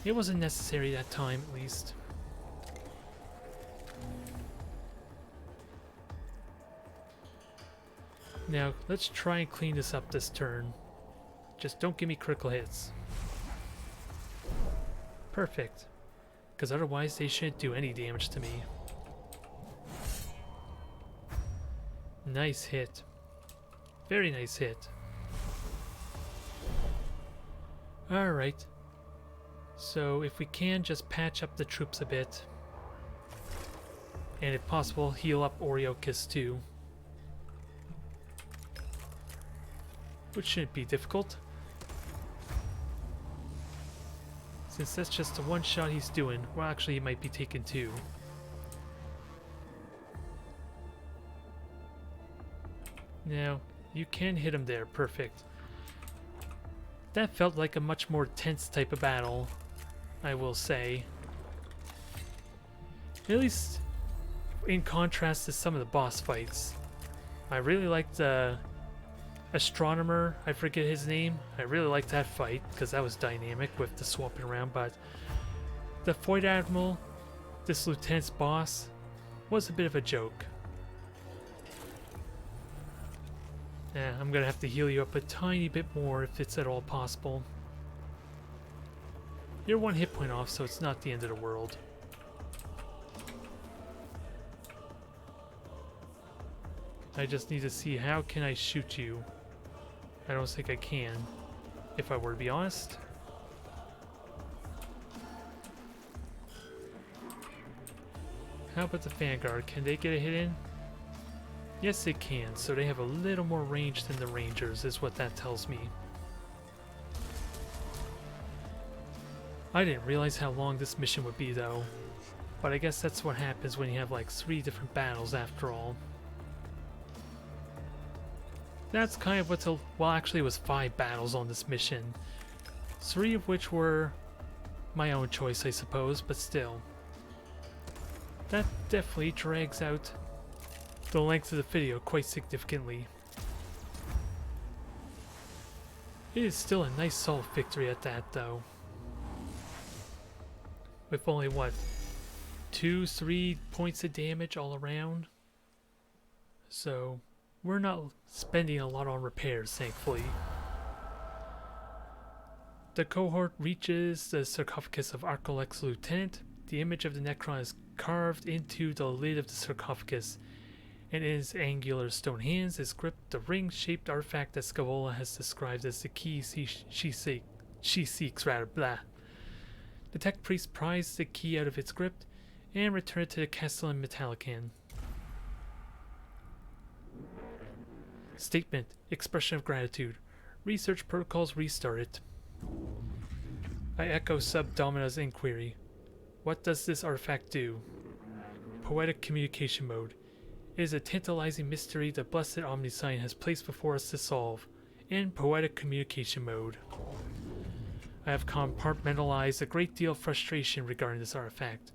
it wasn't necessary that time, at least. Now, let's try and clean this up this turn. Just don't give me critical hits. Perfect. Because otherwise they shouldn't do any damage to me. Nice hit. Very nice hit. Alright. So if we can just patch up the troops a bit. And if possible, heal up Hereteks too. Which shouldn't be difficult. Since that's just the one shot he's doing. Well, actually he might be taking two. Now, you can hit him there. Perfect. That felt like a much more tense type of battle, I will say. At least in contrast to some of the boss fights. I really liked the astronomer, I forget his name. I really liked that fight because that was dynamic with the swapping around, but the Void Admiral, this lieutenant's boss, was a bit of a joke. Yeah, I'm gonna have to heal you up a tiny bit more if it's at all possible. You're one hit point off, so it's not the end of the world. I just need to see how can I shoot you. I don't think I can, if I were to be honest. How about the Vanguard? Can they get a hit in? Yes, they can, so they have a little more range than the Rangers, is what that tells me. I didn't realize how long this mission would be, though. But I guess that's what happens when you have like 3 different battles after all. That's kind of what's well, actually it was 5 battles on this mission. 3 of which were my own choice, I suppose, but still. That definitely drags out the length of the video quite significantly. It is still a nice solid victory at that, though. With only, what, 2-3 points of damage all around? So, we're not spending a lot on repairs, thankfully. The cohort reaches the sarcophagus of Arcolex Lieutenant. The image of the Necron is carved into the lid of the sarcophagus, and in his angular stone hands is gripped the ring-shaped artifact that Scaevola has described as the key she seeks. Blah. The tech priest pries the key out of its grip and returns it to the Castellan Metallican. Statement. Expression of gratitude. Research protocols restarted. I echo Sub Domina's inquiry. What does this artifact do? Poetic communication mode. It is a tantalizing mystery the blessed Omnisign has placed before us to solve. In poetic communication mode. I have compartmentalized a great deal of frustration regarding this artifact.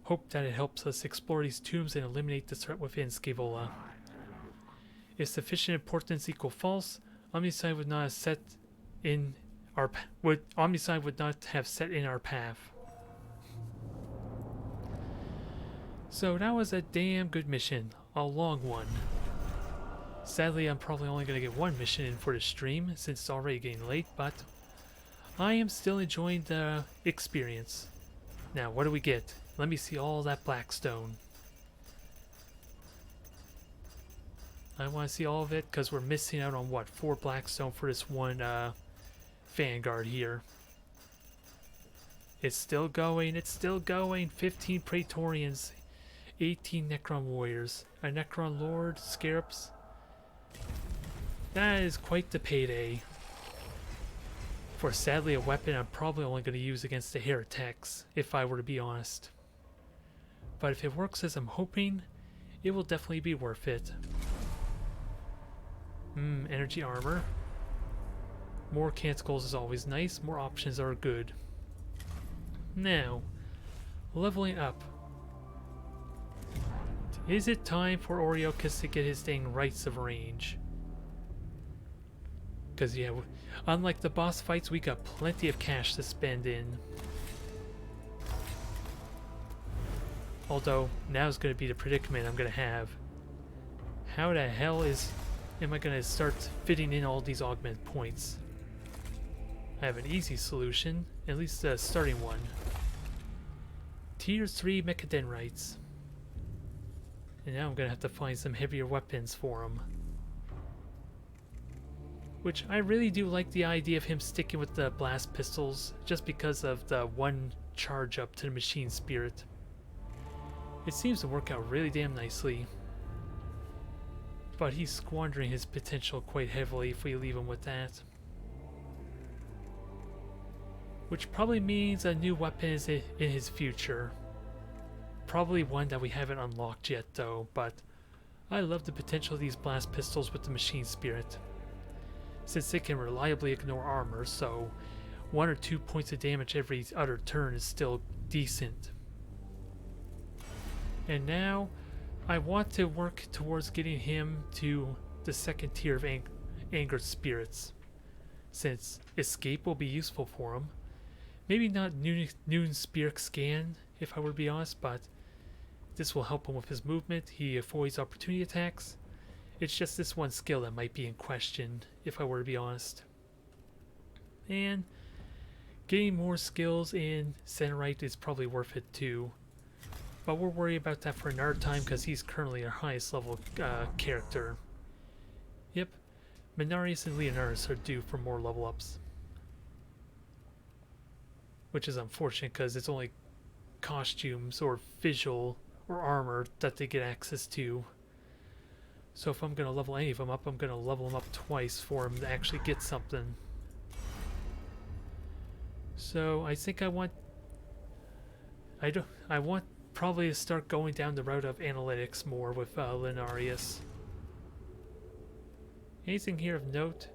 Hope that it helps us explore these tombs and eliminate the threat within Scaevola. If sufficient importance equal false, Omnisign would not have set in our Omnisign would not have set in our path. So that was a damn good mission, a long one. Sadly, I'm probably only going to get one mission in for the stream since it's already getting late, but I am still enjoying the experience. Now, what do we get? Let me see all that blackstone. I want to see all of it because we're missing out on what, 4 blackstone for this one Vanguard here. It's still going, it's still going. 15 Praetorians, 18 Necron Warriors, a Necron Lord, Scarabs. That is quite the payday. For sadly a weapon I'm probably only going to use against the Hereteks, if I were to be honest. But if it works as I'm hoping, it will definitely be worth it. Energy armor. More canticles is always nice, more options are good. Now, leveling up. Is it time for Hereteks to get his dang rights of range? Because yeah, unlike the boss fights, we got plenty of cash to spend in. Although, now's going to be the predicament I'm going to have. How the hell am I going to start fitting in all these augment points? I have an easy solution, at least a starting one. Tier 3 Mechadendrites. And now I'm gonna have to find some heavier weapons for him. Which I really do like the idea of him sticking with the blast pistols, just because of the one charge up to the machine spirit. It seems to work out really damn nicely. But he's squandering his potential quite heavily if we leave him with that. Which probably means a new weapon is in his future. Probably one that we haven't unlocked yet though, but I love the potential of these blast pistols with the machine spirit. Since they can reliably ignore armor, so 1 or 2 points of damage every other turn is still decent. And now I want to work towards getting him to the second tier of angered spirits, since escape will be useful for him. Maybe not noon spirit scan, if I were to be honest, but this will help him with his movement. He avoids opportunity attacks. It's just this one skill that might be in question, if I were to be honest. And getting more skills in Centerite is probably worth it too. But we'll worry about that for another time because he's currently our highest level character. Yep, Menarius and Leonardus are due for more level ups. Which is unfortunate because it's only costumes or visual or armor that they get access to. So if I'm going to level any of them up, I'm going to level them up twice for them to actually get something. So I think I want probably to start going down the route of analytics more with Linarius. Anything here of note?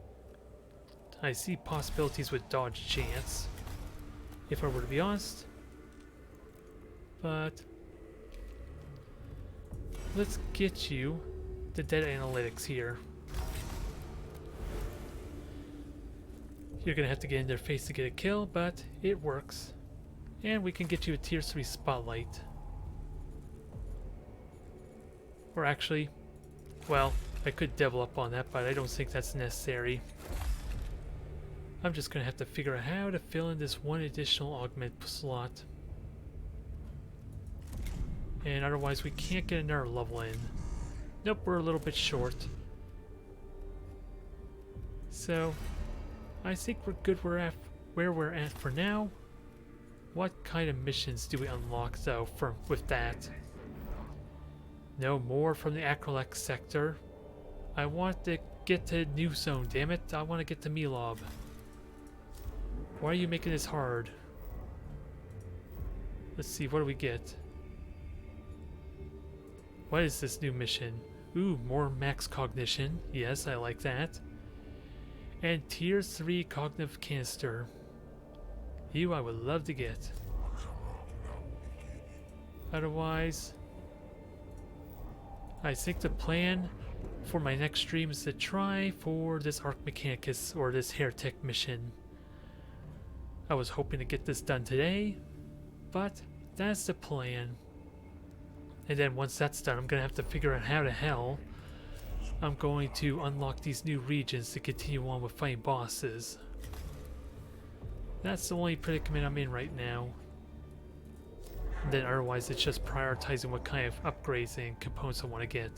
I see possibilities with dodge chance, if I were to be honest. But let's get you the dead analytics here. You're gonna have to get in their face to get a kill, but it works. And we can get you a tier 3 spotlight. Or actually, well, I could double up on that, but I don't think that's necessary. I'm just gonna have to figure out how to fill in this one additional augment slot. And otherwise we can't get another level in. Nope, we're a little bit short. So, I think we're good where we're at for now. What kind of missions do we unlock though with that? No more from the Acrolec sector. I want to get to New Zone, damn it. I want to get to Milob. Why are you making this hard? Let's see, what do we get? What is this new mission? Ooh, more max cognition. Yes, I like that. And tier 3 cognitive canister. You I would love to get. Otherwise, I think the plan for my next stream is to try for this Arc Mechanicus or this Heretek mission. I was hoping to get this done today, but that's the plan. And then once that's done, I'm going to have to figure out how the hell I'm going to unlock these new regions to continue on with fighting bosses. That's the only predicament I'm in right now. And then otherwise it's just prioritizing what kind of upgrades and components I want to get.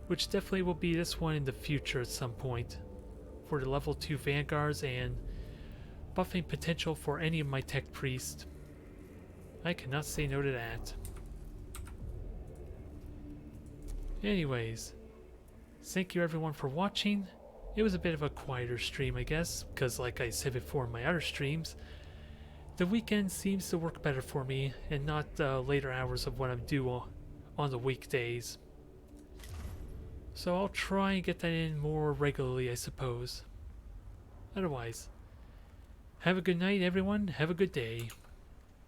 Which definitely will be this one in the future at some point. For the level 2 Vanguards and buffing potential for any of my Tech Priests. I cannot say no to that. Anyways, thank you everyone for watching. It was a bit of a quieter stream, I guess, because like I said before in my other streams, the weekend seems to work better for me and not the later hours of when I'm due on the weekdays. So I'll try and get that in more regularly, I suppose. Otherwise, have a good night everyone, have a good day.